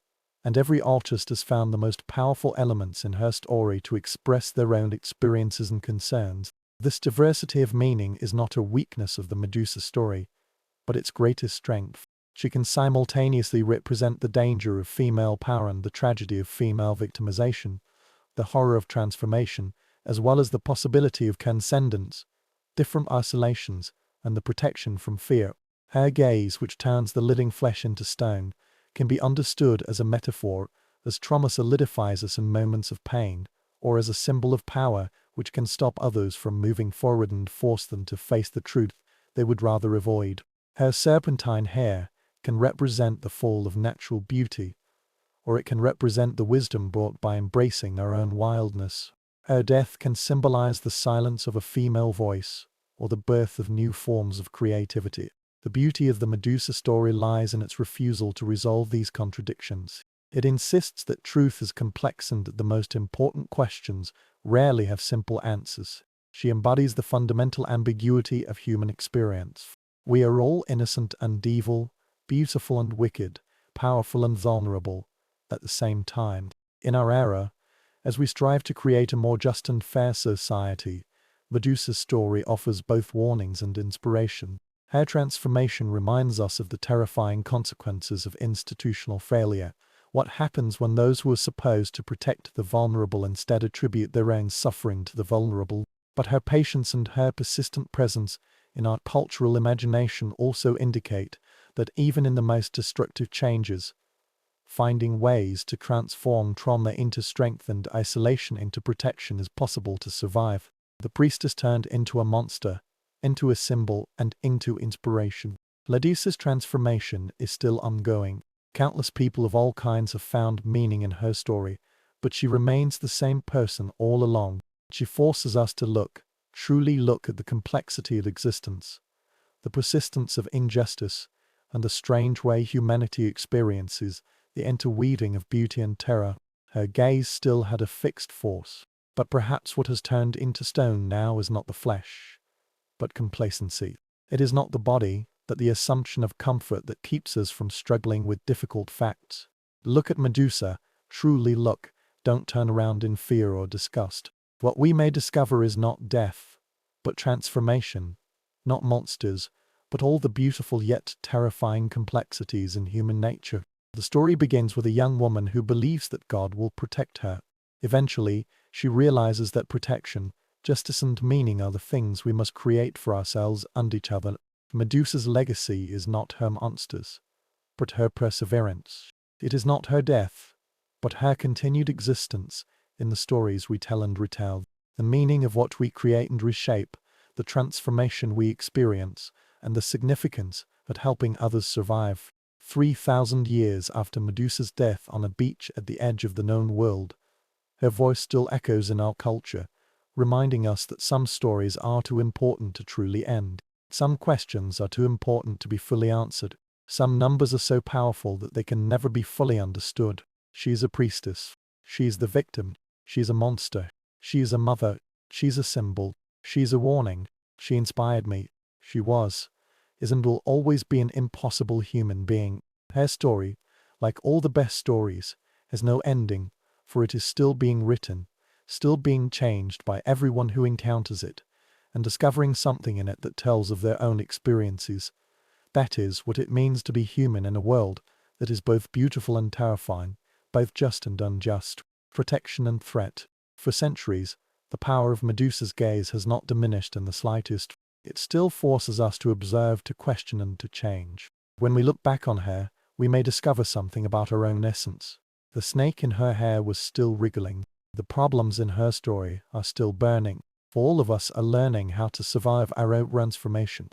and every artist has found the most powerful elements in her story to express their own experiences and concerns. This diversity of meaning is not a weakness of the Medusa story, but its greatest strength. She can simultaneously represent the danger of female power and the tragedy of female victimization, the horror of transformation, as well as the possibility of transcendence, different isolations, and the protection from fear. Her gaze, which turns the living flesh into stone, can be understood as a metaphor, as trauma solidifies us in moments of pain, or as a symbol of power which can stop others from moving forward and force them to face the truth they would rather avoid. Her serpentine hair can represent the fall of natural beauty, or it can represent the wisdom brought by embracing our own wildness. Her death can symbolize the silence of a female voice, or the birth of new forms of creativity. The beauty of the Medusa story lies in its refusal to resolve these contradictions. It insists that truth is complex and that the most important questions rarely have simple answers. She embodies the fundamental ambiguity of human experience. We are all innocent and evil, beautiful and wicked, powerful and vulnerable, at the same time. In our era, as we strive to create a more just and fair society, Medusa's story offers both warnings and inspiration. Her transformation reminds us of the terrifying consequences of institutional failure. What happens when those who are supposed to protect the vulnerable instead attribute their own suffering to the vulnerable? But her patience and her persistent presence in our cultural imagination also indicate that even in the most destructive changes, finding ways to transform trauma into strength and isolation into protection is possible to survive. The priestess turned into a monster, into a symbol, and into inspiration. Medusa's transformation is still ongoing. Countless people of all kinds have found meaning in her story, but she remains the same person all along. She forces us to look, truly look at the complexity of existence, the persistence of injustice, and the strange way humanity experiences the interweaving of beauty and terror. Her gaze still had a fixed force, but perhaps what has turned into stone now is not the flesh, but complacency. It is not the body, but the assumption of comfort that keeps us from struggling with difficult facts. Look at Medusa, truly look, don't turn around in fear or disgust. What we may discover is not death, but transformation, not monsters, but all the beautiful yet terrifying complexities in human nature. The story begins with a young woman who believes that God will protect her. Eventually, she realizes that protection, justice and meaning are the things we must create for ourselves and each other. Medusa's legacy is not her monsters, but her perseverance. It is not her death, but her continued existence in the stories we tell and retell. The meaning of what we create and reshape, the transformation we experience, and the significance of helping others survive. 3,000 years after Medusa's death on a beach at the edge of the known world, her voice still echoes in our culture, reminding us that some stories are too important to truly end. Some questions are too important to be fully answered. Some numbers are so powerful that they can never be fully understood. She is a priestess. She is the victim. She is a monster. She is a mother. She is a symbol. She is a warning. She inspired me. She was, is and will always be an impossible human being. Her story, like all the best stories, has no ending, for it is still being written, still being changed by everyone who encounters it, and discovering something in it that tells of their own experiences. That is what it means to be human in a world that is both beautiful and terrifying, both just and unjust, protection and threat. For centuries, the power of Medusa's gaze has not diminished in the slightest. It still forces us to observe, to question, and to change. When we look back on her, we may discover something about our own essence. The snake in her hair was still wriggling. The problems in her story are still burning. All of us are learning how to survive our own transformation.